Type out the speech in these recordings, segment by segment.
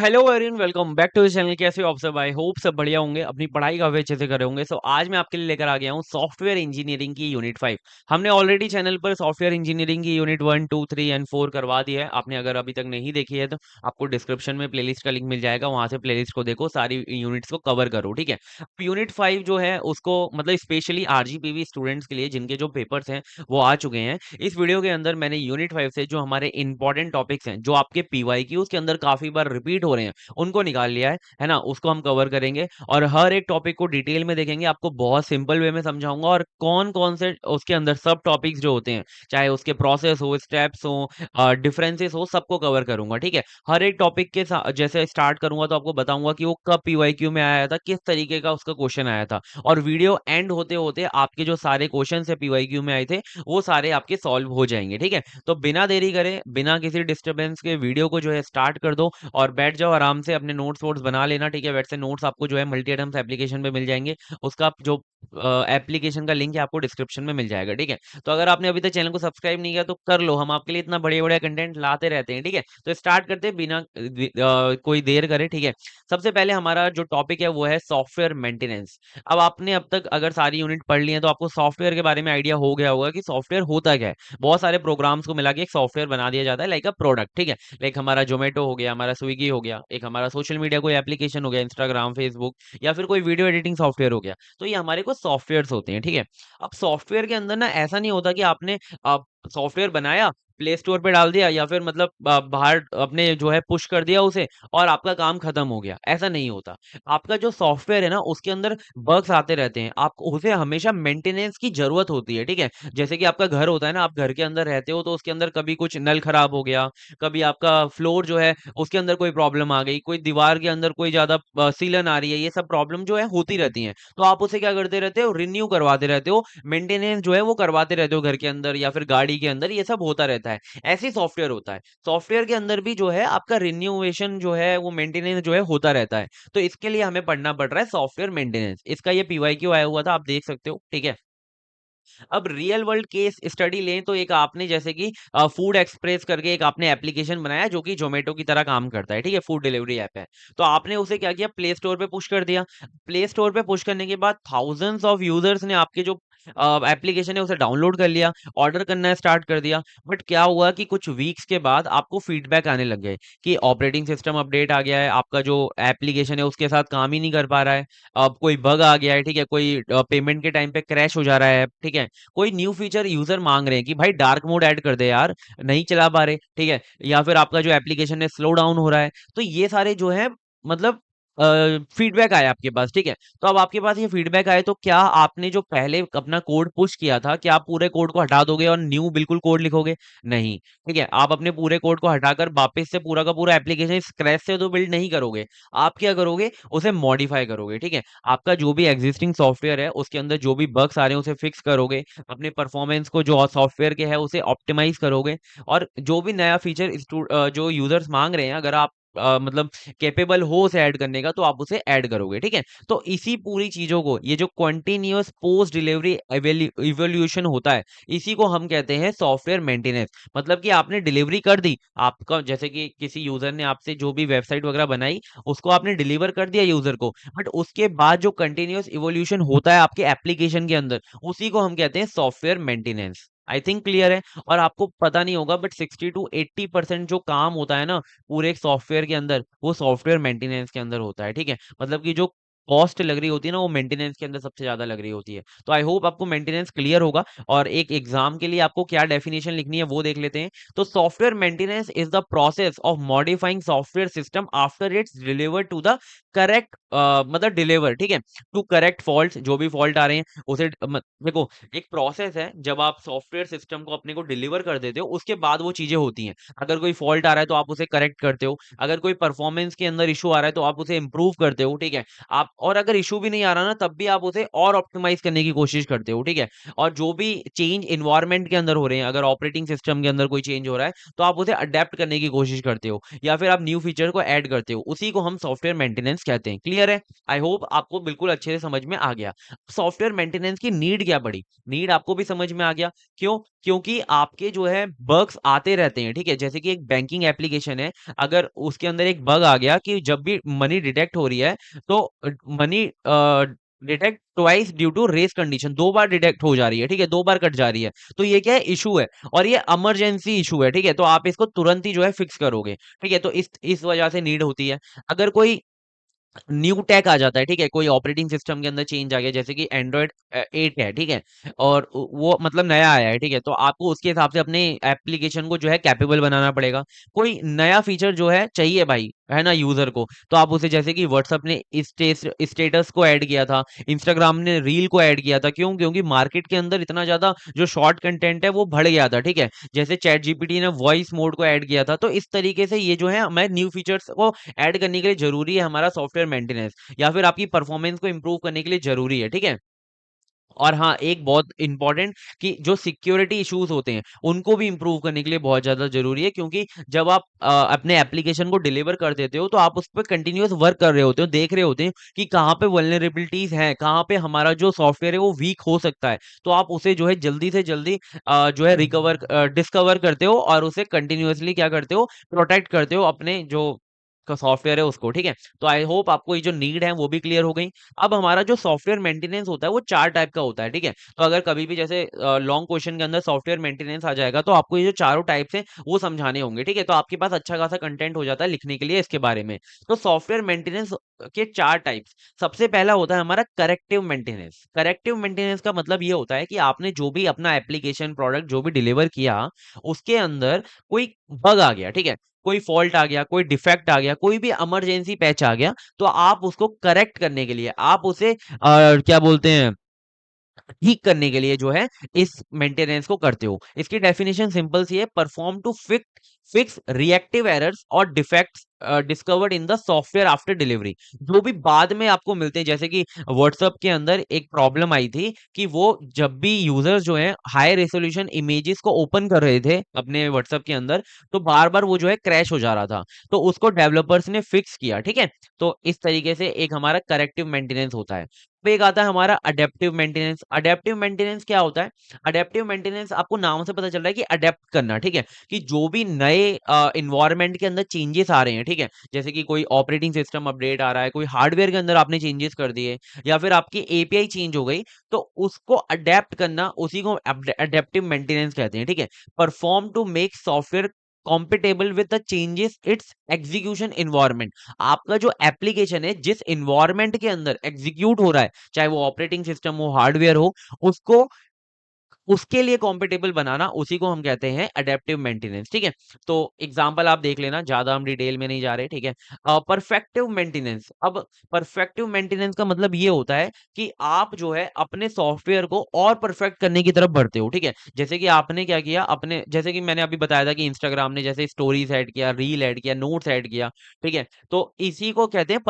Hello everyone, welcome back to the channel. कैसे हो आप सब? आई होप सब बढ़िया होंगे, अपनी पढ़ाई काफी अच्छे से कर रहे होंगे। आज मैं आपके लिए लेकर आ गया हूँ सॉफ्टवेयर इंजीनियरिंग की यूनिट 5। हमने ऑलरेडी चैनल पर सॉफ्टवेयर इंजीनियरिंग की यूनिट 1, 2, 3 एंड 4 करवा दी है। आपने अगर अभी तक नहीं देखी है तो आपको डिस्क्रिप्शन में प्लेलिस्ट का लिंक मिल जाएगा, वहां से प्लेलिस्ट को देखो, सारी यूनिट्स को कवर करो। ठीक है। यूनिट 5 जो है उसको मतलब स्पेशली आरजीपीवी स्टूडेंट्स के लिए जिनके जो पेपर्स हैं वो आ चुके हैं। इस वीडियो के अंदर मैंने यूनिट 5 से जो हमारे इंपॉर्टेंट टॉपिक्स हैं, जो आपके पीवाईक्यूज के अंदर काफी बार रिपीट हो रहे हैं, उनको निकाल लिया है ना। उसको हम कवर करेंगे और हर एक टॉपिक को डिटेल में देखेंगे। आपको बहुत सिंपल वे में समझाऊंगा और कौन कौन से उसके अंदर सब टॉपिक्स जो होते हैं, चाहे उसके प्रोसेस हो, स्टेप्स हो, डिफरेंसेस हो, सबको कवर करूंगा। ठीक है। हर एक टॉपिक के साथ जैसे स्टार्ट करूंगा तो आपको बताऊंगा कि वो कब पीवाईक्यू में आया था, किस तरीके का उसका क्वेश्चन आया था, और वीडियो एंड होते होते आपके जो सारे क्वेश्चन है पीवाईक्यू में आए थे वो सारे आपके सॉल्व हो जाएंगे। ठीक है। तो बिना देरी करे, बिना किसी डिस्टरबेंस के वीडियो को जो है स्टार्ट कर दो और बैठ जाओ आराम से। अपने नोट्स वोट्स बना लेना। ठीक है। वैसे नोट्स आपको जो है मल्टी एटम्स एप्लीकेशन पे मिल जाएंगे। उसका जो एप्लीकेशन का लिंक है आपको डिस्क्रिप्शन में मिल जाएगा। ठीक है। तो अगर आपने अभी तक चैनल को सब्सक्राइब नहीं किया तो कर लो, हम आपके लिए इतना बढ़िया बढ़िया कंटेंट लाते रहते हैं। ठीक है। तो स्टार्ट करते हैं बिना कोई देर करे। ठीक है। सबसे पहले हमारा जो टॉपिक है वो है सॉफ्टवेयर मेंटेनेंस। अब आपने अब तक अगर सारी यूनिट पढ़ ली है तो आपको सॉफ्टवेयर के बारे में आइडिया हो गया होगा कि सॉफ्टवेयर होता क्या है। बहुत सारे प्रोग्राम्स को मिला के एक सॉफ्टवेयर बना दिया जाता है, लाइक अ प्रोडक्ट। ठीक है। लाइक हमारा जोमेटो हो गया, हमारा स्विगी हो गया, एक हमारा सोशल मीडिया कोई एप्लीकेशन हो गया, इंस्टाग्राम, फेसबुक, या फिर कोई वीडियो एडिटिंग सॉफ्टवेयर हो गया। तो ये हमारे को सॉफ्टवेयर्स होते हैं। ठीक है। अब सॉफ्टवेयर के अंदर ना ऐसा नहीं होता कि आपने सॉफ्टवेयर बनाया, प्ले स्टोर पे डाल दिया, या फिर मतलब बाहर अपने जो है पुश कर दिया उसे और आपका काम खत्म हो गया। ऐसा नहीं होता। आपका जो सॉफ्टवेयर है ना उसके अंदर बग्स आते रहते हैं, आपको उसे हमेशा मेंटेनेंस की जरूरत होती है। ठीक है। जैसे कि आपका घर होता है ना, आप घर के अंदर रहते हो तो उसके अंदर कभी कुछ नल खराब हो गया, कभी आपका फ्लोर जो है उसके अंदर कोई प्रॉब्लम आ गई, कोई दीवार के अंदर कोई ज्यादा सीलन आ रही है, ये सब प्रॉब्लम जो है होती रहती है। तो आप उसे क्या करते रहते हो, रिन्यू करवाते रहते हो, मेंटेनेंस जो है वो करवाते रहते हो घर के अंदर या फिर गाड़ी के अंदर, ये सब होता रहता है। ऐसे ही सॉफ्टवेयर होता है। सॉफ्टवेयर के अंदर भी जो है आपका रिन्यूएशन जो है वो मेंटेनेंस जो है होता रहता है। तो इसके लिए हमें पढ़ना पड़ रहा है सॉफ्टवेयर मेंटेनेंस। इसका ये पीवाईक्यू आया हुआ था, आप देख सकते हो। ठीक है। अब रियल वर्ल्ड केस स्टडी लें तो एक आपने जैसे कि फूड एक्सप्रेस करके एक आपने एप्लीकेशन बनाया जो कि जोमेटो की तरह काम करता है। ठीक है। फूड डिलीवरी ऐप है। तो आपने उसे क्या किया, प्ले स्टोर पे पुश कर दिया। प्ले स्टोर पे पुश करने के बाद थाउजेंड्स ऑफ यूजर्स ने आपके जो एप्लीकेशन है उसे डाउनलोड कर लिया, ऑर्डर करना स्टार्ट कर दिया। बट क्या हुआ कि कुछ वीक्स के बाद आपको फीडबैक आने लग गए कि ऑपरेटिंग सिस्टम अपडेट आ गया है, आपका जो एप्लीकेशन है उसके साथ काम ही नहीं कर पा रहा है, अब कोई बग आ गया है। ठीक है। कोई पेमेंट के टाइम पे क्रैश हो जा रहा है। ठीक है। कोई न्यू फीचर यूजर मांग रहे हैं कि भाई डार्क मोड ऐड कर दे यार, नहीं चला पा रहे। ठीक है। या फिर आपका जो एप्लीकेशन है स्लो डाउन हो रहा है। तो ये सारे जो है मतलब फीडबैक आया आपके पास। ठीक है। तो अब आपके पास ये फीडबैक आए तो क्या आपने जो पहले अपना कोड पुश किया था, क्या आप पूरे कोड को हटा दोगे और न्यू बिल्कुल कोड लिखोगे? नहीं। ठीक है। आप अपने पूरे कोड को हटाकर वापस से पूरा का पूरा एप्लीकेशन स्क्रैच से तो बिल्ड नहीं करोगे। आप क्या करोगे, उसे मॉडिफाई करोगे। ठीक है। आपका जो भी एग्जिस्टिंग सॉफ्टवेयर है उसके अंदर जो भी बग्स आ रहे हैं उसे फिक्स करोगे, अपने परफॉर्मेंस को जो सॉफ्टवेयर के है उसे ऑप्टिमाइज करोगे, और जो भी नया फीचर जो यूजर्स मांग रहे हैं, अगर आप मतलब कैपेबल हो उसे ऐड करने का तो आप उसे ऐड करोगे। ठीक है। तो इसी पूरी चीजों को, ये जो कंटिन्यूअस पोस्ट डिलीवरी इवोल्यूशन होता है, इसी को हम कहते हैं सॉफ्टवेयर मेंटेनेंस। मतलब कि आपने डिलीवरी कर दी, आपका जैसे कि किसी यूजर ने आपसे जो भी वेबसाइट वगैरह बनाई उसको आपने डिलीवर कर दिया यूजर को, बट उसके बाद जो कंटिन्यूअस इवोल्यूशन होता है आपके एप्लीकेशन के अंदर, उसी को हम कहते हैं software maintenance. I think clear है। और आपको पता नहीं होगा बट 60 to 80% जो काम होता है ना पूरे एक सॉफ्टवेयर के अंदर, वो सॉफ्टवेयर मेंटेनेंस के अंदर होता है। ठीक है। मतलब कि जो कॉस्ट लग रही होती है ना वो मेंटेनेंस के अंदर सबसे ज्यादा लग रही होती है। तो आई होप आपको मेंटेनेंस क्लियर होगा। और एक एग्जाम के लिए आपको क्या डेफिनेशन लिखनी है वो देख लेते हैं। तो software maintenance is the process of modifying software system after its deliver to the correct, मतलब डिलीवर, ठीक है, टू करेक्ट फॉल्ट। जो भी फॉल्ट आ रहे हैं उसे देखो, एक प्रोसेस है जब आप सॉफ्टवेयर सिस्टम को अपने को डिलीवर कर देते हो उसके बाद वो चीजें होती हैं। अगर कोई फॉल्ट आ रहा है तो आप उसे करेक्ट करते हो, अगर कोई परफॉर्मेंस के अंदर इशू आ रहा है तो आप उसे इंप्रूव करते हो। ठीक है। आप और अगर इश्यू भी नहीं आ रहा ना तब भी आप उसे और ऑप्टिमाइज करने की कोशिश करते हो, ठीक है। और जो भी चेंज इन्वायरमेंट के अंदर हो रहे हैं, अगर ऑपरेटिंग सिस्टम के अंदर कोई चेंज हो रहा है तो आप उसे अडेप्ट करने की कोशिश करते हो या फिर आप न्यू फीचर को ऐड करते हो, उसी को हम सॉफ्टवेयर मेंटेनेंस कहते हैं। क्लियर है? आई होप आपको बिल्कुल अच्छे से समझ में आ गया। सॉफ्टवेयर मेंटेनेंस की नीड क्या पड़ी? नीड आपको भी समझ में आ गया। क्यों? क्योंकि आपके जो है बग्स आते रहते हैं, ठीक है। जैसे कि एक बैंकिंग एप्लीकेशन है, अगर उसके अंदर एक बग आ गया कि जब भी मनी डिटेक्ट हो रही है तो money detect twice due to race condition, 2 बार डिटेक्ट हो जा रही है, ठीक है, 2 बार कट जा रही है। तो ये क्या है? इशू है, और ये इमरजेंसी इशू है, ठीक है। तो आप इसको तुरंत ही जो है फिक्स करोगे, ठीक है। तो इस वजह से नीड होती है। अगर कोई न्यू टेक आ जाता है, ठीक है, कोई ऑपरेटिंग सिस्टम के अंदर चेंज आ गया, जैसे कि एंड्रॉइड 8 है, ठीक है, और वो मतलब नया आया है, ठीक है, तो आपको उसके हिसाब से अपने एप्लीकेशन को जो है कैपेबल बनाना पड़ेगा। कोई नया फीचर जो है चाहिए भाई, है ना, यूजर को, तो आप उसे, जैसे कि व्हाट्सएप ने स्टेटस को ऐड किया था, इंस्टाग्राम ने रील को ऐड किया था, क्यों? क्योंकि मार्केट के अंदर इतना ज्यादा जो शॉर्ट कंटेंट है वो बढ़ गया था, ठीक है। जैसे चैट जीपीटी ने वॉइस मोड को ऐड किया था, तो इस तरीके से ये जो है हमें न्यू फीचर्स को ऐड करने के लिए जरूरी है हमारा सॉफ्टवेयर मेंटेनेंस, या फिर आपकी परफॉर्मेंस को इंप्रूव करने के लिए जरूरी है, ठीक है। और हाँ, एक बहुत इंपॉर्टेंट कि जो सिक्योरिटी इश्यूज होते हैं उनको भी इंप्रूव करने के लिए बहुत ज्यादा जरूरी है, क्योंकि जब आप अपने एप्लीकेशन को डिलीवर कर देते हो तो आप उस पर कंटिन्यूअस वर्क कर रहे होते हो, देख रहे होते हैं कि कहाँ पे वल्नरेबिलिटीज हैं, कहाँ पे हमारा जो सॉफ्टवेयर है वो वीक हो सकता है। तो आप उसे जो है जल्दी से जल्दी जो है रिकवर डिस्कवर करते हो और उसे कंटिन्यूअसली क्या करते हो, प्रोटेक्ट करते हो अपने जो सॉफ्टवेयर है उसको, ठीक है। तो आई होप आपको ये जो नीड है वो भी क्लियर हो गई। अब हमारा जो सॉफ्टवेयर मेंटेनेंस होता है वो 4 टाइप का होता है, ठीक है। तो अगर कभी भी जैसे लॉन्ग क्वेश्चन के अंदर सॉफ्टवेयर मेंटेनेंस आ जाएगा तो आपको ये जो चारों टाइप्स हैं वो समझाने होंगे, ठीक है। तो आपके पास अच्छा खासा कंटेंट हो जाता है लिखने के लिए इसके बारे में। तो सॉफ्टवेयर मेंटेनेंस के 4 टाइप्स। सबसे पहला होता है हमारा करेक्टिव मेंटेनेंस। करेक्टिव मेंटेनेंस का मतलब ये होता है कि आपने जो भी अपना एप्लीकेशन प्रोडक्ट जो भी डिलीवर किया उसके अंदर कोई बग आ गया, ठीक है, कोई फॉल्ट आ गया, कोई डिफेक्ट आ गया, कोई भी इमरजेंसी पैच आ गया, तो आप उसको करेक्ट करने के लिए, आप उसे क्या बोलते हैं, ठीक करने के लिए जो है इस मेंटेनेंस को करते हो। इसकी डेफिनेशन सिंपल सी है, perform to fix reactive errors और defects discovered in the software after delivery. जो भी बाद में आपको मिलते हैं, जैसे कि व्हाट्सएप के अंदर एक प्रॉब्लम आई थी कि वो जब भी यूजर्स जो है हाई रेजोल्यूशन इमेजेस को ओपन कर रहे थे अपने व्हाट्सएप के अंदर, तो बार बार वो जो है क्रैश हो जा रहा था, तो उसको डेवलपर्स ने फिक्स किया, ठीक है। तो इस तरीके से एक हमारा करेक्टिव मेंटेनेंस होता है। अब एक आता है हमारा अडेप्टिव मेंटेनेंस। अडेप्टिव मेंटेनेंस क्या होता है? अडेप्टिव मेंटेनेंस आपको नाम से पता चल रहा है कि अडेप्ट करना, ठीक है, कि जो भी नए इन्वायरमेंट के अंदर चेंजेस आ रहे हैं, ठीक है, जैसे कि कोई ऑपरेटिंग सिस्टम अपडेट आ रहा है, कोई हार्डवेयर के अंदर आपने चेंजेस कर दिए, या फिर आपकी एपीआई चेंज हो गई, तो उसको अडेप्ट करना, उसी को अडेप्टिव मेंटेनेंस कहते हैं, ठीक है। Perform to make software compatible with the changes its execution environment। आपका जो एप्लीकेशन है जिस इन्वायरमेंट के अंदर एग्जीक्यूट हो रहा है, चाहे वो ऑपरेटिंग सिस्टम हो, हार्डवेयर हो, उसको उसके लिए कॉम्पिटेबल बनाना, उसी को हम कहते हैं अडेप्टिव मेंटेनेंस, ठीक है। तो एग्जांपल आप देख लेना, ज्यादा हम डिटेल में नहीं जा रहे, ठीक है। Perfective maintenance. अब परफेक्टिव मेंटेनेंस का मतलब ये होता है कि आप जो है अपने सॉफ्टवेयर को और परफेक्ट करने की तरफ बढ़ते हो, ठीक है। जैसे कि आपने क्या किया, अपने, जैसे कि मैंने अभी बताया था कि इंस्टाग्राम ने जैसे स्टोरीज ऐड किया, रील ऐड किया, नोट्स ऐड किया, ठीक है, तो इसी को कहते हैं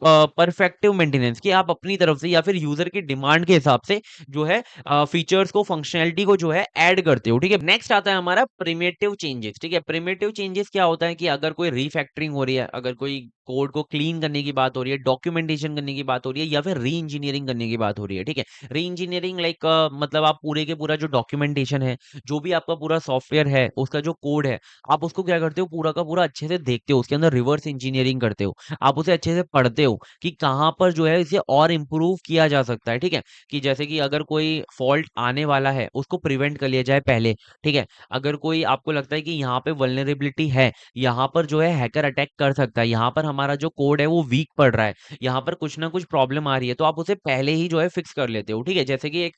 परफेक्टिव मेंटेनेंस, कि आप अपनी तरफ से या फिर यूजर की डिमांड के हिसाब से जो है फीचर्स को, फंक्शनैलिटी को जो है ऐड करते हो, ठीक है। नेक्स्ट आता है हमारा प्रिमिटिव चेंजेस, ठीक है। प्रिमिटिव चेंजेस क्या होता है कि अगर कोई रीफैक्टरिंग हो रही है, अगर कोई कोड को क्लीन करने की बात हो रही है, डॉक्यूमेंटेशन करने की बात हो रही है, या फिर री इंजीनियरिंग करने की बात हो रही है, ठीक है। री इंजीनियरिंग लाइक मतलब आप पूरे के पूरा जो डॉक्यूमेंटेशन है, जो भी आपका पूरा सॉफ्टवेयर है, उसका जो कोड है, आप उसको क्या करते हो, पूरा का पूरा अच्छे से देखते हो, उसके अंदर रिवर्स इंजीनियरिंग करते हो, आप उसे अच्छे से पढ़ते हो कि कहाँ पर जो है इसे और इम्प्रूव किया जा सकता है, ठीक है। कि जैसे कि अगर कोई फॉल्ट आने वाला है उसको प्रिवेंट कर लिया जाए पहले, ठीक है। अगर कोई आपको लगता है कि यहाँ पे वल्नरेबिलिटी है, यहाँ पर जो है हैकर अटैक कर सकता है, यहाँ पर हमारा जो कोड है वो वीक पड़ रहा है, यहाँ पर कुछ ना कुछ प्रॉब्लम आ रही है, तो आप उसे पहले ही जो है फिक्स कर लेते हो, ठीक है। जैसे कि एक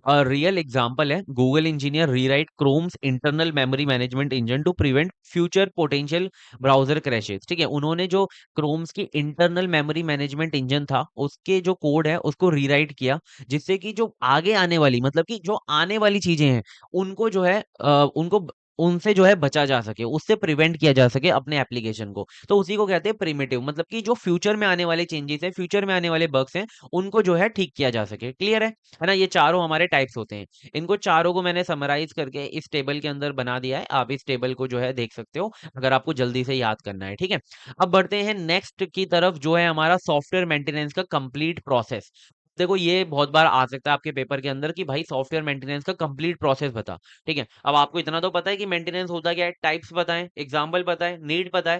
रियल एग्जांपल है, Google engineer rewrite Chrome's internal memory management engine to prevent future potential browser crashes, ठीक है। उन्होंने जो क्रोम्स की इंटरनल मेमोरी मैनेजमेंट इंजन था उसके जो कोड है उसको रीराइट किया, जिससे कि जो आगे आने वाली, मतलब कि जो आने वाली चीजें हैं उनको जो है उनको उनसे जो है बचा जा सके, उससे प्रिवेंट किया जा सके अपने एप्लीकेशन को। तो उसी को कहते हैं प्रिमिटिव, मतलब कि जो फ्यूचर में आने वाले चेंजेस हैं, फ्यूचर में आने वाले बग्स हैं, उनको जो है ठीक किया जा सके। क्लियर है ना? ये चारों हमारे टाइप्स होते हैं। इनको चारों को मैंने समराइज करके इस टेबल के अंदर बना दिया है। आप इस टेबल को जो है देख सकते हो अगर आपको जल्दी से याद करना है। ठीक है, अब बढ़ते हैं नेक्स्ट की तरफ, जो है हमारा सॉफ्टवेयर मेंटेनेंस का कंप्लीट प्रोसेस। देखो ये बहुत बार आ सकता है आपके पेपर के अंदर कि भाई सॉफ्टवेयर मेंटेनेंस का कंप्लीट प्रोसेस बता। ठीक है, अब आपको इतना तो पता है कि मेंटेनेंस होता क्या है, टाइप्स बताएं, एग्जांपल बताएं, नीड बताएं।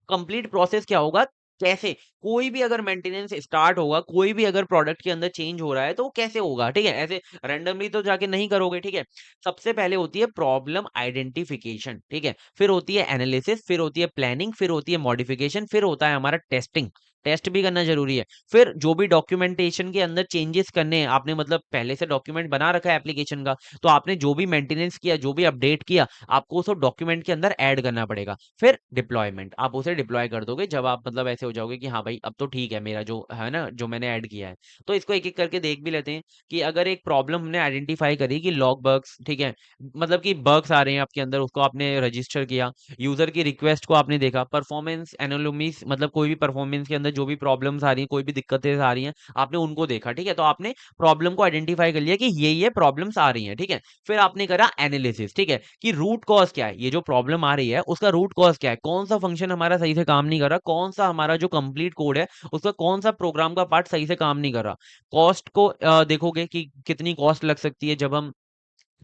कंप्लीट प्रोसेस क्या होगा, कैसे कोई भी अगर मेंटेनेंस स्टार्ट होगा, कोई भी अगर प्रोडक्ट के अंदर चेंज हो रहा है तो वो कैसे होगा। ठीक है, ऐसे रैंडमली तो जाके नहीं करोगे। ठीक है, सबसे पहले होती है प्रॉब्लम आइडेंटिफिकेशन। ठीक है, फिर होती है एनालिसिस, फिर होती है प्लानिंग, फिर होती है मॉडिफिकेशन, फिर होता है हमारा टेस्टिंग। टेस्ट भी करना जरूरी है। फिर जो भी डॉक्यूमेंटेशन के अंदर चेंजेस करने हैं आपने, मतलब पहले से डॉक्यूमेंट बना रखा है एप्लीकेशन का, तो आपने जो भी मेंटेनेंस किया, जो भी अपडेट किया, आपको उसको डॉक्यूमेंट के अंदर ऐड करना पड़ेगा। फिर डिप्लॉयमेंट, आप उसे डिप्लॉय कर दोगे जब आप मतलब ऐसे हो जाओगे कि हाँ भाई अब तो ठीक है मेरा जो है ना, जो मैंने ऐड किया है। तो इसको एक एक करके देख भी लेते हैं कि अगर एक प्रॉब्लम हमने आइडेंटिफाई करी कि लॉग बग्स, ठीक है, मतलब कि बग्स आ रहे हैं आपके अंदर, उसको आपने रजिस्टर किया, यूजर की रिक्वेस्ट को आपने देखा, परफॉर्मेंस एनोलॉजीज, मतलब कोई भी परफॉर्मेंस के अंदर जो भी प्रॉब्लम्स आ रही हैं, कोई भी दिक्कतें आ रही हैं, आपने उनको देखा। ठीक है, तो आपने प्रॉब्लम को आइडेंटिफाई कर लिया कि ये प्रॉब्लम्स आ रही हैं। ठीक है, फिर आपने करा एनालिसिस। ठीक है, कि रूट कॉज क्या है, ये जो प्रॉब्लम आ रही है उसका रूट कॉज क्या है, कौन सा फंक्शन हमारा सही से काम नहीं कर रहा, कौन सा हमारा जो कंप्लीट कोड है उसका कौन सा प्रोग्राम का पार्ट सही से काम नहीं कर रहा। कॉस्ट को देखोगे कि कितनी कॉस्ट लग सकती है जब हम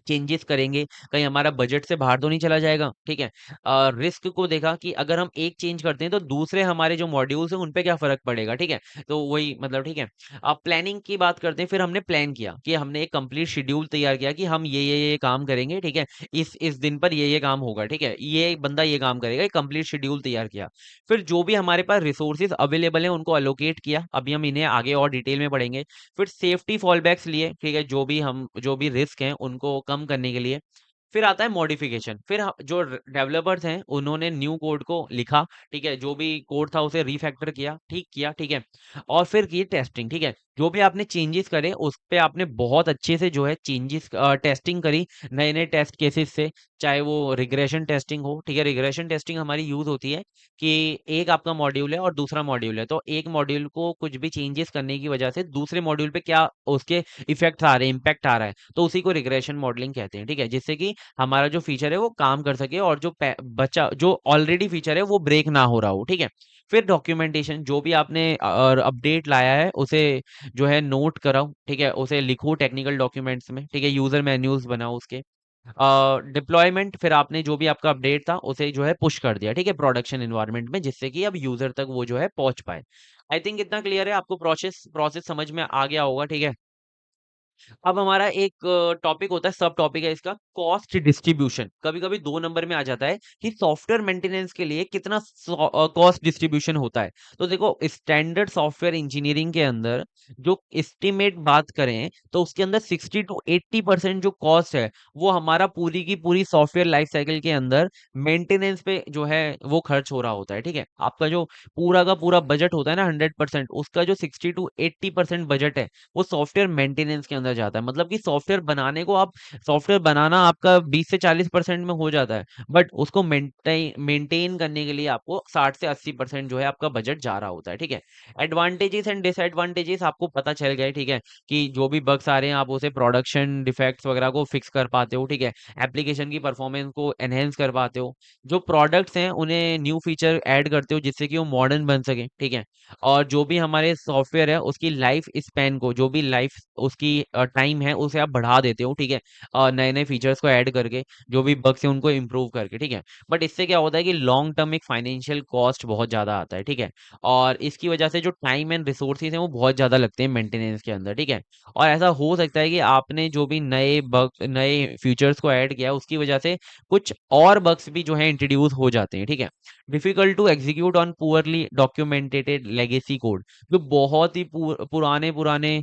चेंजेस करेंगे, कहीं हमारा बजट से बाहर तो नहीं चला जाएगा। ठीक है, रिस्क को देखा कि अगर हम एक चेंज करते हैं तो दूसरे हमारे जो मॉड्यूल्स हैं उन पे क्या फर्क पड़ेगा। ठीक है, तो वही मतलब ठीक है। अब प्लानिंग की बात करते हैं, फिर हमने प्लान किया कि हमने एक कंप्लीट शेड्यूल तैयार किया कि हम ये काम करेंगे। ठीक है, इस दिन पर ये काम होगा। ठीक है, ये बंदा ये काम करेगा, एक कंप्लीट शेड्यूल तैयार किया। फिर जो भी हमारे पास रिसोर्सेज अवेलेबल हैं उनको अलोकेट किया, अभी हम इन्हें आगे और डिटेल में पढ़ेंगे। फिर सेफ्टी फॉलबैक्स लिए। ठीक है, जो भी रिस्क हैं उनको कम करने के लिए। फिर आता है मॉडिफिकेशन, फिर जो डेवलपर्स हैं उन्होंने न्यू कोड को लिखा। ठीक है, जो भी कोड था उसे रीफैक्टर किया, ठीक किया। ठीक है, और फिर की टेस्टिंग। ठीक है, जो भी आपने चेंजेस करे उस पे आपने बहुत अच्छे से जो है चेंजेस टेस्टिंग करी, नए नए टेस्ट केसेस से, चाहे वो रिग्रेशन टेस्टिंग हो। ठीक है, रिग्रेशन टेस्टिंग हमारी यूज होती है कि एक आपका मॉड्यूल है और दूसरा मॉड्यूल है, तो एक मॉड्यूल को कुछ भी चेंजेस करने की वजह से दूसरे मॉड्यूल पे क्या उसके इफेक्ट आ रहे हैं, इम्पैक्ट आ रहा है, तो उसी को रिग्रेशन मॉडलिंग कहते हैं। ठीक है, जिससे कि हमारा जो फीचर है वो काम कर सके और जो बचा जो ऑलरेडी फीचर है वो ब्रेक ना हो रहा हो। ठीक है, फिर डॉक्यूमेंटेशन, जो भी आपने और अपडेट लाया है उसे जो है नोट कराओ। ठीक है, उसे लिखो टेक्निकल डॉक्यूमेंट्स में। ठीक है, यूजर मैन्यूल्स बनाओ उसके। डिप्लॉयमेंट, फिर आपने जो भी आपका अपडेट था उसे जो है पुश कर दिया। ठीक है, प्रोडक्शन एनवायरनमेंट में, जिससे कि अब यूजर तक वो जो है पहुंच पाए। आई थिंक इतना क्लियर है, आपको प्रोसेस प्रोसेस समझ में आ गया होगा। ठीक है, अब हमारा एक टॉपिक होता है, सब टॉपिक है इसका, कॉस्ट डिस्ट्रीब्यूशन। कभी कभी 2 नंबर में आ जाता है कि सॉफ्टवेयर मेंटेनेंस के लिए कितना कॉस्ट डिस्ट्रीब्यूशन होता है। तो देखो स्टैंडर्ड सॉफ्टवेयर इंजीनियरिंग के अंदर जो एस्टिमेट बात करें तो उसके अंदर 60 to 80% जो कॉस्ट है वो हमारा पूरी की पूरी सॉफ्टवेयर लाइफ साइकिल के अंदर मेंटेनेंस पे जो है वो खर्च हो रहा होता है। ठीक है, आपका जो पूरा का पूरा बजट होता है ना 100%, उसका जो 60 to 80% बजट है वो सॉफ्टवेयर मेंटेनेंस के अंदर जाता है। मतलब कि सॉफ्टवेयर बनाने को आप सॉफ्टवेयर बनाना आपका 20 से 40% में हो जाता है, बट उसको मेंटेन करने के लिए आपको 60 से 80% जो है आपका बजट जा रहा होता है। ठीक है, एडवांटेजेस एंड डिसएडवांटेजेस आपको पता चल गए। ठीक है, कि जो भी बग्स आ रहे हैं आप उसे प्रोडक्शन डिफेक्ट्स वगैरह को फिक्स कर पाते हो। ठीक है, एप्लीकेशन की परफॉर्मेंस को एनहेंस कर पाते हो, जो प्रोडक्ट्स हैं उन्हें न्यू फीचर ऐड करते हो जिससे कि वो मॉडर्न बन सके। ठीक है, और जो भी हमारे सॉफ्टवेयर है उसकी लाइफ स्पैन को, जो भी लाइफ उसकी टाइम है उसे आप बढ़ा देते हो। ठीक है, नए नए फीचर्स को ऐड करके, जो भी बग्स है उनको इम्प्रूव करके। ठीक है, बट इससे क्या होता है कि लॉन्ग टर्म एक फाइनेंशियल कॉस्ट बहुत ज्यादा आता है। ठीक है, और इसकी वजह से जो टाइम एंड रिसोर्सेज हैं वो बहुत ज्यादा लगते हैं मेंटेनेंस के अंदर। ठीक है, और ऐसा हो सकता है कि आपने जो भी नए फीचर्स को ऐड किया है उसकी वजह से कुछ और बग्स भी जो है इंट्रोड्यूस हो जाते हैं। ठीक है, difficult to execute on poorly documented legacy code, जो बहुत ही पुराने पुराने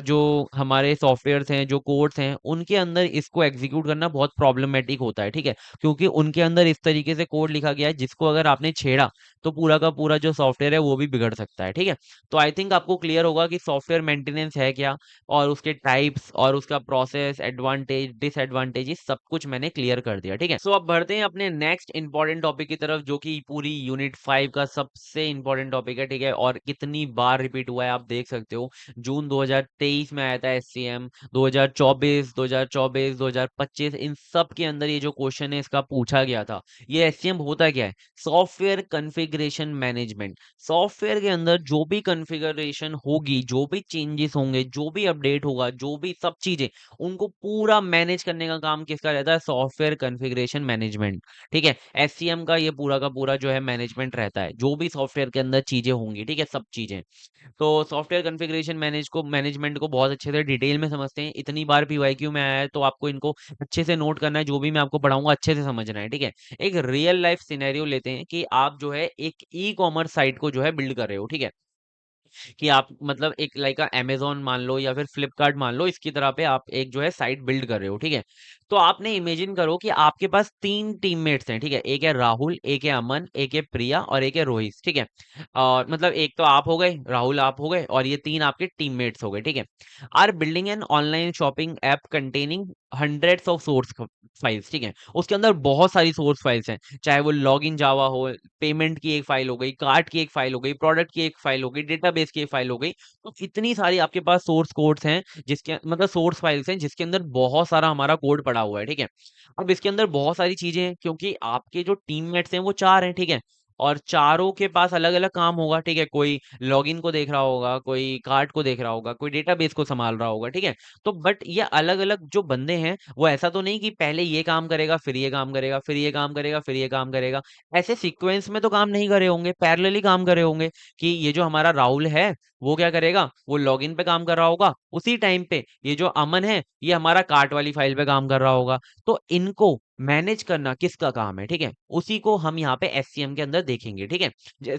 जो हमारे सारे सॉफ्टवेयर्स हैं, जो कोड्स हैं, उनके अंदर इसको एग्जीक्यूट करना बहुत प्रॉब्लमेटिक होता है, ठीक है, क्योंकि उनके अंदर इस तरीके से कोड लिखा गया है जिसको अगर आपने छेड़ा तो पूरा का पूरा जो सॉफ्टवेयर है वो भी बिगड़ सकता है, ठीक है। तो आई थिंक आपको क्लियर होगा कि सॉफ्टवेयर मेंटेनेंस है क्या, और उसके टाइप्स और उसका प्रोसेस, एडवांटेज, डिसएडवांटेजेस, सब कुछ मैंने क्लियर कर दिया, ठीक है। सो अब बढ़ते हैं अपने नेक्स्ट इंपॉर्टेंट टॉपिक की तरफ, जो कि पूरी यूनिट 5 का सबसे इंपॉर्टेंट टॉपिक है, ठीक है, और कितनी बार रिपीट हुआ है आप देख सकते हो। जून 2023 में आया था एससीएम, 2024, 2024, 2025, इन सब के अंदर ये जो क्वेश्चन है इसका पूछा गया था। ये एससीएम होता क्या है? Software configuration management. सॉफ्टवेयर के अंदर जो भी कॉन्फ़िगरेशन होगी, जो भी चेंजेस होंगे, जो भी अपडेट होगा, जो भी सब चीजें, उनको पूरा मैनेज करने का काम किसका रहता है? सॉफ्टवेयर कॉन्फ़िगरेशन मैनेजमेंट, ठीक है। एससीएम का ये पूरा का पूरा जो है मैनेजमेंट रहता है, जो भी सॉफ्टवेयर के अंदर चीजें होंगी, ठीक है, सब चीजें। तो सॉफ्टवेयर कॉन्फ़िगरेशन मैनेजमेंट को बहुत अच्छे से डिटेल में समझते हैं। इतनी बार पीवाईक्यू में आया है तो आपको इनको अच्छे से नोट करना है, जो भी मैं आपको पढ़ाऊंगा अच्छे से समझना है, ठीक है। एक रियल लाइफ सिनेरियो लेते हैं कि आप जो है एक ई कॉमर्स साइट को जो है बिल्ड कर रहे हो, ठीक है, कि आप मतलब एक लाइक अमेज़न मान लो या फिर फ्लिपकार्ट मान लो, इसकी तरह पे आप एक जो है साइट बिल्ड कर रहे हो, ठीक है। तो आपने इमेजिन करो कि आपके पास 3 टीममेट्स हैं, ठीक है। एक है राहुल, एक है अमन, एक है प्रिया और एक है रोहित, ठीक है। और मतलब एक तो आप हो गए, राहुल आप हो गए, और ये 3 आपके टीममेट्स हो गए, ठीक है। Are building an online shopping app containing hundreds of source files, ठीक है। उसके अंदर बहुत सारी सोर्स फाइल्स हैं, चाहे वो लॉगिन जावा हो, पेमेंट की एक फाइल हो गई, कार्ड की एक फाइल हो गई, प्रोडक्ट की एक फाइल हो गई, डेटाबेस की एक फाइल हो गई। तो इतनी सारी आपके पास सोर्स कोड्स हैं, जिसके मतलब सोर्स फाइल्स हैं जिसके अंदर बहुत सारा हमारा कोड पड़ा हुआ है, ठीक है। अब इसके अंदर बहुत सारी चीजें हैं, क्योंकि आपके जो टीममेट्स हैं वो 4 हैं, ठीक है, और चारों के पास अलग अलग काम होगा, ठीक है। कोई लॉगिन को देख रहा होगा, कोई कार्ड को देख रहा होगा, कोई डेटाबेस को संभाल रहा होगा, ठीक है। तो बट ये अलग अलग जो बंदे हैं, वो ऐसा तो नहीं कि पहले ये काम करेगा, फिर ये काम करेगा, फिर ये काम करेगा, फिर ये काम करेगा। ऐसे सीक्वेंस में तो काम नहीं करे होंगे, पैरेलली काम करे होंगे, कि ये जो हमारा राहुल है वो क्या करेगा, वो लॉगिन पे काम कर रहा होगा, उसी टाइम पे ये जो अमन है ये हमारा कार्ट वाली फाइल पे काम कर रहा होगा। तो इनको मैनेज करना किसका काम है, ठीक है, उसी को हम यहाँ पे एससीएम के अंदर देखेंगे, ठीक है।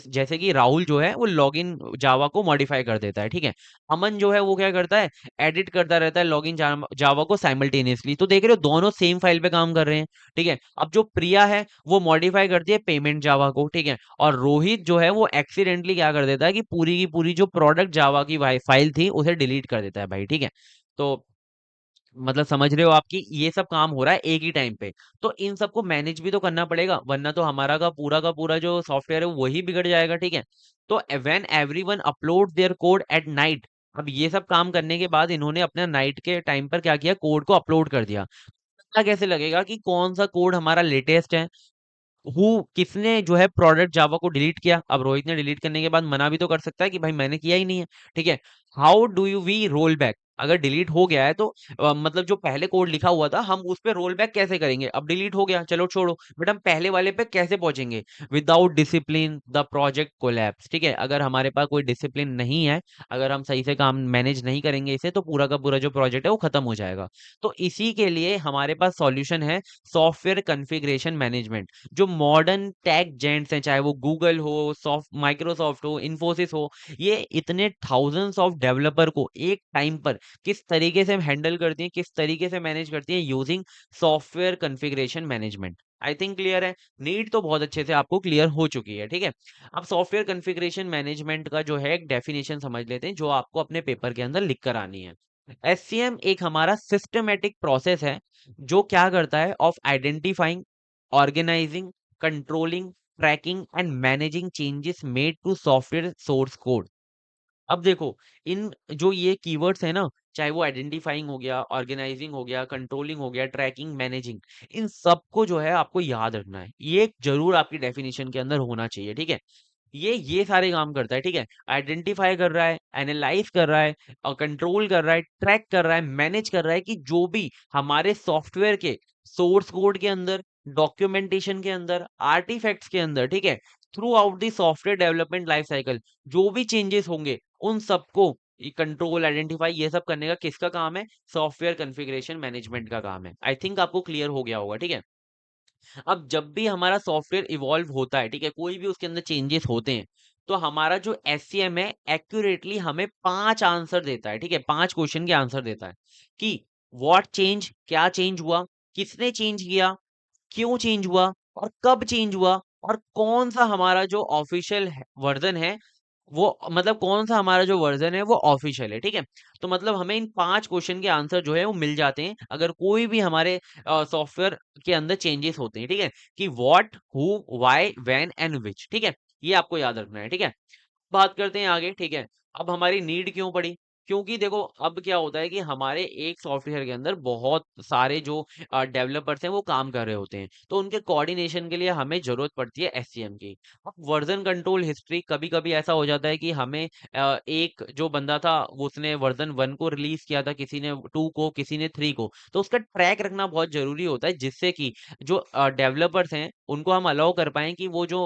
जैसे कि राहुल जो है वो लॉगिन जावा को मॉडिफाई कर देता है, ठीक है। अमन जो है वो क्या करता है, एडिट करता रहता है लॉगिन जावा को साइमल्टेनियसली। तो देख रहे हो दोनों सेम फाइल पे काम कर रहे हैं, ठीक है। अब जो प्रिया है वो मॉडिफाई करती है पेमेंट जावा को, ठीक है, और रोहित जो है वो एक्सीडेंटली क्या कर देता है कि पूरी की पूरी जो प्रोडक्ट जावा की फाइल थी उसे डिलीट कर देता है भाई, ठीक है। तो मतलब समझ रहे हो आपकी ये सब काम हो रहा है एक ही टाइम पे। तो इन सबको मैनेज भी तो करना पड़ेगा, वरना तो हमारा का पूरा जो सॉफ्टवेयर है वही बिगड़ जाएगा, ठीक है। तो when everyone upload their code at night, अब ये सब काम करने के बाद इन्होंने अपना नाइट के टाइम पर क्या किया, कोड को अपलोड कर दिया। पता कैसे लगेगा कि कौन सा कोड हमारा लेटेस्ट है, हु किसने जो है प्रोडक्ट जावा को डिलीट किया? अब रोहित ने डिलीट करने के बाद मना भी तो कर सकता है कि भाई मैंने किया ही नहीं है, ठीक है। How do you we roll back? अगर डिलीट हो गया है तो मतलब जो पहले कोड लिखा हुआ था हम उस पे रोल बैक कैसे करेंगे? अब डिलीट हो गया, चलो छोड़ो, बट हम पहले वाले पे कैसे पहुंचेंगे? Without discipline the project collapse, ठीक है। अगर हमारे पास कोई डिसिप्लिन नहीं है, अगर हम सही से काम मैनेज नहीं करेंगे इसे, तो पूरा का पूरा जो प्रोजेक्ट है वो खत्म हो जाएगा। तो इसी के लिए हमारे पास सॉल्यूशन है, सॉफ्टवेयर कॉन्फ़िगरेशन मैनेजमेंट। जो मॉडर्न टेक जेंट्स हैं, चाहे वो गूगल हो, सॉफ्ट माइक्रोसॉफ्ट हो, इन्फोसिस हो, ये इतने थाउजेंड्स ऑफ डेवलपर को एक टाइम पर किस तरीके से हैंडल करती हैं, किस तरीके से मैनेज करती हैं, using software configuration management. I think clear है, नीड तो बहुत अच्छे से आपको क्लियर हो चुकी है, ठीक है। अब सॉफ्टवेयर कॉन्फ़िगरेशन मैनेजमेंट का जो है एक डेफिनेशन समझ लेते हैं, जो आपको अपने पेपर के अंदर लिख कर आनी है। एससीएम एक हमारा सिस्टमेटिक प्रोसेस है, जो क्या करता है, of identifying, organising, controlling, tracking and managing changes made to software source code. अब देखो, इन जो ये कीवर्ड्स है ना, चाहे वो आइडेंटिफाइंग हो गया, ऑर्गेनाइजिंग हो गया, कंट्रोलिंग हो गया, ट्रैकिंग, मैनेजिंग, इन सबको जो है आपको याद रखना है, ये जरूर आपकी डेफिनेशन के अंदर होना चाहिए, ठीक है। ये सारे काम करता है, ठीक है। आइडेंटिफाई कर रहा है, एनालाइज कर रहा है, और कंट्रोल कर रहा है, ट्रैक कर रहा है, मैनेज कर रहा है, कि जो भी हमारे सॉफ्टवेयर के सोर्स कोड के अंदर, डॉक्यूमेंटेशन के अंदर, आर्टिफैक्ट्स के अंदर, ठीक है, through out the software development life cycle, जो भी चेंजेस होंगे उन सबको कंट्रोल, आइडेंटिफाई, ये सब करने का किसका काम है? सॉफ्टवेयर कॉन्फ़िगरेशन मैनेजमेंट का काम है। आई थिंक आपको क्लियर हो गया होगा, ठीक है। अब जब भी हमारा सॉफ्टवेयर इवॉल्व होता है, ठीक है, कोई भी उसके अंदर चेंजेस होते हैं, तो हमारा जो एससीएम है एक्यूरेटली हमें 5 आंसर देता है, ठीक है? 5 क्वेश्चन के आंसर देता है कि व्हाट चेंज, क्या चेंज हुआ, किसने चेंज किया, क्यों चेंज हुआ और कब चेंज हुआ और कौन-सा हमारा जो ऑफिशियल वर्ज़न है वो मतलब कौन-सा हमारा जो वर्ज़न है वो ऑफिशियल है, ठीक है? तो मतलब हमें इन 5 क्वेश्चन के आंसर जो है वो मिल जाते हैं, अगर कोई भी हमारे सॉफ्टवेयर के अंदर चेंजेस होते हैं, ठीक है? कि what, who, why, when and which, ठीक है? ये आपको याद रखना है, ठीक है? बात करते हैं आगे, ठीक है? अब हमारी नीड क्यों पड़ी? क्योंकि देखो अब क्या होता है कि हमारे एक सॉफ्टवेयर के अंदर बहुत सारे जो डेवलपर्स हैं वो काम कर रहे होते हैं। तो उनके कोऑर्डिनेशन के लिए हमें ज़रूरत पड़ती है एससीएम की। अब वर्ज़न कंट्रोल हिस्ट्री कभी-कभी ऐसा हो जाता है कि हमें एक जो बंदा था वो उसने वर्ज़न 1 को रिलीज़ किया था, किसी ने 2 को, किसी ने 3 को। तो उसका ट्रैक रखना बहुत ज़रूरी होता है जिससे कि जो डेवलपर्स हैं उनको हम अलाउ कर पाएँ कि वो जो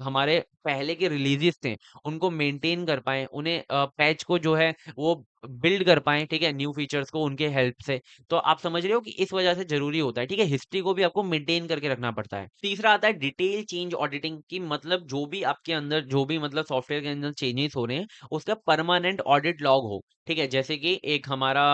हमारे पहले के रिलीज़ेज़ थे उनको मेंटेन कर पाएँ, उन्हें पैच को जो है वो बिल्ड कर पाएँ, ठीक है? न्यू फीचर्स को उनके हेल्प से। तो आप समझ रहे हो कि इस वजह से ज़रूरी होता है, ठीक है? हिस्ट्री को भी आपको मेंटेन करके रखना पड़ता है। तीसरा आता है डिटेल चेंज ऑडिटिंग कि मतलब जो भी आपके अंदर जो भी मतलब सॉफ्टवेयर के अंदर चेंजेस हो रहे हैं, उसका परमानेंट ऑडिट लॉग हो, ठीक है? जैसे कि एक हमारा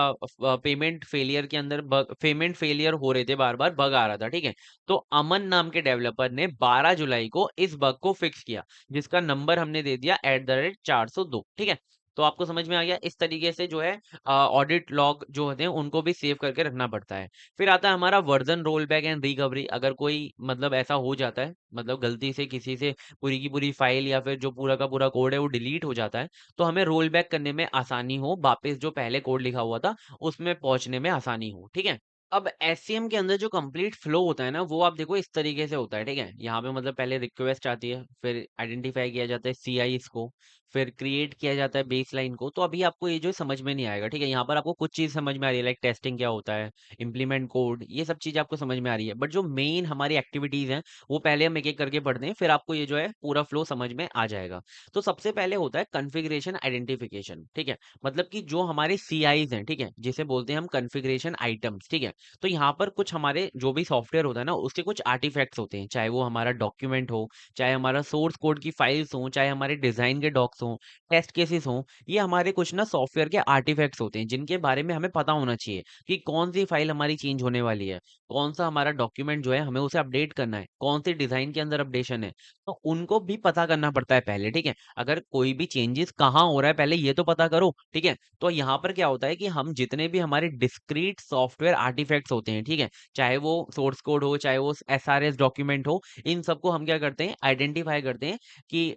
पेमेंट फेलियर के अंदर पेमेंट फेलियर हो रहे थे बार-बार, बग आ रहा था, ठीक है? तो अमन नाम के डेवलपर ने 12 जुलाई को इस बग को फिक्स किया। जिसका नंबर हमने दे दिया @402, ठीक है? तो आपको समझ में आ गया इस तरीके से जो है ऑडिट लॉग जो होते हैं उनको भी सेव करके रखना पड़ता है। फिर आता है हमारा वर्जन रोलबैक एंड रिकवरी अगर कोई मतलब ऐसा हो जाता है मतलब गलती से किसी से पूरी की पूरी फाइल या फिर जो पूरा का पूरा कोड है वो डिलीट हो जाता है, तो हमें रोल बैक करने में आसानी हो, वापस जो पहले कोड लिखा हुआ था उसमें पहुँचने में आसानी हो, ठीक है? अब एससीएम के अंदर जो कंप्लीट फ्लो होता है ना, वो आप देखो इस तरीके से होता है, ठीक है? यहाँ पे मतलब पहले रिक्वेस्ट आती है, फिर आइडेंटिफाई किया जाता है सीआईज़ को, फिर क्रिएट किया जाता है बेसलाइन को। तो अभी आपको ये जो समझ में नहीं आएगा, ठीक है? यहाँ पर आपको कुछ चीज़ समझ में आ रही है, लाइक टेस्टिंग क्या होता है, इम्प्लीमेंट कोड, ये सब चीज़ें आपको समझ में आ रही है। बट जो मेन हमारी एक्टिविटीज़ हैं, वो पहले हम एक-एक करके पढ़ते हैं, फिर आपको ये जो है पूरा फ्लो समझ में आ जाएगा। तो सबसे पहले होता है कॉन्फ़िगरेशन आइडेंटिफिकेशन, ठीक है? मतलब कि जो हमारे सीआईज़ हैं, ठीक है? जिसे बोलते हैं हम कॉन्फ़िगरेशन आइटम्स, ठीक है? तो यहाँ पर कुछ हमारे जो भी सॉफ्टवेयर होता है ना, उसके कुछ आर्टिफैक्ट्स होते हैं, चाहे वो हमारा डॉक्यूमेंट हो, चाहे हमारा सोर्स कोड की फाइल्स हों, चाहे हमारे डिज़ाइन के डॉक्स हों, टेस्ट केसेस हों, ये हमारे कुछ ना सॉफ्टवेयर के आर्टिफैक्ट्स होते हैं, जिनके बारे में हमें पता होना चाहिए कि कौन-सी फाइल हमारी चेंज होने वाली है, कौन-सा हमारा डॉक्यूमेंट जो है हमें उसे अपडेट करना है, कौन-सी डिज़ाइन के अंदर अपडेशन है, तो उनको भी पता करना पड़ता है पहले, ठीक है? अगर कोई भी चेंजेस कहाँ हो रहा है, पहले ये तो पता करो, ठीक है? तो यहाँ पर क्या होता है कि हम जितने भी हमारे डिस्क्रीट सॉफ्टवेयर आर्टिफैक्ट्स होते हैं, ठीक है? चाहे वो सोर्स कोड हो, चाहे वो एसआरएस डॉक्यूमेंट हो, इन सबको हम क्या करते हैं आइडेंटिफाई करते हैं कि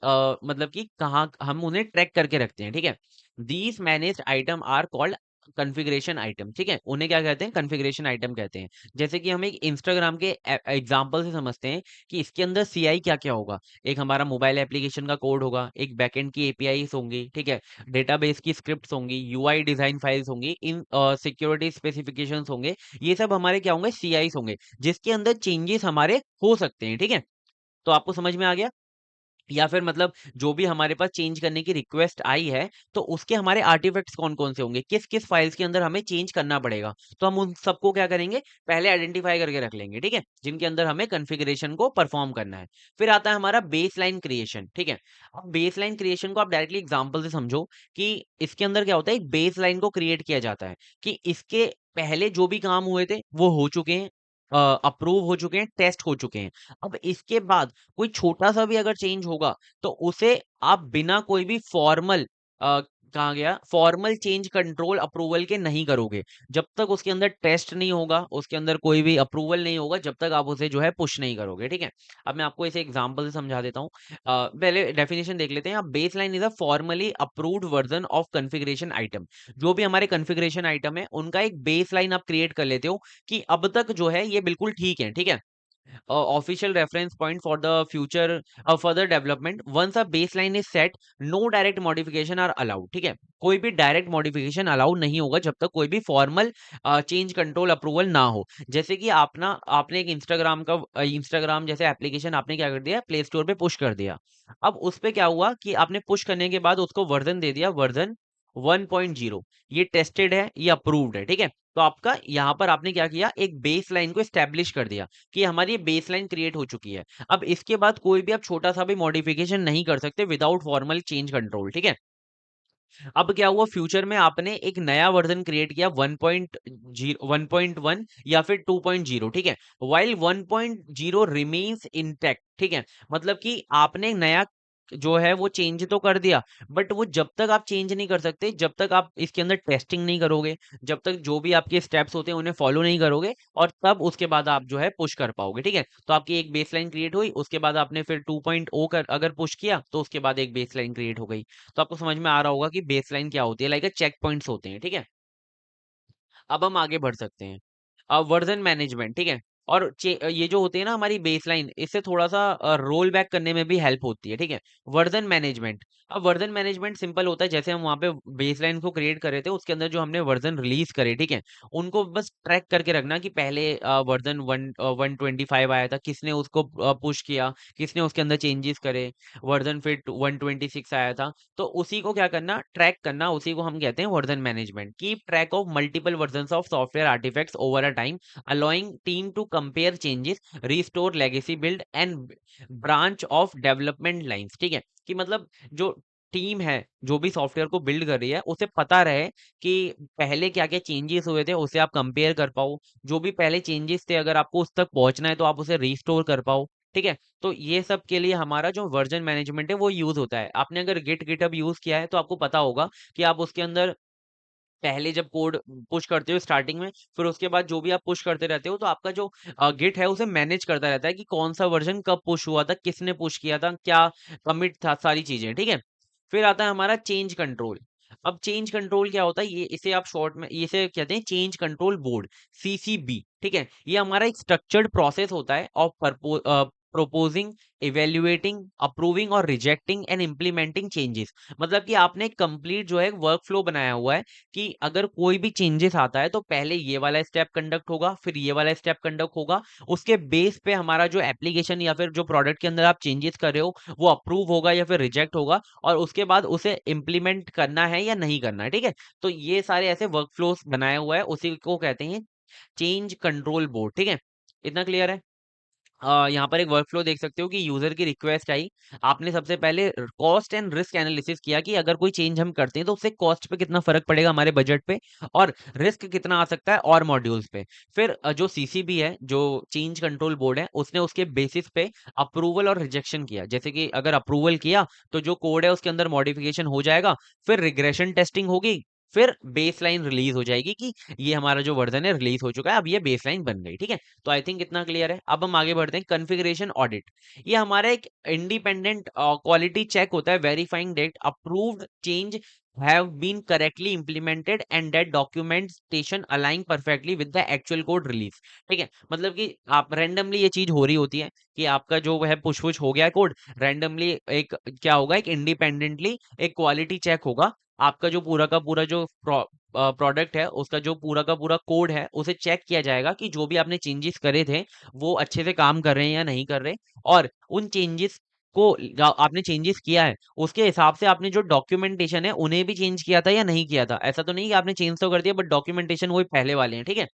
मतलब कि कहाँ हम उन्हें ट्रैक करके रखते हैं, ठीक है? These managed item are called configuration item, ठीक है? उन्हें क्या कहते हैं कॉन्फ़िगरेशन आइटम कहते हैं। जैसे कि हम एक इंस्टाग्राम के एग्ज़ाम्पल से समझते हैं कि इसके अंदर सीआई क्या-क्या होगा। एक हमारा मोबाइल एप्लीकेशन का कोड होगा, एक बैकएंड की एपीआईज़ होंगी, ठीक है? डेटाबेस की स्क्रिप्ट्स होंगी, यूआई डिज़ाइन फाइल्स होंगी, इन सिक्योरिटी स्पेसिफिकेशंस होंगे, ये सब हमारे क्या होंगे सीआईज़ होंगे, जिसके अंदर चेंजेस हमारे हो सकते हैं, ठीक है? तो आपको समझ में आ गया? या फिर मतलब जो भी हमारे पास चेंज करने की रिक्वेस्ट आई है, तो उसके हमारे आर्टिफैक्ट्स कौन-कौन से होंगे, किस-किस फाइल्स के अंदर हमें चेंज करना पड़ेगा। तो हम उन सबको क्या करेंगे, पहले आइडेंटिफाई करके रख लेंगे, ठीक है? जिनके अंदर हमें कॉन्फ़िगरेशन को परफ़ॉर्म करना है। फिर आता है हमारा बेसलाइन क्रिएशन, ठीक है? अब बेसलाइन क्रिएशन को आप डायरेक्टली एग्ज़ाम्पल से समझो कि इसके अंदर क्या होता है, एक बेसलाइन को क्रिएट किया जाता है कि इसके पहले जो भी काम हुए थे, वो हो चुके हैं, अप्रूव हो चुके हैं, टेस्ट हो चुके हैं। अब इसके बाद कोई छोटा-सा भी अगर चेंज होगा, तो उसे आप बिना कोई भी फॉर्मल कहाँ गया? फॉर्मल चेंज कंट्रोल अप्रूवल के नहीं करोगे। जब तक उसके अंदर टेस्ट नहीं होगा, उसके अंदर कोई भी अप्रूवल नहीं होगा, जब तक आप उसे जो है पुश नहीं करोगे, ठीक है? अब मैं आपको इसे एग्ज़ाम्पल से समझा देता हूँ। पहले डेफिनिशन देख लेते हैं। Baseline is a formally approved version of configuration item. जो भी हमारे कॉन्फ़िगरेशन आइटम है, उनका एक बेसलाइन आप क्रिएट कर लेते हो कि अब तक जो है ये बिल्कुल ठीक है, ठीक है? official reference point for the future further development once a baseline is set no direct modification are allowed ठीक है कोई भी डायरेक्ट मॉडिफिकेशन अलाउ नहीं होगा जब तक कोई भी फॉर्मल चेंज कंट्रोल अप्रूवल ना हो जैसे कि आपने एक इंस्टाग्राम का इंस्टाग्राम जैसे एप्लीकेशन आपने क्या कर दिया प्ले स्टोर पे पुश कर दिया अब उस पे क्या हुआ कि आपने पुश करने के बाद उसको वर्जन दे दिया वर्जन 1.0 ये टेस्टेड है, ये अप्रूव्ड है, ठीक है। तो आपका यहाँ पर आपने क्या किया, एक बेस लाइन को स्टैब्लिश कर दिया कि हमारी ये बेस लाइन क्रिएट हो चुकी है। अब इसके बाद कोई भी आप छोटा सा भी मॉडिफिकेशन नहीं कर सकते विदाउट फॉर्मल चेंज कंट्रोल, ठीक है। अब क्या हुआ, फ्यूचर में आपने एक नया वर्जन क्रिएट किया 1.0 1.1 या फिर 2.0, ठीक है। वाइल 1.0 रिमेन्स इंटैक्ट, ठीक है। मतलब कि आपने एक नया जो है वो चेंज तो कर दिया, बट वो जब तक आप चेंज नहीं कर सकते, जब तक आप इसके अंदर टेस्टिंग नहीं करोगे, जब तक जो भी आपके स्टेप्स होते हैं उन्हें फॉलो नहीं करोगे, और तब उसके बाद आप जो है पुश कर पाओगे, ठीक है। तो आपकी एक बेसलाइन क्रिएट हुई, उसके बाद आपने फिर 2.0 कर अगर पुश किया तो उसके बाद एक बेसलाइन क्रिएट हो गई। तो आपको समझ में आ रहा होगा कि बेसलाइन क्या होती है, लाइक चेक पॉइंट्स होते हैं, ठीक है। अब हम आगे बढ़ सकते हैं। अब वर्जन मैनेजमेंट, ठीक है। और ये जो होती है ना हमारी बेसलाइन, इससे थोड़ा सा रोल बैक करने में भी हेल्प होती है, ठीक है। वर्जन मैनेजमेंट, अब वर्जन मैनेजमेंट सिंपल होता है, जैसे हम वहाँ पे बेसलाइन को क्रिएट कर रहे थे, उसके अंदर जो हमने वर्जन रिलीज करे, ठीक है, उनको बस ट्रैक करके रखना कि पहले वर्जन 125 आया था, किसने उसको पुश किया, किसने उसके अंदर चेंजेस करे, वर्जन फिर 126 आया था, तो उसी को क्या करना, ट्रैक करना, उसी को हम कहते हैं version management. Keep track of multiple versions of software artifacts over a time, allowing team to compare changes, restore legacy build and branch of development lines, ठीक है। कि मतलब जो टीम है, जो भी सॉफ्टवेयर को बिल्ड कर रही है, उसे पता रहे कि पहले क्या क्या चेंजेस हुए थे, उसे आप कंपेयर कर पाओ, जो भी पहले चेंजेस थे अगर आपको उस तक पहुंचना है तो आप उसे रिस्टोर कर पाओ, ठीक है। तो ये सब के लिए हमारा जो वर्जन मैनेजमेंट है वो यूज होता है। आपने अगर गिटहब यूज किया है तो आपको पता होगा कि आप उसके अंदर पहले जब कोड पुश करते हो स्टार्टिंग में, फिर उसके बाद जो भी आप पुश करते रहते हो, तो आपका जो गिट है उसे मैनेज करता रहता है कि कौन सा वर्जन कब पुश हुआ था, किसने पुश किया था, क्या कमिट था, सारी चीजें, ठीक है। फिर आता है हमारा चेंज कंट्रोल। अब चेंज कंट्रोल क्या होता है, ये इसे आप शॉर्ट में इसे कहते हैं चेंज कंट्रोल बोर्ड, सीसीबी, ठीक है। ये हमारा एक स्ट्रक्चर्ड प्रोसेस होता है ऑफ प्रोपोजिंग, इवेल्युएटिंग, अप्रूविंग और रिजेक्टिंग एंड इम्प्लीमेंटिंग चेंजेस। मतलब कि आपने कंप्लीट जो है वर्क फ्लो बनाया हुआ है कि अगर कोई भी चेंजेस आता है तो पहले ये वाला स्टेप कंडक्ट होगा, फिर ये वाला स्टेप कंडक्ट होगा, उसके बेस पे हमारा जो एप्लीकेशन या फिर जो प्रोडक्ट के अंदर आप चेंजेस कर रहे हो वो अप्रूव होगा या फिर रिजेक्ट होगा, और उसके बाद उसे इम्प्लीमेंट करना है या नहीं करना है, ठीक है। तो ये सारे ऐसे वर्क फ्लोस बनाया हुआ है, उसी को कहते हैं चेंज कंट्रोल बोर्ड, ठीक है। इतना क्लियर है। यहाँ पर एक वर्कफ्लो देख सकते हो कि यूजर की रिक्वेस्ट आई, आपने सबसे पहले कॉस्ट एंड रिस्क एनालिसिस किया कि अगर कोई चेंज हम करते हैं तो उससे कॉस्ट पे कितना फर्क पड़ेगा हमारे बजट पे, और रिस्क कितना आ सकता है और मॉड्यूल्स पे। फिर जो सीसीबी है, जो चेंज कंट्रोल बोर्ड है, उसने उसके बेसिस पे अप्रूवल और रिजेक्शन किया। जैसे कि अगर अप्रूवल किया तो जो कोड है उसके अंदर मॉडिफिकेशन हो जाएगा, फिर रिग्रेशन टेस्टिंग होगी, फिर बेसलाइन रिलीज हो जाएगी कि ये हमारा जो वर्जन है रिलीज हो चुका है, अब ये बेसलाइन बन गई, ठीक है। तो आई थिंक इतना क्लियर है। अब हम आगे बढ़ते हैं, कॉन्फ़िगरेशन ऑडिट। ये हमारा एक इंडिपेंडेंट क्वालिटी चेक होता है, verifying that approved change have been correctly implemented and that documentation align perfectly with the actual code release, ठीक है। मतलब कि आप रैंडमली ये चीज हो रही होती है कि आपका जो है पुश पुश हो गया है कोड रैंडमली, एक क्या होगा, एक इंडिपेंडेंटली एक क्वालिटी चेक होगा, आपका जो पूरा का पूरा जो प्रोडक्ट है उसका जो पूरा का पूरा कोड है उसे चेक किया जाएगा कि जो भी आपने चेंजेस करे थे वो अच्छे से काम कर रहे हैं या नहीं कर रहे, और उन चेंजेस को आपने चेंजेस किया है उसके हिसाब से आपने जो डॉक्यूमेंटेशन है उन्हें भी चेंज किया था या नहीं किया था। ऐसा तो नहीं कि आपने चेंज तो कर दिया बट डॉक्यूमेंटेशन वही पहले वाले हैं, ठीक है।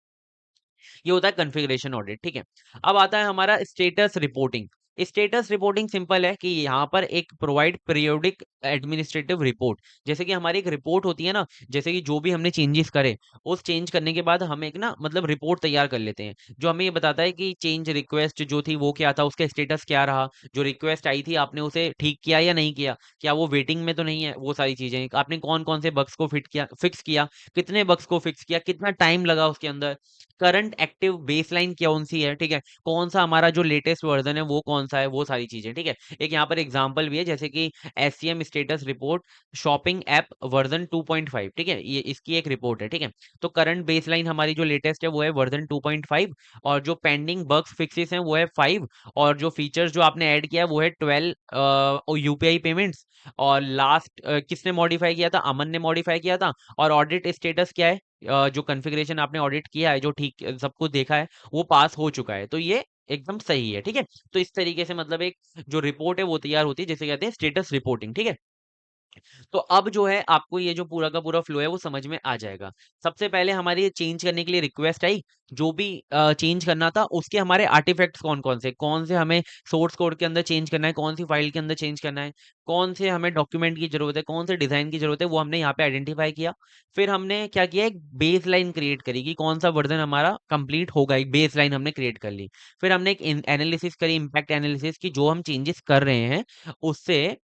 ये होता है कॉन्फ़िगरेशन ऑडिट, ठीक है। अब आता है हमारा status reporting. Status reporting simple है कि यहाँ पर एक प्रोवाइड पीरियोडिक एडमिनिस्ट्रेटिव रिपोर्ट, जैसे कि हमारी एक रिपोर्ट होती है ना, जैसे कि जो भी हमने चेंजेस करे, उस चेंज करने के बाद हम एक ना मतलब रिपोर्ट तैयार कर लेते हैं, जो हमें ये बताता है कि चेंज रिक्वेस्ट जो थी वो क्या था, उसका स्टेटस क्या रहा, जो रिक्वेस्ट आई थी आपने उसे ठीक किया या नहीं किया, क्या वो वेटिंग में तो नहीं है, वो सारी चीजें, आपने कौन कौन से बग्स को फिक्स किया, कितने बग्स को फिक्स किया, कितना टाइम लगा उसके अंदर, करंट एक्टिव बेसलाइन कौन सी है, ठीक है, कौन सा हमारा जो लेटेस्ट वर्जन है वो कौन सा है, वो सारी चीजें, ठीक है। एक यहाँ पर एग्जांपल भी है, जैसे कि SCM status report shopping app version 2.5, ठीक है, ये इसकी एक रिपोर्ट है, ठीक है। तो करंट बेसलाइन हमारी जो लेटेस्ट है वो है वर्जन 2.5, और जो पेंडिंग बग्स फिक्सेस हैं वो है 5, और जो फीचर्स जो आपने ऐड किया है वो है 12 यूपीआई पेमेंट्स, और लास्ट किसने मॉडिफाई किया था, अमन ने मॉडिफाई किया था, और ऑडिट स्टेटस क्या है, जो कॉन्फ़िगरेशन आपने ऑडिट किया है, जो ठीक सब कुछ देखा है वो पास हो चुका है, तो ये एकदम सही है, ठीक है। तो इस तरीके से मतलब एक जो रिपोर्ट है वो तैयार होती है, जिसे कहते हैं स्टेटस रिपोर्टिंग, ठीक है। तो अब जो है आपको ये जो पूरा का पूरा फ्लो है वो समझ में आ जाएगा। सबसे पहले हमारी ये चेंज करने के लिए रिक्वेस्ट आई, जो भी चेंज करना था उसके हमारे आर्टिफैक्ट्स कौन-कौन से, कौन से हमें सोर्स कोड के अंदर चेंज करना है, कौन सी फाइल के अंदर चेंज करना है, कौन से हमें डॉक्यूमेंट की ज़रूरत है, कौन से डिज़ाइन की ज़रूरत है, वो हमने यहाँ पे आइडेंटिफाई किया। फिर हमने क्या किया, एक बेसलाइन क्रिएट करी कि कौन-सा वर्ज़न हमारा कंप्लीट होगा, एक बेसलाइन हमने क्रिएट कर ली। फिर हमने एक इन एनालिसिस करी, इम्पैक्ट एनालिसिस की, जो हम चेंजेस कर रहे हैं उससे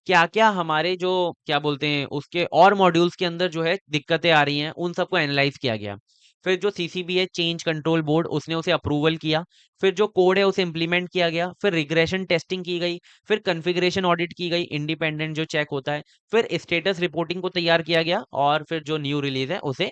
क्या-क्या हमारे जो क्या बोलते हैं उसके और मॉड्यूल्स के अंदर जो है दिक्कतें आ रही हैं, उन सबको एनालाइज़ किया गया। फिर जो सीसीबी है, चेंज कंट्रोल बोर्ड, उसने उसे अप्रूवल किया। फिर जो कोड है उसे इम्प्लीमेंट किया गया। फिर रिग्रेशन टेस्टिंग की गई। फिर कॉन्फ़िगरेशन ऑडिट की गई, इंडिपेंडेंट जो चेक होता है। फिर स्टेटस रिपोर्टिंग को तैयार किया गया और फिर जो न्यू रिलीज़ है उसे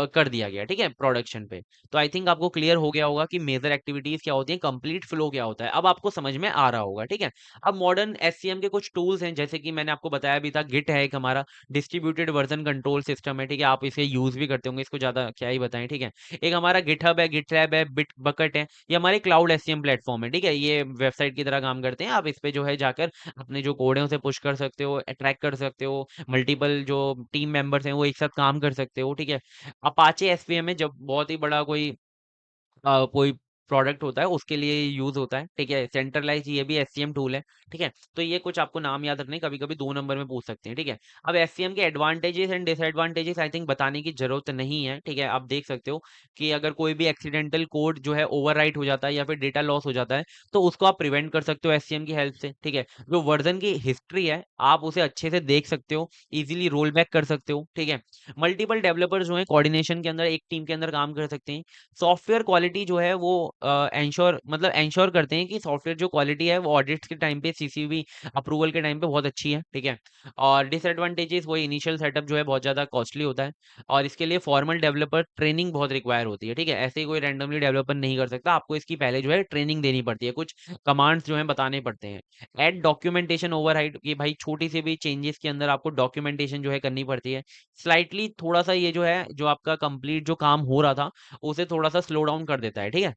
कर दिया गया, ठीक है, प्रोडक्शन पे। तो आई थिंक आपको क्लियर हो गया होगा कि मेजर एक्टिविटीज क्या होती हैं, कंप्लीट फ्लो क्या होता है। अब आपको समझ में आ रहा होगा, ठीक है। अब मॉडर्न एससीएम के कुछ टूल्स हैं, जैसे कि मैंने आपको बताया भी था, गिट है एक हमारा डिस्ट्रीब्यूटेड वर्जन कंट्रोल सिस्टम है, ठीक है। आप इसे यूज भी करते होंगे, इसको ज्यादा क्या ही बताएं, ठीक है। एक हमारा गिटहब है, गिटलैब है, बिट बकेट है, ये हमारे क्लाउड एससीएम प्लेटफॉर्म है, ठीक है। ये वेबसाइट की तरह काम करते हैं। आप इस पे जो है जाकर अपने जो कोड है उसे पुश कर सकते हो, ट्रैक कर सकते हो, मल्टीपल जो टीम मेंबर्स हैं वो एक साथ काम कर सकते हो, ठीक है। अपाचे एसवीएम में जब बहुत ही बड़ा कोई प्रोडक्ट होता है उसके लिए यूज होता है, ठीक है। सेंट्रलाइज ये भी एससीएम टूल है, ठीक है। तो ये कुछ आपको नाम याद रखने, कभी कभी 2 नंबर में पूछ सकते हैं, ठीक है। अब एससीएम के advantages and disadvantages I think बताने की जरूरत नहीं है, ठीक है। आप देख सकते हो कि अगर कोई भी एक्सीडेंटल कोड जो है ओवरराइट हो जाता है या फिर डेटा लॉस हो जाता है, तो उसको आप प्रिवेंट कर सकते हो एससीएम की हेल्प से, ठीक है। जो वर्जन की हिस्ट्री है आप उसे अच्छे से देख सकते हो, इजीली रोल बैक कर सकते हो, ठीक है। मल्टीपल डेवलपर्स जो है कोऑर्डिनेशन के अंदर एक टीम के अंदर काम कर सकते हैं। सॉफ्टवेयर क्वालिटी जो है वो एंश्योर करते हैं कि सॉफ्टवेयर जो क्वालिटी है वो ऑडिट्स के टाइम पे, सीसीबी अप्रूवल के टाइम पे बहुत अच्छी है, ठीक है। और डिसएडवांटेजेस, वो इनिशियल सेटअप जो है बहुत ज़्यादा कॉस्टली होता है और इसके लिए फॉर्मल डेवलपर ट्रेनिंग बहुत रिक्वायर होती है, ठीक है। ऐसे ही कोई रैंडमली डेवलपर नहीं कर सकता, आपको इसकी पहले जो है ट्रेनिंग देनी पड़ती है, कुछ कमांड्स जो है बताने पड़ते हैं। एड डॉक्यूमेंटेशन ओवरराइड, कि भाई छोटी सी भी चेंजेस के अंदर आपको डॉक्यूमेंटेशन जो है करनी पड़ती है। स्लाइटली थोड़ा सा ये जो है, जो आपका कंप्लीट जो काम हो रहा था उसे थोड़ा-सा स्लो डाउन कर देता है, ठीक है?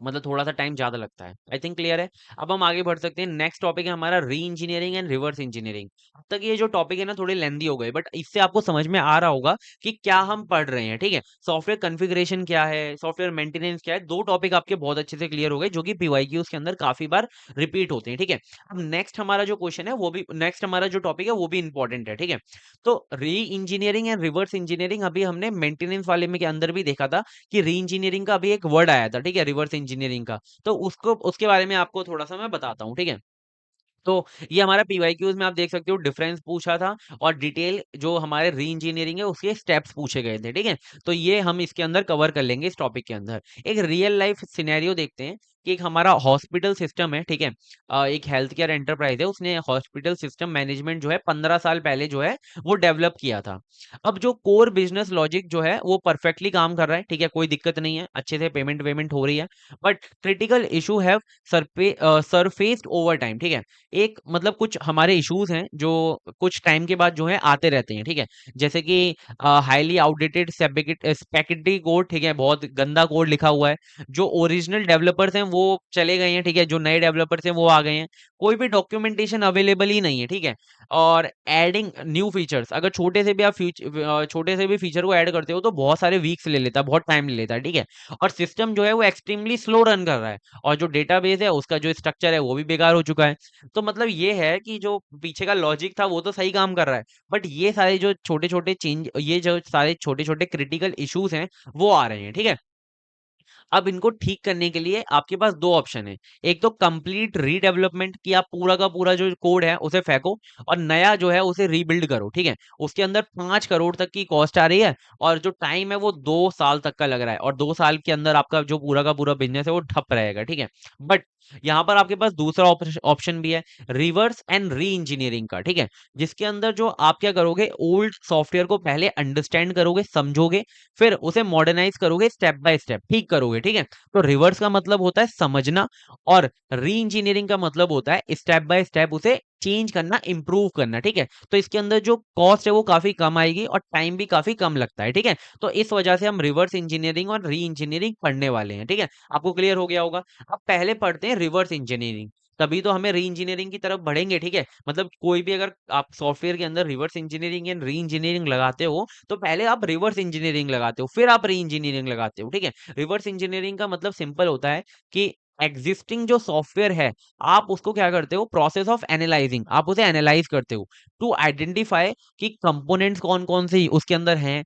मतलब थोड़ा-सा टाइम ज़्यादा लगता है। आई थिंक क्लियर है? अब हम आगे बढ़ सकते हैं। नेक्स्ट टॉपिक है हमारा री-इंजीनियरिंग एंड रिवर्स इंजीनियरिंग। अब तक ये जो टॉपिक है ना थोड़े लेंथी हो गए, बट इससे आपको समझ में आ रहा होगा कि क्या हम पढ़ रहे हैं, ठीक है? सॉफ्टवेयर कॉन्फ़िगरेशन क्या है, सॉफ्टवेयर मेंटेनेंस क्या है, 2 टॉपिक आपके बहुत अच्छे से क्लियर हो गए, जो कि पीवाईक्यूज़ के अंदर काफ़ी बार रिपीट होते हैं, ठीक है? अब नेक्स्ट हमारा जो क्वेश्चन है वो भी, नेक्स्ट हमारा जो टॉपिक है वो भी इम्पोर्टेंट है, ठीक है? तो री-इंजीनियरिंग एंड रिवर्स इंजीनियरिंग अभी हमने मेंटेनेंस वाले में के अंदर भी देखा था कि री-इंजीनियरिंग का अभी एक वर्ड आया था, ठीक है? रिवर्स इंजीनियरिंग का। तो उसको, उसके बारे में आपको थोड़ा-सा मैं बताता हूँ, ठीक है? तो ये हमारा पीवाईक्यूज़ में आप देख सकते हो डिफरेंस पूछा था और डिटेल जो हमारे री-इंजीनियरिंग है उसके स्टेप्स पूछे गए थे, ठीक है? तो ये हम इसके अंदर कवर कर लेंगे इस टॉपिक के अंदर। एक रियल लाइफ सिनेरियो देखते हैं कि एक हमारा हॉस्पिटल सिस्टम है, ठीक है? एक हेल्थ केयर एंटरप्राइज़ है, उसने हॉस्पिटल सिस्टम मैनेजमेंट जो है 15 साल पहले जो है वो डेवलप किया था। अब जो कोर बिज़नेस लॉजिक जो है वो परफेक्टली काम कर रहा है, ठीक है? कोई दिक्कत नहीं है, अच्छे से पेमेंट वेमेंट हो रही है। But critical issue have surfaced over time, ठीक है? एक मतलब कुछ हमारे इश्यूज हैं जो कुछ टाइम के बाद जो है आते रहते हैं, ठीक है। जैसे कि हाईली आउटडेटेड स्पेगेटी कोड, ठीक है, बहुत गंदा कोड लिखा हुआ है। जो ओरिजिनल डेवलपर्स हैं वो चले गए हैं, ठीक है, जो नए डेवलपर्स हैं वो आ गए हैं। कोई भी डॉक्यूमेंटेशन अवेलेबल ही नहीं है, ठीक है। और एडिंग न्यू फीचर्स, अगर छोटे से भी आप छोटे से भी फीचर को ऐड करते हो तो बहुत सारे वीक्स ले लेता है, बहुत टाइम ले लेता है, ठीक है। और सिस्टम जो है वो एक्सट्रीमली स्लो रन कर रहा है और जो डेटाबेस है उसका जो स्ट्रक्चर है वो भी बेकार हो चुका है। तो मतलब ये है कि जो पीछे का लॉजिक था वो तो सही काम कर रहा है, बट ये सारे जो छोटे-छोटे चेंज, ये जो सारे छोटे-छोटे क्रिटिकल इश्यूज हैं वो आ रहे हैं, ठीक है। अब इनको ठीक करने के लिए आपके पास 2 ऑप्शन है। एक तो कंप्लीट रीडेवलपमेंट, कि आप पूरा का पूरा जो कोड है उसे फेंको और नया जो है उसे रीबिल्ड करो, ठीक है। उसके अंदर 5 करोड़ तक की कॉस्ट आ रही है और जो टाइम है वो 2 साल तक का लग रहा है और 2 साल के अंदर आपका जो पूरा का पूरा बिज़नेस है वो ठप रहेगा, ठीक है। बट यहाँ पर आपके पास दूसरा ऑप्शन भी है, रिवर्स एंड री-इंजीनियरिंग का, ठीक है। जिसके अंदर जो आप क्या करोगे, ओल्ड सॉफ्टवेयर को पहले अंडरस्टैंड करोगे, समझोगे, फिर उसे मॉडर्नाइज करोगे, स्टेप बाय स्टेप ठीक करोगे, ठीक है। तो रिवर्स का मतलब होता है समझना और री इंजीनियरिंग का मतलब होता है स्टेप बाय स्टेप उसे चेंज करना, इंप्रूव करना, ठीक है। तो इसके अंदर जो कॉस्ट है वो काफी कम आएगी और टाइम भी काफी कम लगता है, ठीक है। तो इस वजह से हम रिवर्स इंजीनियरिंग और री इंजीनियरिंग पढ़ने वाले हैं, ठीक है। आपको क्लियर हो गया होगा। अब पहले पढ़ते हैं रिवर्स इंजीनियरिंग। तभी तो हमें री इंजीनियरिंग की तरफ बढ़ेंगे, ठीक है। मतलब कोई भी अगर आप सॉफ्टवेयर के अंदर reverse engineering and re engineering लगाते हो, तो पहले आप रिवर्स इंजीनियरिंग लगाते हो, फिर आप री इंजीनियरिंग लगाते हो, ठीक है। रिवर्स इंजीनियरिंग का मतलब सिंपल होता है कि एग्जिस्टिंग जो सॉफ्टवेयर है, आप उसको क्या करते हो, प्रोसेस ऑफ एनालाइजिंग, आप उसे एनालाइज करते हो टू आइडेंटिफाई कि कंपोनेंट्स कौन कौन से उसके अंदर हैं,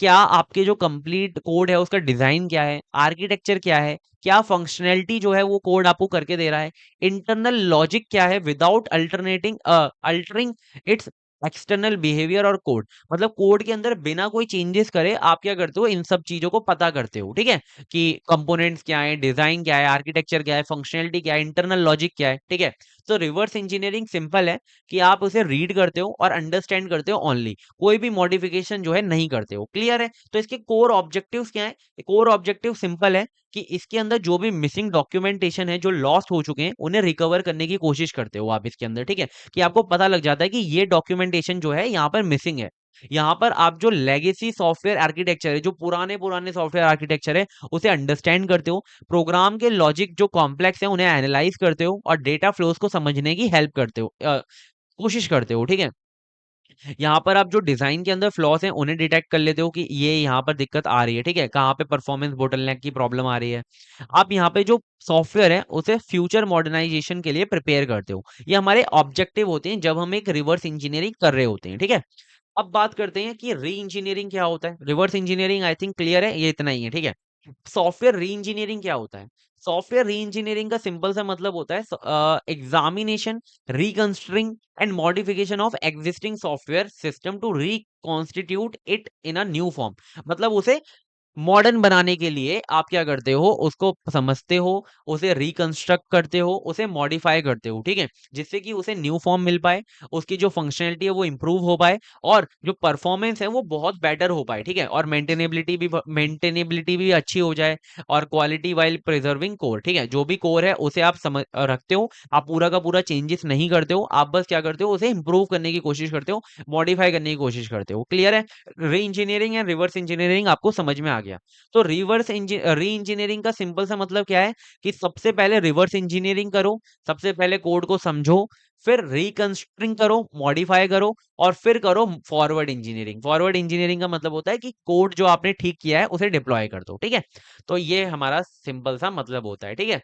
क्या आपके जो कंप्लीट कोड है उसका डिजाइन क्या है, आर्किटेक्चर क्या है, क्या फंक्शनैलिटी जो है वो कोड आपको करके दे रहा है, इंटरनल लॉजिक क्या है without altering it's external behaviour और कोड। मतलब कोड के अंदर बिना कोई चेंजेस करे आप क्या करते हो, इन सब चीजों को पता करते हो, ठीक है, कि कंपोनेंट्स क्या है, डिजाइन क्या है, आर्किटेक्चर क्या है, फंक्शनैलिटी क्या है, इंटरनल लॉजिक क्या है, ठीक है। तो रिवर्स इंजीनियरिंग सिंपल है कि आप उसे रीड करते हो और अंडरस्टैंड करते हो ओनली, कोई भी मॉडिफिकेशन जो है नहीं करते हो। क्लियर है? तो इसके कोर ऑब्जेक्टिव्स क्या है? कोर ऑब्जेक्टिव सिंपल है कि इसके अंदर जो भी मिसिंग डॉक्यूमेंटेशन है, जो लॉस्ट हो चुके हैं, उन्हें रिकवर करने की कोशिश करते हो आप इसके अंदर, ठीक है। कि आपको पता लग जाता है कि ये डॉक्यूमेंटेशन जो है यहाँ पर मिसिंग है। यहाँ पर आप जो लेगेसी सॉफ्टवेयर आर्किटेक्चर है, जो पुराने पुराने सॉफ्टवेयर आर्किटेक्चर है, उसे अंडरस्टैंड करते हो, प्रोग्राम के लॉजिक जो कॉम्प्लेक्स है उन्हें एनालाइज करते हो और डेटा फ्लोज को समझने की हेल्प करते हो, कोशिश करते हो, ठीक है। यहाँ पर आप जो डिजाइन के अंदर फ्लॉज हैं उन्हें डिटेक्ट कर लेते हो कि ये यहाँ पर दिक्कत आ रही है, ठीक है, कहाँ पे परफॉर्मेंस बोटलनेक की प्रॉब्लम आ रही है। आप यहाँ पे जो सॉफ्टवेयर है उसे फ्यूचर मॉडर्नाइजेशन के लिए प्रिपेयर करते हो। ये हमारे ऑब्जेक्टिव होते हैं जब हम एक रिवर्स इंजीनियरिंग कर रहे होते हैं, ठीक है। अब बात करते हैं कि री इंजीनियरिंग क्या होता है। Reverse engineering I think clear है, ये इतना ही है, ठीक है। सॉफ्टवेयर री इंजीनियरिंग क्या होता है? सॉफ्टवेयर री इंजीनियरिंग का सिंपल सा मतलब होता है examination, reconstructing and modification of existing software system to reconstitute it in a new form. मतलब उसे मॉडर्न बनाने के लिए आप क्या करते हो, उसको समझते हो, उसे रिकंस्ट्रक्ट करते हो, उसे मॉडिफाई करते हो, ठीक है, जिससे कि उसे न्यू फॉर्म मिल पाए, उसकी जो फंक्शनैलिटी है वो इंप्रूव हो पाए और जो परफॉर्मेंस है वो बहुत बेटर हो पाए, ठीक है, और मेंटेनेबिलिटी भी अच्छी हो जाए और क्वालिटी वाइल प्रिजर्विंग कोर, ठीक है। जो भी कोर है उसे आप समझ रखते हो, आप पूरा का पूरा चेंजेस नहीं करते हो, आप बस क्या करते हो, उसे इंप्रूव करने की कोशिश करते हो, मॉडिफाई करने की कोशिश करते हो। क्लियर है? री इंजीनियरिंग एंड रिवर्स इंजीनियरिंग आपको समझ में आ गया। तो री इंजीनियरिंग का सिंपल सा मतलब क्या है कि सबसे पहले रिवर्स इंजीनियरिंग करो, सबसे पहले कोड को समझो, फिर रिकंस्ट्रिंग करो, मॉडिफाई करो और फिर करो फॉरवर्ड इंजीनियरिंग। फॉरवर्ड इंजीनियरिंग का मतलब होता है कि कोड जो आपने ठीक किया है उसे डिप्लॉय कर दो, ठीक है। तो ये हमारा सिंपल सा मतलब होता है, ठीक है।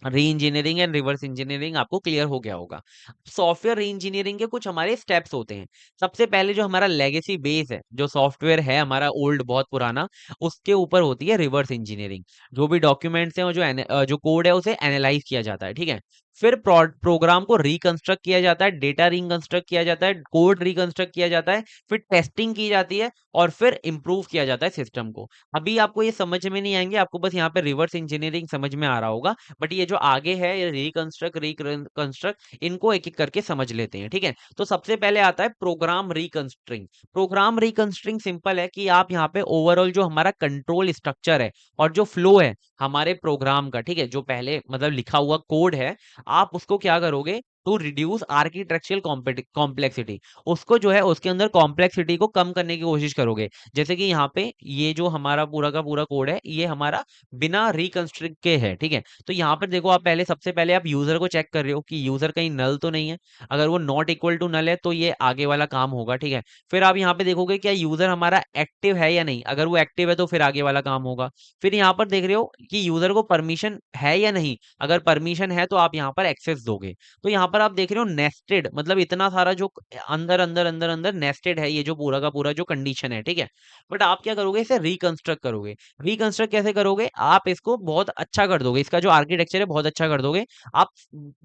री इंजीनियरिंग एंड रिवर्स इंजीनियरिंग आपको क्लियर हो गया होगा। सॉफ्टवेयर री इंजीनियरिंग के कुछ हमारे स्टेप्स होते हैं। सबसे पहले जो हमारा लेगेसी बेस है, जो सॉफ्टवेयर है हमारा ओल्ड बहुत पुराना, उसके ऊपर होती है रिवर्स इंजीनियरिंग। जो भी डॉक्यूमेंट्स हैं और जो कोड है उसे एनालाइज किया जाता है, ठीक है। फिर प्रोग्राम को रिकंस्ट्रक्ट किया जाता है, डेटा रिकंस्ट्रक्ट किया जाता है, कोड रिकंस्ट्रक्ट किया जाता है, फिर टेस्टिंग की जाती है और फिर इंप्रूव किया जाता है सिस्टम को। अभी आपको ये समझ में नहीं आएंगे, आपको बस यहाँ पे रिवर्स इंजीनियरिंग समझ में आ रहा होगा, बट ये जो आगे है ये रिकंस्ट्रक्ट इनको एक एक करके समझ लेते हैं, ठीक है। तो सबसे पहले आता है प्रोग्राम रिकंस्ट्रिंग। प्रोग्राम रिकंस्ट्रिंग सिंपल है कि आप यहाँ पे ओवरऑल जो हमारा कंट्रोल स्ट्रक्चर है और जो फ्लो है हमारे प्रोग्राम का, ठीक है, जो पहले मतलब लिखा हुआ कोड है, आप उसको क्या करोगे, टू रिड्यूस आर्किटेक्चरल कॉम्प्लेक्सिटी, उसको जो है उसके अंदर कॉम्प्लेक्सिटी को कम करने की कोशिश करोगे। जैसे कि यहाँ पे ये जो हमारा पूरा का पूरा कोड है ये हमारा बिना रिकंस्ट्रक्ट के है, ठीक है। तो यहाँ पर देखो, आप पहले सबसे पहले आप यूजर को चेक कर रहे हो कि यूजर कहीं नल तो नहीं है। अगर वो नॉट इक्वल टू नल है तो ये आगे वाला काम होगा, ठीक है। फिर आप यहाँ पे देखोगे क्या यूजर हमारा एक्टिव है या नहीं, अगर वो एक्टिव है तो फिर आगे वाला काम होगा। फिर यहाँ पर देख रहे हो कि यूजर को परमिशन है या नहीं, अगर परमिशन है तो आप यहाँ पर एक्सेस दोगे। तो यहाँ पर आप देख रहे हो नेस्टेड, मतलब इतना सारा जो अंदर अंदर अंदर अंदर नेस्टेड है ये जो पूरा का पूरा जो कंडीशन है, ठीक है। बट आप क्या करोगे, इसे रिकंस्ट्रक्ट करोगे। रिकंस्ट्रक्ट कैसे करोगे, आप इसको बहुत अच्छा कर दोगे, इसका जो आर्किटेक्चर है बहुत अच्छा कर दोगे। आप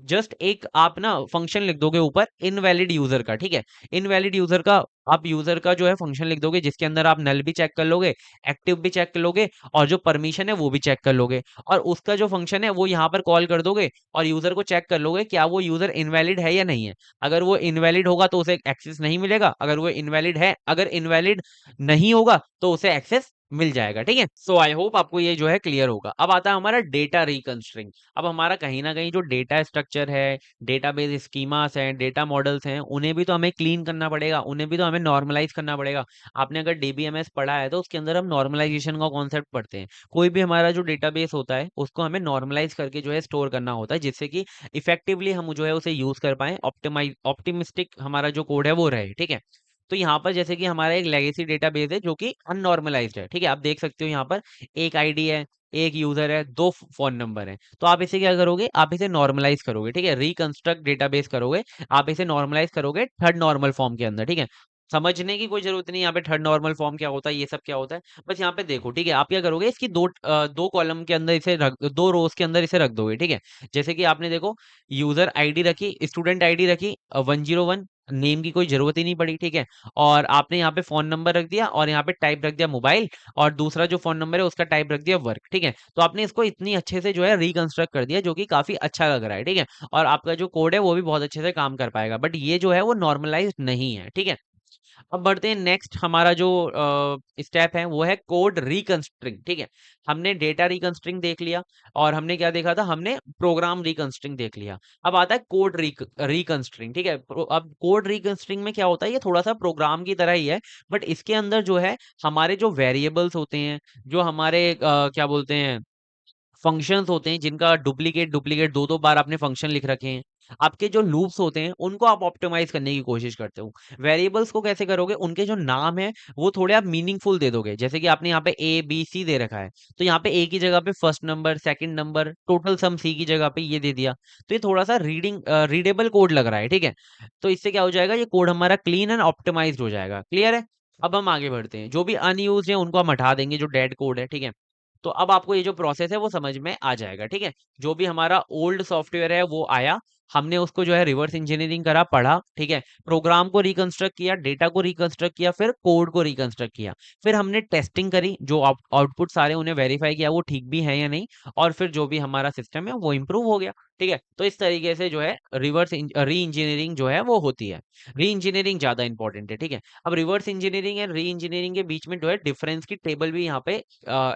जस्ट एक आप ना फंक्शन लिख दोगे ऊपर इनवैलिड यूजर का, ठीक है। इनवैलिड यूजर का आप यूजर का जो है फंक्शन लिख दोगे जिसके अंदर आप नल भी चेक कर लोगे, एक्टिव भी चेक कर लोगे और जो परमिशन है वो भी चेक कर लोगे, और उसका जो फंक्शन है वो यहाँ पर कॉल कर दोगे और यूजर को चेक कर लोगे क्या वो यूजर इनवैलिड है या नहीं है। अगर वो इनवैलिड होगा तो उसे एक्सेस नहीं मिलेगा, अगर वो इनवैलिड है, अगर इनवैलिड नहीं होगा तो उसे एक्सेस मिल जाएगा, ठीक है। सो आई होप आपको ये जो है क्लियर होगा। अब आता है हमारा डेटा रिकंस्ट्रिंग। अब हमारा कहीं ना कहीं जो डेटा स्ट्रक्चर है, डेटाबेस स्कीमास हैं, डेटा मॉडल्स हैं, उन्हें भी तो हमें क्लीन करना पड़ेगा, उन्हें भी तो हमें नॉर्मलाइज करना पड़ेगा। आपने अगर डीबीएमएस पढ़ा है तो उसके अंदर हम नॉर्मलाइजेशन का कॉन्सेप्ट पढ़ते हैं। कोई भी हमारा जो डेटाबेस होता है उसको हमें नॉर्मलाइज करके जो है स्टोर करना होता है, जिससे कि इफेक्टिवली हम जो है उसे यूज कर पाए, ऑप्टिमिस्टिक हमारा जो कोड है वो रहे, ठीक है। तो यहाँ पर जैसे कि हमारा एक लेगेसी डेटाबेस है जो कि अननॉर्मलाइज्ड है, ठीक है। आप देख सकते हो यहाँ पर एक आईडी है, एक यूजर है, दो फोन नंबर है। तो आप इसे क्या करोगे, आप इसे नॉर्मलाइज करोगे, ठीक है, रिकंस्ट्रक्ट डेटाबेस करोगे। आप इसे नॉर्मलाइज करोगे थर्ड नॉर्मल फॉर्म के अंदर, ठीक है। समझने की कोई जरूरत नहीं यहाँ पे थर्ड नॉर्मल फॉर्म क्या होता है, ये सब क्या होता है, बस यहाँ पे देखो, ठीक है। आप क्या करोगे, इसकी दो कॉलम के अंदर इसे रख, दो रोज के अंदर इसे रख दोगे, ठीक है। जैसे कि आपने देखो यूजर आईडी रखी, स्टूडेंट आईडी रखी 101, नेम की कोई जरूरत ही नहीं पड़ी, ठीक है। और आपने यहाँ पे फोन नंबर रख दिया और यहाँ पे टाइप रख दिया मोबाइल, और दूसरा जो फोन नंबर है उसका टाइप रख दिया वर्क, ठीक है। तो आपने इसको इतनी अच्छे से जो है रिकंस्ट्रक्ट कर दिया, जो कि काफी अच्छा लग रहा है, ठीक है। और आपका जो कोड है वो भी बहुत अच्छे से काम कर पाएगा, बट ये जो है वो नॉर्मलाइज नहीं है, ठीक है। अब बढ़ते हैं नेक्स्ट, हमारा जो स्टेप है वो है कोड रिकंस्ट्रिंग, ठीक है। हमने डेटा रिकंस्ट्रिंग देख लिया, और हमने क्या देखा था, हमने प्रोग्राम रिकंस्ट्रिंग देख लिया। अब आता है कोड रिकंस्ट्रिंग, ठीक है। अब कोड रिकंस्ट्रिंग में क्या होता है, ये थोड़ा सा प्रोग्राम की तरह ही है, बट इसके अंदर जो है हमारे जो वेरिएबल्स होते हैं, जो हमारे क्या बोलते हैं, फंक्शंस होते हैं, जिनका डुप्लीकेट डुप्लीकेट दो दो बार आपने फंक्शन लिख रखे हैं, आपके जो लूप्स होते हैं उनको आप ऑप्टिमाइज करने की कोशिश करते हो। वेरिएबल्स को कैसे करोगे, उनके जो नाम है वो थोड़े आप मीनिंगफुल दे दोगे। जैसे कि आपने यहाँ पे ए बी सी दे रखा है, तो यहाँ पे ए की जगह पे first number, second number, total sum C की जगह पे ये दे दिया। तो ये थोड़ा सा रीडेबल कोड लग रहा है, ठीक है। तो इससे क्या हो जाएगा, ये कोड हमारा क्लीन एंड ऑप्टिमाइज्ड हो जाएगा। क्लियर है। अब हम आगे बढ़ते हैं, जो भी अनयूज है उनको हम हटा देंगे, जो डेड कोड है, ठीक है। तो अब आपको ये जो प्रोसेस है वो समझ में आ जाएगा, ठीक है। जो भी हमारा ओल्ड सॉफ्टवेयर है वो आया, हमने उसको जो है रिवर्स इंजीनियरिंग करा, पढ़ा, ठीक है। प्रोग्राम को रिकंस्ट्रक्ट किया, डेटा को रिकंस्ट्रक्ट किया, फिर कोड को रिकंस्ट्रक्ट किया। फिर हमने टेस्टिंग करी, जो आउटपुट सारे उन्हें वेरीफाई किया वो ठीक भी है या नहीं, और फिर जो भी हमारा सिस्टम है वो इम्प्रूव हो गया, ठीक है। तो इस तरीके से जो है रिवर्स री इंजीनियरिंग जो है वो होती है। री इंजीनियरिंग ज्यादा इंपॉर्टेंट है, ठीक है। अब reverse engineering and re engineering के बीच में जो है डिफरेंस की टेबल भी यहाँ पे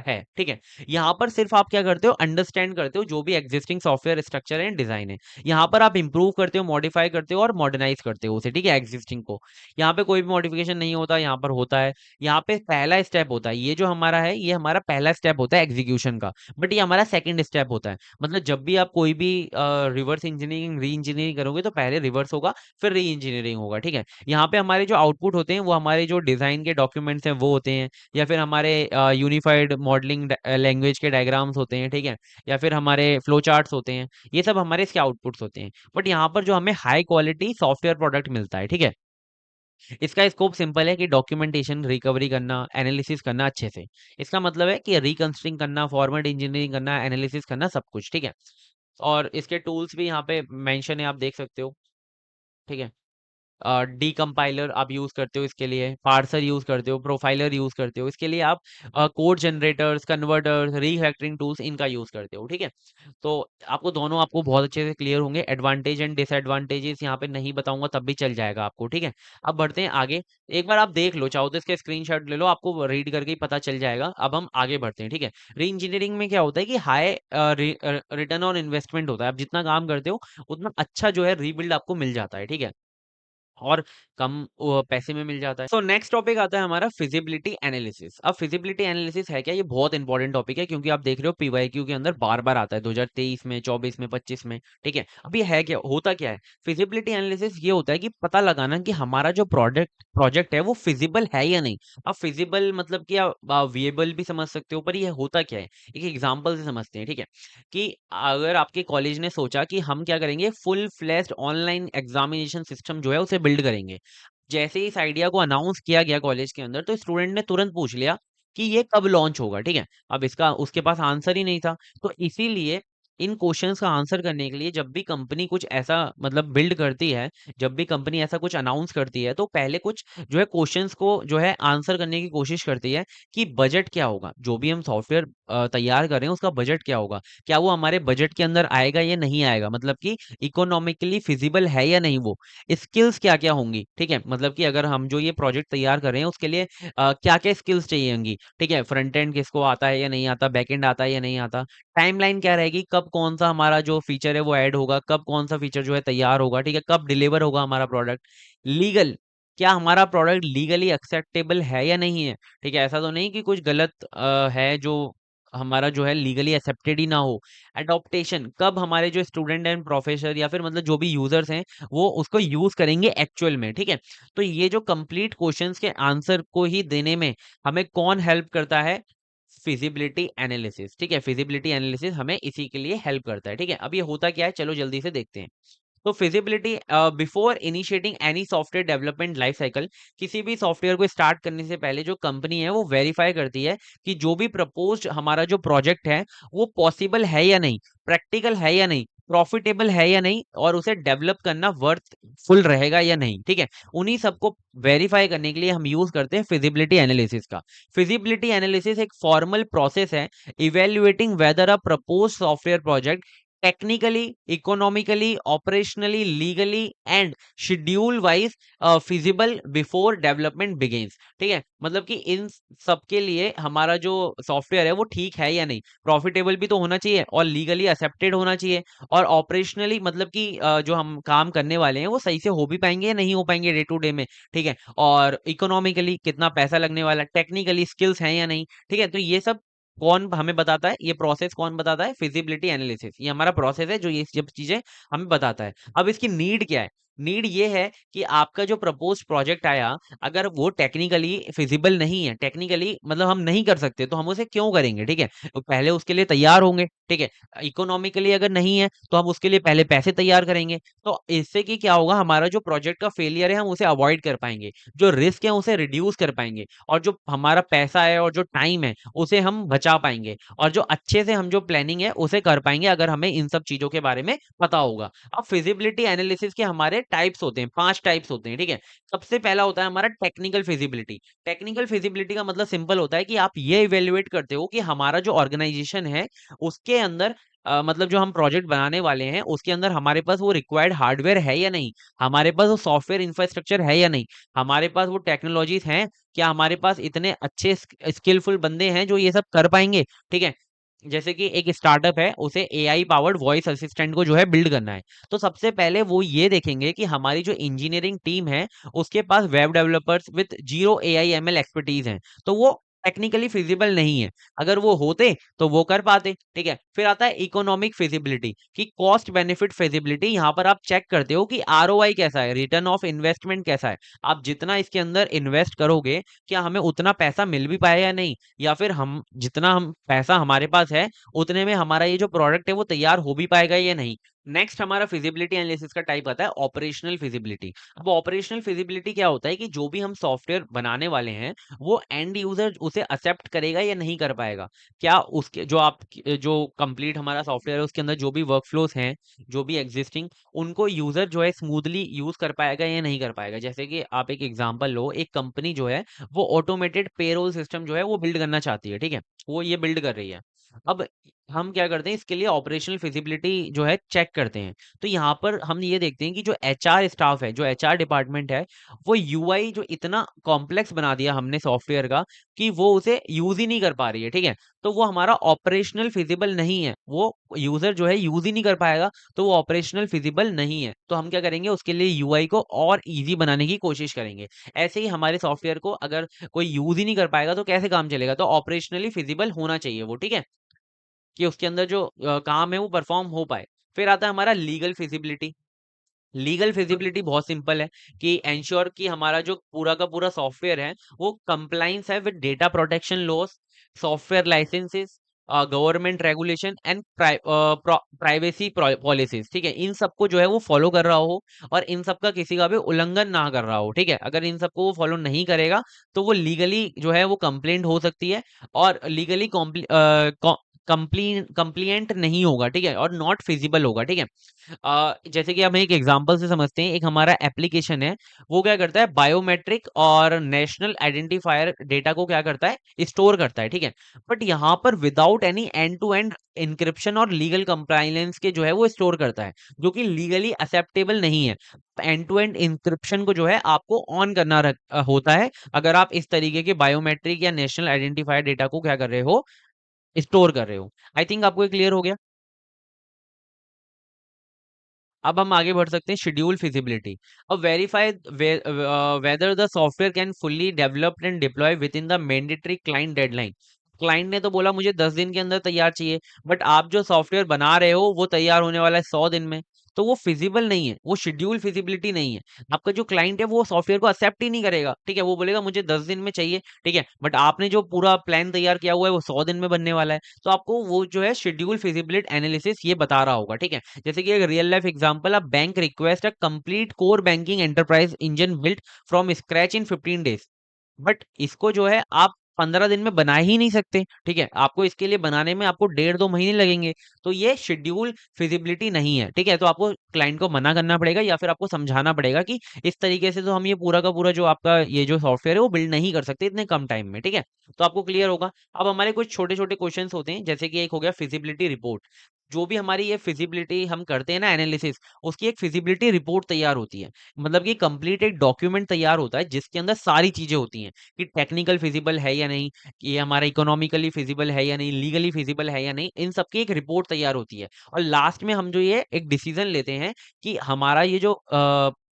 है, ठीक है। यहाँ पर सिर्फ आप क्या करते हो, अंडरस्टैंड करते हो जो भी एग्जिस्टिंग सॉफ्टवेयर स्ट्रक्चर है, डिजाइन है। यहाँ पर आप इंप्रूव करते हो, मॉडिफाई करते हो और मॉडर्नाइज करते हो उसे, ठीक है, एग्जिस्टिंग को। यहाँ पे कोई भी मॉडिफिकेशन नहीं होता, यहाँ पर होता है। यहाँ पे पहला स्टेप होता है, ये जो हमारा है ये हमारा पहला स्टेप होता है एग्जीक्यूशन का, बट ये हमारा सेकंड स्टेप होता है। मतलब जब भी आप कोई भी रिवर्स इंजीनियरिंग री इंजीनियरिंग करोगे तो पहले रिवर्स होगा, फिर री इंजीनियरिंग होगा, ठीक है। यहाँ पे हमारे जो आउटपुट होते हैं वो हमारे जो डिजाइन के डॉक्यूमेंट्स हैं वो होते हैं, या फिर हमारे यूनिफाइड मॉडलिंग लैंग्वेज के डायग्राम्स होते हैं, ठीक है, या फिर हमारे फ्लो चार्ट्स होते हैं। ये सब हमारे इसके आउटपुट्स होते हैं। बट यहाँ पर जो हमें हाई क्वालिटी सॉफ्टवेयर प्रोडक्ट मिलता है, ठीक है। इसका स्कोप सिंपल है कि डॉक्यूमेंटेशन रिकवरी करना, एनालिसिस करना अच्छे से। इसका मतलब है कि रिकंस्ट्रिंग करना, फॉर्मेट इंजीनियरिंग करना, एनालिसिस करना, सब कुछ, ठीक है। और इसके टूल्स भी यहाँ पे मेंशन है, आप देख सकते हो, ठीक है। डीकम्पाइलर आप यूज करते हो इसके लिए, पार्सर यूज करते हो, प्रोफाइलर यूज करते हो इसके लिए, आप code generators, converters, refactoring tools इनका यूज करते हो, ठीक है। तो आपको दोनों आपको बहुत अच्छे से क्लियर होंगे। एडवांटेज एंड डिसएडवांटेजेस यहाँ पे नहीं बताऊंगा तब भी चल जाएगा आपको, ठीक है। अब बढ़ते हैं आगे। एक बार आप देख लो, चाहो तो इसके स्क्रीनशॉट ले लो, आपको रीड करके ही पता चल जाएगा। अब हम आगे बढ़ते हैं, ठीक है। री इंजीनियरिंग में क्या होता है कि हाई रिटर्न ऑन इन्वेस्टमेंट होता है। आप जितना काम करते हो उतना अच्छा जो है रीबिल्ड आपको मिल जाता है, ठीक है, और कम पैसे में मिल जाता है। सो नेक्स्ट टॉपिक आता है हमारा फिजिबिलिटी एनालिसिस। अब फिजिबिलिटी एनालिसिस है क्या, ये बहुत इंपॉर्टेंट टॉपिक है, क्योंकि आप देख रहे हो पीवाईक्यू के अंदर बार बार आता है, 2023 में, 24 में, 25 में, ठीक है। अब ये है क्या, होता क्या है, फिजिबिलिटी एनालिसिस ये होता है कि पता लगाना कि हमारा जो प्रोडक्ट प्रोजेक्ट है वो फिजिबल है या नहीं। अब फिजिबल मतलब कि आप विएबल भी समझ सकते हो, पर ये होता क्या है, एक एग्जाम्पल से समझते हैं, ठीक है। कि अगर आपके कॉलेज ने सोचा कि हम क्या करेंगे, full flashed online examination system जो है उसे बिल्ड करेंगे। जैसे ही इस आइडिया को अनाउंस किया गया कॉलेज के अंदर, तो स्टूडेंट ने तुरंत पूछ लिया कि ये कब लॉन्च होगा, ठीक है। अब इसका उसके पास आंसर ही नहीं था, तो इसीलिए इन क्वेश्चंस का आंसर करने के लिए जब भी कंपनी कुछ ऐसा मतलब बिल्ड करती है, जब भी कंपनी ऐसा कुछ अनाउंस करती है, तो पहले कुछ जो है क्वेश्चंस को जो है आंसर करने की कोशिश करती है कि बजट क्या होगा, जो भी हम सॉफ्टवेयर तैयार कर रहे हैं उसका बजट क्या होगा, क्या वो हमारे बजट के अंदर आएगा या नहीं आएगा, मतलब कि इकोनॉमिकली फिजिबल है या नहीं वो, स्किल्स क्या क्या होंगी, ठीक है, मतलब कि अगर हम जो ये प्रोजेक्ट तैयार कर रहे हैं उसके लिए क्या क्या स्किल्स चाहिए होंगी, ठीक है, फ्रंट एंड किसको आता है या नहीं आता, बैक एंड आता है या नहीं आता, टाइमलाइन क्या रहेगी, कब कौन सा हमारा जो फीचर है वो ऐड होगा, कब कौन सा फीचर जो है तैयार होगा, ठीक है, कब डिलीवर होगा हमारा प्रोडक्ट, लीगल, क्या हमारा प्रोडक्ट लीगली एक्सेप्टेबल है या नहीं है, ठीक है, ऐसा तो नहीं कि कुछ गलत है जो हमारा जो है लीगली एक्सेप्टेड ही ना हो, एडॉप्टेशन, कब हमारे जो स्टूडेंट एंड प्रोफेसर या फिर मतलब जो भी यूजर्स हैं वो उसको यूज करेंगे एक्चुअल में, ठीक है, तो ये जो कंप्लीट क्वेश्चंस के आंसर को ही देने में हमें कौन हेल्प करता है, फिजिबिलिटी एनालिसिस, ठीक है, फिजिबिलिटी एनालिसिस हमें इसी के लिए हेल्प करता है, ठीक है, अब ये होता क्या है चलो जल्दी से देखते हैं। तो feasibility before initiating any software development life cycle, किसी भी सॉफ्टवेयर को स्टार्ट करने से पहले जो कंपनी है वो वेरीफाई करती है कि जो भी प्रपोज्ड हमारा जो प्रोजेक्ट है वो पॉसिबल है या नहीं, प्रैक्टिकल है या नहीं, प्रॉफिटेबल है या नहीं, और उसे डेवलप करना वर्थफुल रहेगा या नहीं, ठीक है, उन्हीं सबको वेरीफाई करने के लिए हम यूज करते हैं फिजिबिलिटी एनालिसिस का। फिजिबिलिटी एनालिसिस एक फॉर्मल प्रोसेस है evaluating weather a propose software project technically, economically, operationally, legally and schedule wise feasible before development begins, ठीक है, मतलब कि इन सब के लिए हमारा जो सॉफ्टवेयर है वो ठीक है या नहीं, प्रॉफिटेबल भी तो होना चाहिए और लीगली एक्सेप्टेड होना चाहिए, और ऑपरेशनली मतलब कि जो हम काम करने वाले हैं वो सही से हो भी पाएंगे या नहीं हो पाएंगे डे टू डे में, ठीक है, और इकोनॉमिकली कितना पैसा लगने वाला, टेक्निकली स्किल्स हैं या नहीं, ठीक है, तो ये सब कौन हमें बताता है, ये प्रोसेस कौन बताता है, फिजिबिलिटी एनालिसिस, ये हमारा प्रोसेस है जो ये सब चीजें हमें बताता है। अब इसकी नीड क्या है, नीड ये है कि आपका जो प्रपोज्ड प्रोजेक्ट आया, अगर वो टेक्निकली फिजिबल नहीं है, टेक्निकली मतलब हम नहीं कर सकते, तो हम उसे क्यों करेंगे, ठीक है, तो पहले उसके लिए तैयार होंगे, ठीक है, इकोनॉमिकली अगर नहीं है तो हम उसके लिए पहले पैसे तैयार करेंगे, तो इससे कि क्या होगा, हमारा जो प्रोजेक्ट का फेलियर है हम उसे अवॉइड कर पाएंगे, जो रिस्क है उसे रिड्यूस कर पाएंगे, और जो हमारा पैसा है और जो टाइम है उसे हम बचा पाएंगे, और जो अच्छे से हम जो प्लानिंग है उसे कर पाएंगे अगर हमें इन सब चीजों के बारे में पता होगा। अब फिजिबिलिटी एनालिसिस के हमारे टाइप्स होते हैं, 5 टाइप्स होते हैं, ठीक है, सबसे पहला होता है हमारा टेक्निकल फिजिबिलिटी। टेक्निकल फिजिबिलिटी का मतलब सिंपल होता है कि आप ये इवेल्युएट करते हो कि हमारा जो ऑर्गेनाइजेशन है उसके अंदर मतलब जो हम प्रोजेक्ट बनाने वाले हैं उसके अंदर हमारे पास वो रिक्वायर्ड हार्डवेयर है या नहीं, हमारे पास वो सॉफ्टवेयर इंफ्रास्ट्रक्चर है या नहीं, हमारे पास वो टेक्नोलॉजीज हैं, क्या हमारे पास इतने अच्छे स्किलफुल बंदे हैं जो ये सब कर पाएंगे, ठीक है, जैसे कि एक स्टार्टअप है उसे एआई पावर्ड वॉइस असिस्टेंट को जो है बिल्ड करना है, तो सबसे पहले वो ये देखेंगे कि हमारी जो इंजीनियरिंग टीम है उसके पास web developers with zero AI ML expertise हैं, तो वो टेक्निकली फिजिबल नहीं है, अगर वो होते तो वो कर पाते, ठीक है, फिर आता है इकोनॉमिक फिजिबिलिटी कि कॉस्ट बेनिफिट फिजिबिलिटी, यहाँ पर आप चेक करते हो कि आरओआई कैसा है, रिटर्न ऑफ इन्वेस्टमेंट कैसा है, आप जितना इसके अंदर इन्वेस्ट करोगे क्या हमें उतना पैसा मिल भी पाया या नहीं, या फिर हम जितना हम पैसा हमारे पास है उतने में हमारा ये जो प्रोडक्ट है वो तैयार हो भी पाएगा या नहीं। नेक्स्ट हमारा फिजिबिलिटी एनालिसिस का टाइप आता है ऑपरेशनल फिजिबिलिटी। अब ऑपरेशनल फिजिबिलिटी क्या होता है कि जो भी हम सॉफ्टवेयर बनाने वाले हैं वो एंड यूजर उसे एक्सेप्ट करेगा या नहीं कर पाएगा, क्या उसके जो आप जो कंप्लीट हमारा सॉफ्टवेयर है उसके अंदर जो भी वर्कफ्लोज हैं, जो भी एग्जिस्टिंग, उनको यूजर जो है स्मूथली यूज कर पाएगा या नहीं कर पाएगा, जैसे कि आप एक एग्जांपल लो, एक कंपनी जो है वो ऑटोमेटेड पेरोल सिस्टम जो है वो बिल्ड करना चाहती है, ठीक है, वो ये बिल्ड कर रही है। अब हम क्या करते हैं इसके लिए ऑपरेशनल फिजिबिलिटी जो है चेक करते हैं, तो यहाँ पर हम ये देखते हैं कि जो एचआर स्टाफ है, जो एचआर डिपार्टमेंट है, वो यूआई जो इतना कॉम्प्लेक्स बना दिया हमने सॉफ्टवेयर का कि वो उसे यूज ही नहीं कर पा रही है, ठीक है, तो वो हमारा ऑपरेशनल फिजिबल नहीं है, वो यूजर जो है यूज ही नहीं कर पाएगा, तो वो ऑपरेशनल फिजिबल नहीं है, तो हम क्या करेंगे उसके लिए यूआई को और इजी बनाने की कोशिश करेंगे। ऐसे ही हमारे सॉफ्टवेयर को अगर कोई यूज ही नहीं कर पाएगा तो कैसे काम चलेगा, तो ऑपरेशनली फिजिबल होना चाहिए वो, ठीक है, कि उसके अंदर जो काम है वो परफॉर्म हो पाए। फिर आता है हमारा लीगल फिजिबिलिटी। लीगल फिजिबिलिटी बहुत सिंपल है कि एंश्योर कि हमारा जो पूरा का पूरा सॉफ्टवेयर है वो कंप्लाइंस है with data protection laws, software licences, government regulation and privacy policies, ठीक है, इन सबको जो है वो फॉलो कर रहा हो और इन सब का किसी का भी उल्लंघन ना कर रहा हो, ठीक है, अगर इन सबको वो फॉलो नहीं करेगा तो वो लीगली जो है वो कंप्लेंट हो सकती है, और लीगली कंप्लीएंट नहीं होगा, ठीक है, और नॉट फिजिबल होगा, ठीक है। जैसे कि हम एक एग्जांपल से समझते हैं, एक हमारा एप्लीकेशन है, वो क्या करता है, बायोमेट्रिक और नेशनल आइडेंटिफायर डेटा को क्या करता है, स्टोर करता है, ठीक है। बट यहाँ पर without any end to end encryption और लीगल कंप्लायंस के जो है वो स्टोर करता है, जो कि लीगली एक्सेप्टेबल नहीं है। एंड टू एंड इंक्रिप्शन को जो है आपको ऑन करना होता है, अगर आप इस तरीके के बायोमेट्रिक या नेशनल आइडेंटिफायर डेटा को क्या कर रहे हो, स्टोर कर रहे हो। आई थिंक आपको ये क्लियर हो गया। अब हम आगे बढ़ सकते हैं, शेड्यूल फिजिबिलिटी। अब verify whether the software can fully developed and deploy with in the mandatory client deadline. Client ने तो बोला मुझे 10 दिन के अंदर तैयार चाहिए, बट आप जो सॉफ्टवेयर बना रहे हो वो तैयार होने वाला है 100 दिन में। तो वो फिजिबल नहीं है, वो शेड्यूल फिजिबिलिटी नहीं है। आपका जो क्लाइंट है वो सॉफ्टवेयर को एक्सेप्ट ही नहीं करेगा, ठीक है, वो बोलेगा मुझे 10 दिन में चाहिए, ठीक है, बट आपने जो पूरा प्लान तैयार किया हुआ है वो 100 दिन में बनने वाला है। तो आपको वो जो है शेड्यूल फिजिबिलिटी एनालिसिस ये बता रहा होगा, ठीक है। जैसे कि एक real life example, a bank request a complete core banking enterprise engine built from scratch in 15 days. But इसको जो है आप 15 दिन में बना ही नहीं सकते, ठीक है, आपको इसके लिए बनाने में आपको 1.5-2 महीने लगेंगे। तो ये शेड्यूल फिजिबिलिटी नहीं है, ठीक है। तो आपको क्लाइंट को मना करना पड़ेगा या फिर आपको समझाना पड़ेगा कि इस तरीके से तो हम ये पूरा का पूरा जो आपका ये जो सॉफ्टवेयर है वो बिल्ड नहीं कर सकते इतने कम टाइम में, ठीक है। तो आपको क्लियर होगा। अब हमारे कुछ छोटे छोटे क्वेश्चंस होते हैं, जैसे कि एक हो गया फिजिबिलिटी रिपोर्ट। जो भी हमारी ये फिजिबिलिटी हम करते हैं ना एनालिसिस, उसकी एक फिजिबिलिटी रिपोर्ट तैयार होती है। मतलब कि कंप्लीट एक डॉक्यूमेंट तैयार होता है जिसके अंदर सारी चीजें होती हैं, कि टेक्निकल फिजिबल है या नहीं, ये हमारा इकोनॉमिकली फिजिबल है या नहीं, लीगली फिजिबल है या नहीं, इन सब की एक रिपोर्ट तैयार होती है। और लास्ट में हम जो ये एक डिसीजन लेते हैं कि हमारा ये जो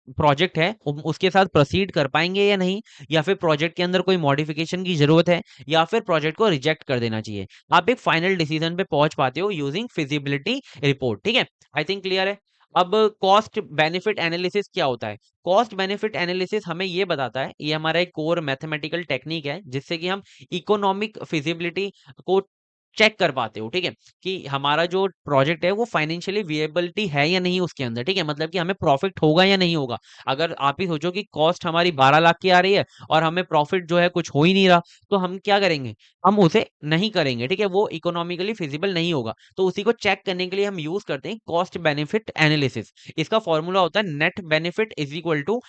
प्रोजेक्ट है उसके साथ प्रोसीड कर पाएंगे या नहीं, या फिर प्रोजेक्ट के अंदर कोई मॉडिफिकेशन की जरूरत है, या फिर प्रोजेक्ट को रिजेक्ट कर देना चाहिए। आप एक फाइनल डिसीजन पे पहुंच पाते हो यूजिंग फिजिबिलिटी रिपोर्ट, ठीक है। आई थिंक क्लियर है। अब कॉस्ट बेनिफिट एनालिसिस क्या होता है? कॉस्ट बेनिफिट एनालिसिस हमें ये बताता है, ये हमारा एक कोर मैथमेटिकल टेक्निक है जिससे कि हम इकोनॉमिक फिजिबिलिटी को चेक कर पाते हो, ठीक है, कि हमारा जो प्रोजेक्ट है वो फाइनेंशियली विएबिलिटी है या नहीं उसके अंदर, ठीक है, मतलब कि हमें प्रॉफिट होगा या नहीं होगा। अगर आप ही सोचो कि कॉस्ट हमारी 12 लाख की आ रही है और हमें प्रॉफिट जो है कुछ हो ही नहीं रहा, तो हम क्या करेंगे, हम उसे नहीं करेंगे, ठीक है, वो इकोनॉमिकली फिजिबल नहीं होगा। तो उसी को चेक करने के लिए हम यूज करते हैं कॉस्ट बेनिफिट एनालिसिस। इसका फॉर्मूला होता है net benefit is equal to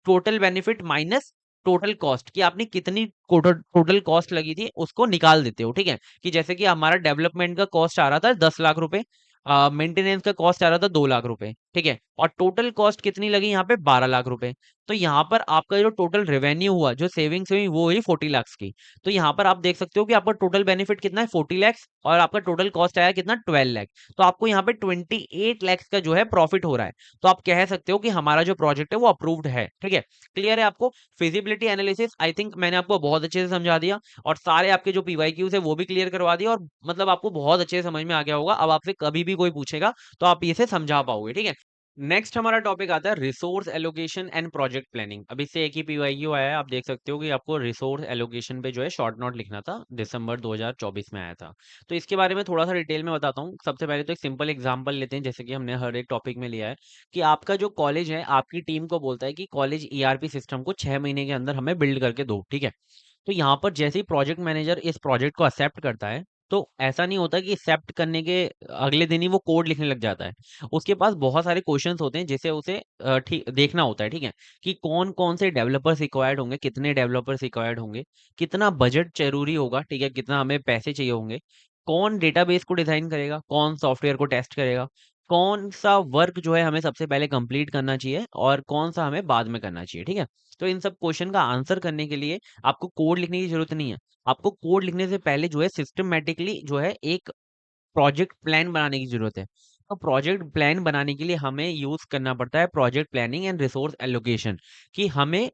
total benefit minus total cost, कि आपने कितनी टोटल कॉस्ट लगी थी उसको निकाल देते हो, ठीक है। कि जैसे कि हमारा डेवलपमेंट का कॉस्ट आ रहा था 10 लाख रुपए, मेंटेनेंस का कॉस्ट आ रहा था 2 लाख रुपए, ठीक है, और टोटल कॉस्ट कितनी लगी यहाँ पे 12 लाख रुपए। तो यहाँ पर आपका जो टोटल रेवेन्यू हुआ, जो सेविंग्स हुई, वो हुई 40 लाख की। तो यहाँ पर आप देख सकते हो कि आपका टोटल बेनिफिट कितना है 40 लाख, और आपका टोटल कॉस्ट आया कितना 12 लाख। तो आपको यहाँ पे 28 लाख का जो है प्रॉफिट हो रहा है। तो आप कह सकते हो कि हमारा जो प्रोजेक्ट है वो अप्रूव्ड है, ठीक है। क्लियर है आपको? फिजिबिलिटी एनालिसिस आई थिंक मैंने आपको बहुत अच्छे से समझा दिया, और सारे आपके जो पीवाईक्यूज है वो भी क्लियर करवा दिया, और मतलब आपको बहुत अच्छे से समझ में आ गया होगा। अब आपसे कभी भी कोई पूछेगा तो आप इसे समझा पाओगे, ठीक है। नेक्स्ट हमारा टॉपिक आता है resource allocation and project planning. अभी से एक ही पीवाईक्यू आया है, आप देख सकते हो कि आपको रिसोर्स एलोकेशन पे जो है शॉर्ट नोट लिखना था, दिसंबर 2024 में आया था। तो इसके बारे में थोड़ा सा डिटेल में बताता हूँ। सबसे पहले तो एक सिंपल एग्जांपल लेते हैं, जैसे कि हमने हर एक टॉपिक में लिया है, कि आपका जो कॉलेज है आपकी टीम को बोलता है कि कॉलेज ईआरपी सिस्टम को 6 महीने के अंदर हमें बिल्ड करके दो, ठीक है। तो यहाँ पर जैसे ही प्रोजेक्ट मैनेजर इस प्रोजेक्ट को एक्सेप्ट करता है, तो ऐसा नहीं होता कि एक्सेप्ट करने के अगले दिन ही वो कोड लिखने लग जाता है। उसके पास बहुत सारे क्वेश्चंस होते हैं जिसे उसे ठीक देखना होता है, ठीक है, कि कौन कौन से डेवलपर्स रिक्वायर्ड होंगे, कितने डेवलपर्स रिक्वायर्ड होंगे, कितना बजट जरूरी होगा, ठीक है, कितना हमें पैसे चाहिए होंगे, कौन डेटाबेस को डिजाइन करेगा, कौन सॉफ्टवेयर को टेस्ट करेगा, कौन सा वर्क जो है हमें सबसे पहले कंप्लीट करना चाहिए और कौन सा हमें बाद में करना चाहिए, ठीक है। तो इन सब क्वेश्चन का आंसर करने के लिए आपको कोड लिखने की जरूरत नहीं है। आपको कोड लिखने से पहले जो है सिस्टमेटिकली जो है एक प्रोजेक्ट प्लान बनाने की जरूरत है। तो प्रोजेक्ट प्लान बनाने के लिए हमें यूज करना पड़ता है project planning and resource allocation, कि हमें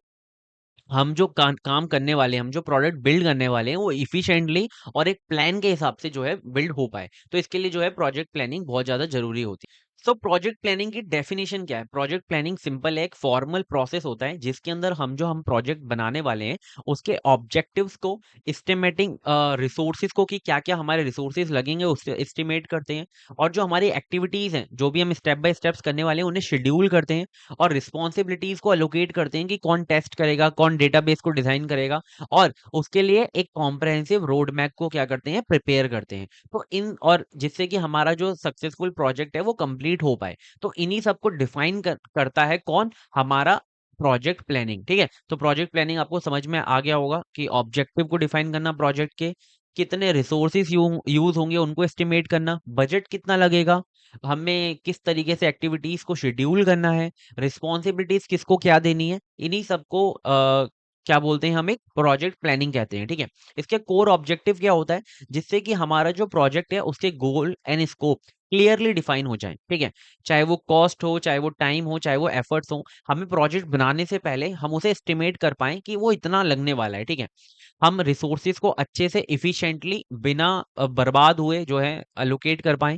हम जो काम करने वाले हैं, हम जो प्रोडक्ट बिल्ड करने वाले हैं वो इफिशिएंटली और एक प्लान के हिसाब से जो है बिल्ड हो पाए। तो इसके लिए जो है प्रोजेक्ट प्लानिंग बहुत ज्यादा जरूरी होती है। सो प्रोजेक्ट प्लानिंग की डेफिनेशन क्या है? प्रोजेक्ट प्लानिंग सिंपल है, एक फॉर्मल प्रोसेस होता है जिसके अंदर हम प्रोजेक्ट बनाने वाले हैं उसके ऑब्जेक्टिव्स को, एस्टिमेटिंग रिसोर्सेज को कि क्या-क्या हमारे रिसोर्सेज लगेंगे उससे एस्टिमेट करते हैं, और जो हमारी एक्टिविटीज हैं जो भी हम स्टेप बाय स्टेप्स करने वाले हैं उन्हें शेड्यूल करते हैं, और रिस्पॉन्सिबिलिटीज को एलोकेट करते हैं कि कौन टेस्ट करेगा, कौन डेटाबेस को डिजाइन करेगा, और उसके लिए एक कॉम्प्रहेंसिव रोड मैप को क्या करते हैं, प्रिपेयर करते हैं। तो इन और जिससे कि हमारा जो सक्सेसफुल प्रोजेक्ट है वो कंप्लीट हो पाए, तो इन्हीं सबको डिफाइन करता है कौन, हमारा प्रोजेक्ट प्लानिंग। ठीक है, तो प्रोजेक्ट प्लानिंग आपको समझ में आ गया होगा कि ऑब्जेक्टिव को डिफाइन करना, प्रोजेक्ट के कितने रिसोर्सेज यूज होंगे उनको एस्टिमेट करना, बजट कितना लगेगा, हमें किस तरीके से एक्टिविटीज को शेड्यूल करना है, रिस्पॉन्सिबिलिटीज किसको क्या देनी है, इन्हीं सबको क्या बोलते हैं, हम एक प्रोजेक्ट प्लानिंग कहते हैं। ठीक है, इसके कोर ऑब्जेक्टिव क्या होता है, जिससे कि हमारा जो प्रोजेक्ट है उसके goal and scope clearly define हो जाए। ठीक है, चाहे वो कॉस्ट हो, चाहे वो टाइम हो, चाहे वो एफर्ट्स हो, हमें प्रोजेक्ट बनाने से पहले हम उसे एस्टिमेट कर पाएं कि वो इतना लगने वाला है। ठीक है, हम रिसोर्सेज को अच्छे से इफिशिएंटली बिना बर्बाद हुए जो है अलोकेट कर पाएं,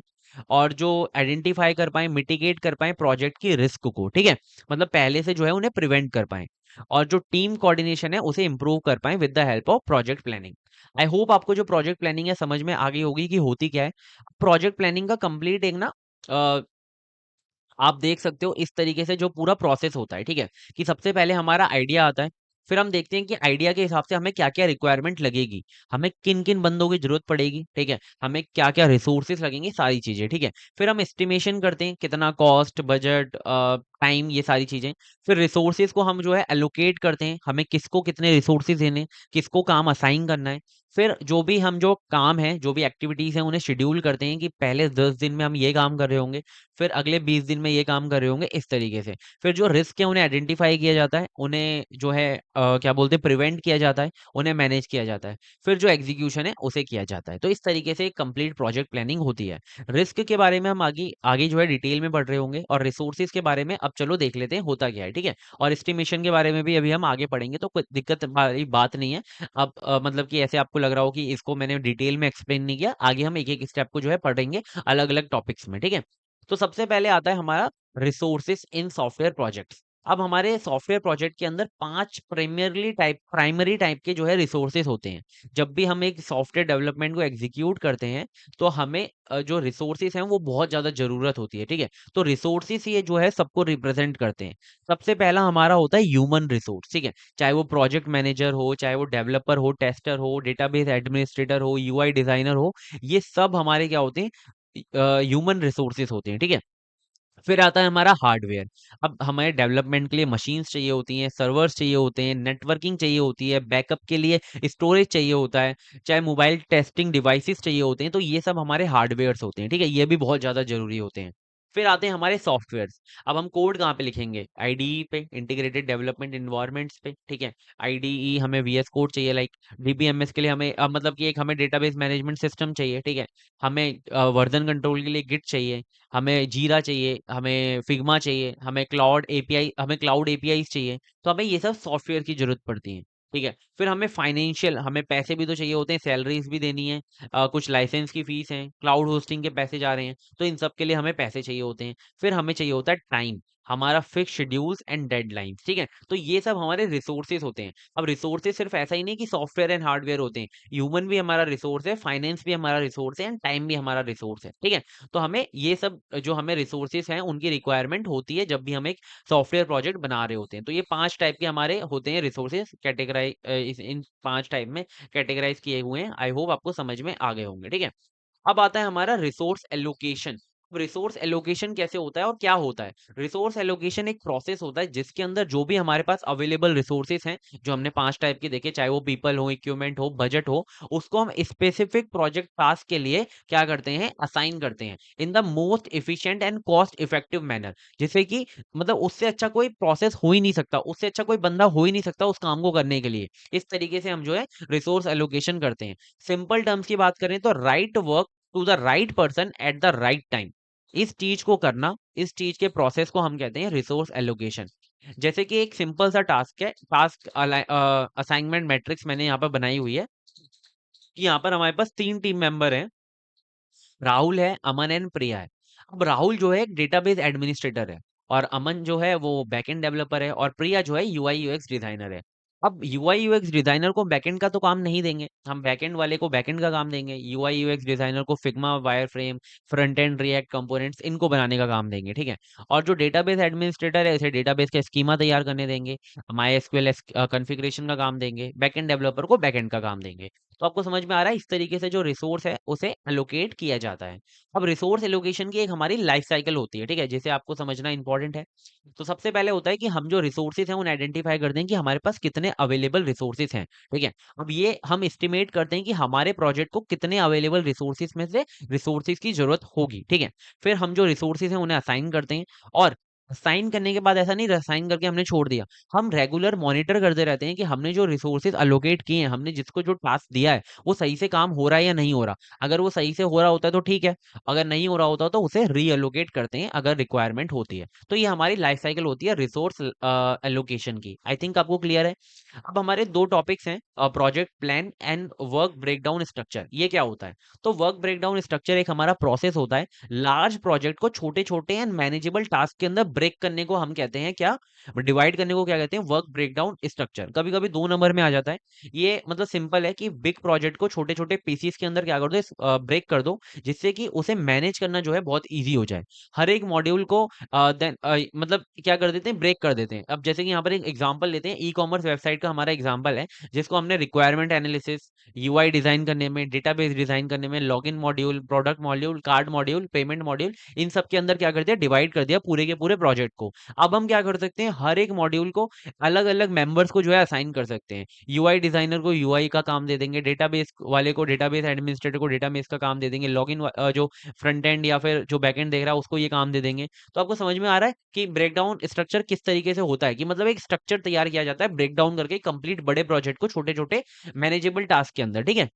और जो आइडेंटिफाई कर पाएं, मिटिगेट कर पाएं प्रोजेक्ट की रिस्क को। ठीक है, मतलब पहले से जो है उन्हें प्रिवेंट कर पाएं, और जो टीम कोऑर्डिनेशन है उसे इंप्रूव कर पाएं with the help of project planning. I hope आपको जो प्रोजेक्ट प्लानिंग है समझ में आ गई होगी कि होती क्या है। प्रोजेक्ट प्लानिंग का कंप्लीट एक ना आप देख सकते हो इस तरीके से जो पूरा प्रोसेस होता है। ठीक है, कि सबसे पहले हमारा आइडिया आता है, फिर हम देखते हैं कि आइडिया के हिसाब से हमें क्या-क्या रिक्वायरमेंट लगेगी, हमें किन-किन बंदों की जरूरत पड़ेगी, ठीक है, हमें क्या-क्या रिसोर्सेज लगेंगे, सारी चीजें। ठीक है, फिर हम एस्टिमेशन करते हैं कितना कॉस्ट, बजट, टाइम, ये सारी चीजें। फिर रिसोर्सेज को हम जो है एलोकेट करते हैं, हमें किसको कितने रिसोर्सेज देने, किसको काम असाइन करना है। फिर जो काम है, जो भी एक्टिविटीज है, उन्हें शेड्यूल करते हैं कि पहले 10 दिन में हम ये काम कर रहे होंगे, फिर अगले 20 दिन में ये काम कर रहे होंगे, इस तरीके से। फिर जो रिस्क है उन्हें आइडेंटिफाई किया जाता है, उन्हें जो है क्या बोलते हैं, प्रिवेंट किया जाता है, उन्हें मैनेज किया जाता है, फिर जो एग्जीक्यूशन है उसे किया जाता है। तो इस तरीके से कंप्लीट प्रोजेक्ट प्लानिंग होती है। रिस्क के बारे में हम आगे आगे जो है डिटेल में पढ़ रहे होंगे, और रिसोर्सेज के बारे में अब चलो देख लेते हैं होता क्या है। ठीक है, और एस्टिमेशन के बारे में भी अभी हम आगे पढ़ेंगे, तो कोई दिक्कत वाली बात नहीं है। अब मतलब कि ऐसे आपको लग रहा हो कि इसको मैंने डिटेल में एक्सप्लेन नहीं किया, आगे हम एक एक स्टेप को जो है पढ़ेंगे अलग अलग टॉपिक्स में। ठीक है, तो सबसे पहले आता है हमारा रिसोर्सेस इन सॉफ्टवेयर प्रोजेक्ट्स। अब हमारे सॉफ्टवेयर प्रोजेक्ट के अंदर 5 प्राइमरी टाइप के जो है रिसोर्सेस होते हैं। जब भी हम एक सॉफ्टवेयर डेवलपमेंट को एग्जीक्यूट करते हैं, तो हमें जो रिसोर्सेस हैं वो बहुत ज्यादा जरूरत होती है। ठीक है, तो रिसोर्सेस ये जो है सबको रिप्रेजेंट करते हैं। सबसे पहला हमारा होता है ह्यूमन रिसोर्स। ठीक है, चाहे वो प्रोजेक्ट मैनेजर हो, चाहे वो डेवलपर हो, टेस्टर हो, डेटाबेस एडमिनिस्ट्रेटर हो, यूआई डिजाइनर हो, ये सब हमारे क्या होते हैं, ह्यूमन रिसोर्सेज होते हैं। ठीक है, फिर आता है हमारा हार्डवेयर। अब हमारे डेवलपमेंट के लिए मशीन्स चाहिए होती हैं, सर्वर्स चाहिए होते हैं, नेटवर्किंग चाहिए होती है, बैकअप के लिए स्टोरेज चाहिए होता है, चाहे मोबाइल टेस्टिंग डिवाइसेस चाहिए होते हैं, तो ये सब हमारे हार्डवेयर्स होते हैं। ठीक है, ये भी बहुत ज़्यादा ज़रूरी होते हैं। फिर आते हैं हमारे सॉफ्टवेयर्स। अब हम कोड कहाँ पे लिखेंगे, आईडीई पे, इंटीग्रेटेड डेवलपमेंट इन्वायरमेंट्स पे। ठीक है, आईडीई हमें वीएस कोड चाहिए, लाइक डीबीएमएस के लिए हमें मतलब कि एक हमें डेटाबेस मैनेजमेंट सिस्टम चाहिए। ठीक है, हमें वर्जन कंट्रोल के लिए गिट चाहिए, हमें जीरा चाहिए, हमें फिग्मा चाहिए, हमें क्लाउड एपीआईज चाहिए। तो हमें ये सब सॉफ्टवेयर की जरूरत पड़ती है। ठीक है, फिर हमें फाइनेंशियल, हमें पैसे भी तो चाहिए होते हैं, सैलरीज भी देनी है, कुछ लाइसेंस की फीस है, क्लाउड होस्टिंग के पैसे जा रहे हैं, तो इन सब के लिए हमें पैसे चाहिए होते हैं। फिर हमें चाहिए होता है टाइम, हमारा फिक्स शेड्यूल्स एंड डेडलाइंस। ठीक है, तो ये सब हमारे रिसोर्सेज होते हैं। अब रिसोर्सेज सिर्फ ऐसा ही नहीं कि सॉफ्टवेयर एंड हार्डवेयर होते हैं, ह्यूमन भी हमारा रिसोर्स है, फाइनेंस भी हमारा रिसोर्स है, एंड टाइम भी हमारा रिसोर्स है। ठीक है, तो हमें ये सब जो हमें रिसोर्सेज हैं उनकी रिक्वायरमेंट होती है जब भी हम एक सॉफ्टवेयर प्रोजेक्ट बना रहे होते हैं। तो ये 5 टाइप के हमारे होते हैं रिसोर्सेज, कैटेगराइज इन 5 टाइप में कैटेगराइज किए हुए हैं। आई होप आपको समझ में आ गए होंगे। ठीक है, अब आता है हमारा रिसोर्स एलोकेशन। रिसोर्स एलोकेशन कैसे होता है और क्या होता है? रिसोर्स एलोकेशन एक प्रोसेस होता है जिसके अंदर जो भी हमारे पास अवेलेबल रिसोर्सेस हैं, जो हमने 5 टाइप के देखे, चाहे वो पीपल हो, इक्विपमेंट हो, बजट हो, उसको हम स्पेसिफिक प्रोजेक्ट टास्क के लिए क्या करते हैं, असाइन करते हैं in the most efficient and cost effective manner. जैसे कि मतलब उससे अच्छा कोई प्रोसेस हो ही नहीं सकता, उससे अच्छा कोई बंदा हो ही नहीं सकता उस काम को करने के लिए। इस तरीके से हम जो है रिसोर्स एलोकेशन करते हैं। सिंपल टर्म्स की बात करें तो right work to the right person at the right time. इस चीज को करना, इस चीज के प्रोसेस को हम कहते हैं रिसोर्स एलोकेशन। जैसे कि एक सिंपल सा टास्क है, टास्क असाइनमेंट मैट्रिक्स मैंने यहाँ पर बनाई हुई है कि यहाँ पर हमारे पास 3 टीम मेंबर हैं, राहुल है, अमन एंड प्रिया है। अब राहुल जो है एक डेटाबेस एडमिनिस्ट्रेटर है, और अमन जो है वो बैकएंड डेवलपर है, और प्रिया जो है यूआई यूएक्स डिजाइनर है। अब यूआई यूएक्स डिजाइनर को बैकएंड का तो काम नहीं देंगे, हम बैकएंड वाले को बैकएंड का काम देंगे, यूआई यूएक्स डिजाइनर को Figma, wireframe, front end, react components इनको बनाने का काम देंगे, ठीक है। और जो डेटाबेस एडमिनिस्ट्रेटर है, इसे डेटाबेस का स्कीमा तैयार करने देंगे, माई एसक्यूएल कॉन्फ़िगरेशन का काम देंगे, बैकएंड डेवलपर को बैकएंड का काम देंगे। तो आपको समझ में आ रहा है, इस तरीके से जो रिसोर्स है उसे एलोकेट किया जाता है। अब रिसोर्स एलोकेशन की एक हमारी लाइफ साइकिल होती है, ठीक है, जिसे आपको समझना इंपॉर्टेंट है। तो सबसे पहले होता है कि हम जो रिसोर्सेज हैं उन्हें आइडेंटिफाई करते हैं कि हमारे पास कितने अवेलेबल रिसोर्सेज हैं, ठीक है। अब ये हम एस्टिमेट करते हैं कि हमारे प्रोजेक्ट को कितने अवेलेबल रिसोर्सेज में से रिसोर्सेज की जरूरत होगी, ठीक है। फिर हम जो रिसोर्सेज हैं उन्हें असाइन करते हैं, और असाइन करने के बाद ऐसा नहीं असाइन करके हमने छोड़ दिया, हम रेगुलर मॉनिटर करते रहते हैं कि हमने जो रिसोर्सेज अलोकेट किए हैं, हमने जिसको जो टास्क दिया है वो सही से काम हो रहा है या नहीं हो रहा। अगर वो सही से हो रहा होता है तो ठीक है, अगर नहीं हो रहा होता तो उसे रीअलोकेट करते हैं अगर रिक्वायरमेंट होती है। तो ये हमारी लाइफ साइकिल होती है रिसोर्स एलोकेशन की। आई थिंक आपको क्लियर है। अब हमारे दो टॉपिक्स हैं, project plan and work breakdown structure. ये क्या होता है? तो वर्क ब्रेकडाउन स्ट्रक्चर एक हमारा प्रोसेस होता है, लार्ज प्रोजेक्ट को छोटे छोटे एंड मैनेजेबल टास्क के अंदर ब्रेक करने को हम कहते हैं क्या, डिवाइड करने को क्या कहते हैं, वर्क ब्रेकडाउन स्ट्रक्चर। कभी कभी दो नंबर में आ जाता है। ये मतलब सिंपल है कि बिग प्रोजेक्ट को छोटे छोटे पीसीस के अंदर क्या कर दो, ब्रेक कर दो, जिससे कि उसे मैनेज करना जो है बहुत ईजी हो जाए। हर एक मॉड्यूल को मतलब क्या कर देते हैं, ब्रेक कर देते हैं। अब जैसे कि यहाँ पर एक एग्जांपल लेते हैं, ई कॉमर्स वेबसाइट का हमारा एग्जांपल है, जिसको हमने रिक्वायरमेंट एनालिसिस, यूआई डिजाइन करने में, डेटाबेस डिजाइन करने में, login module, product module, card module, payment module, इन सब के अंदर क्या कर दिया, डिवाइड कर दिया पूरे के पूरे प्रोजेक्ट को। अब हम क्या कर सकते हैं, हर एक मॉड्यूल को अलग अलग मेंबर्स को जो है असाइन कर सकते हैं। यूआई डिजाइनर को यूआई का काम दे देंगे, डेटाबेस वाले को डेटाबेस एडमिनिस्ट्रेटर को डेटाबेस का काम दे देंगे, लॉगिन जो फ्रंट एंड या फिर जो बैक एंड देख रहा है उसको ये काम दे देंगे। तो आपको समझ में आ रहा है कि ब्रेकडाउन स्ट्रक्चर किस तरीके से होता है, कि मतलब एक स्ट्रक्चर तैयार किया जाता है ब्रेकडाउन करके कंप्लीट बड़े प्रोजेक्ट को छोटे छोटे मैनेजेबल टास्क के अंदर, ठीक है।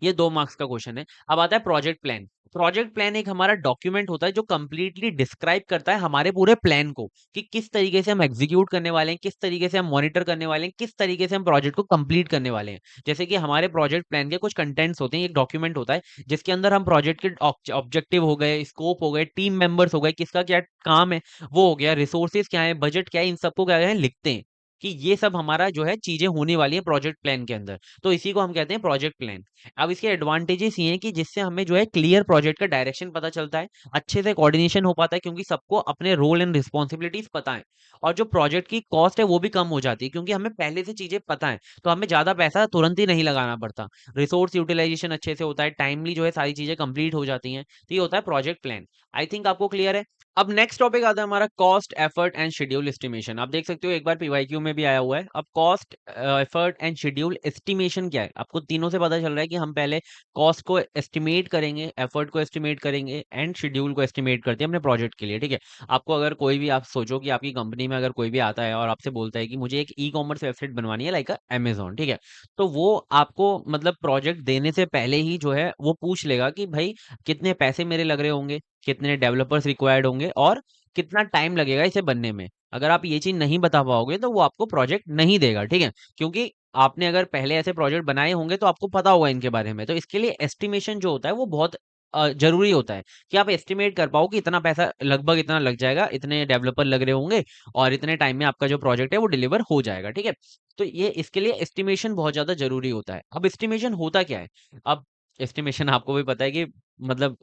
ये 2 मार्क्स का क्वेश्चन है। अब आता है प्रोजेक्ट प्लान। प्रोजेक्ट प्लान एक हमारा डॉक्यूमेंट होता है जो कंप्लीटली डिस्क्राइब करता है हमारे पूरे प्लान को, कि किस तरीके से हम एग्जीक्यूट करने वाले हैं, किस तरीके से हम मॉनिटर करने वाले हैं, किस तरीके से हम प्रोजेक्ट को कंप्लीट करने वाले हैं। जैसे कि हमारे प्रोजेक्ट प्लान के कुछ कंटेंट्स होते हैं, एक डॉक्यूमेंट होता है जिसके अंदर हम प्रोजेक्ट के ऑब्जेक्टिव हो गए, स्कोप हो गए, टीम मेंबर्स हो गए, किसका क्या काम है वो हो गया, रिसोर्सेज क्या है, बजट क्या है, इन सबको क्या है लिखते हैं कि ये सब हमारा जो है चीजें होने वाली है प्रोजेक्ट प्लान के अंदर। तो इसी को हम कहते हैं प्रोजेक्ट प्लान। अब इसके एडवांटेजेस ये हैं कि जिससे हमें जो है क्लियर प्रोजेक्ट का डायरेक्शन पता चलता है, अच्छे से कोऑर्डिनेशन हो पाता है क्योंकि सबको अपने रोल एंड रिस्पॉन्सिबिलिटीज पता है, और जो प्रोजेक्ट की कॉस्ट है वो भी कम हो जाती है क्योंकि हमें पहले से चीजें पता है, तो हमें ज्यादा पैसा तुरंत ही नहीं लगाना पड़ता। रिसोर्स यूटिलाइजेशन अच्छे से होता है, टाइमली जो है सारी चीजें कंप्लीट हो जाती हैं। तो ये होता है प्रोजेक्ट प्लान। आई थिंक आपको क्लियर है। अब नेक्स्ट टॉपिक आता है हमारा cost, effort and schedule estimation. आप देख सकते हो एक बार पीवाईक्यू में भी आया हुआ है। अब cost, effort and schedule estimation क्या है, आपको तीनों से पता चल रहा है कि हम पहले कॉस्ट को एस्टिमेट करेंगे, एफर्ट को एस्टिमेट करेंगे एंड शेड्यूल को एस्टिमेट करते हैं अपने प्रोजेक्ट के लिए, ठीक है। आपको अगर कोई भी, आप सोचो कि आपकी कंपनी में अगर कोई भी आता है और आपसे बोलता है कि मुझे एक ई कॉमर्स वेबसाइट बनवानी है लाइक अमेजोन, ठीक है। तो वो आपको मतलब प्रोजेक्ट देने से पहले ही जो है वो पूछ लेगा कि भाई कितने पैसे मेरे लग रहे होंगे, कितने डेवलपर्स रिक्वायर्ड होंगे और कितना टाइम लगेगा इसे बनने में। अगर आप ये चीज नहीं बता पाओगे तो वो आपको प्रोजेक्ट नहीं देगा, ठीक है। क्योंकि आपने अगर पहले ऐसे प्रोजेक्ट बनाए होंगे तो आपको पता होगा इनके बारे में। तो इसके लिए एस्टिमेशन जो होता है वो बहुत जरूरी होता है, कि आप एस्टिमेट कर पाओ कि इतना पैसा लगभग इतना लग जाएगा, इतने डेवलपर लग रहे होंगे और इतने टाइम में आपका जो प्रोजेक्ट है वो डिलीवर हो जाएगा, ठीक है। तो ये इसके लिए एस्टिमेशन बहुत ज्यादा जरूरी होता है। अब एस्टिमेशन होता क्या है? अब एस्टिमेशन आपको भी पता है कि मतलब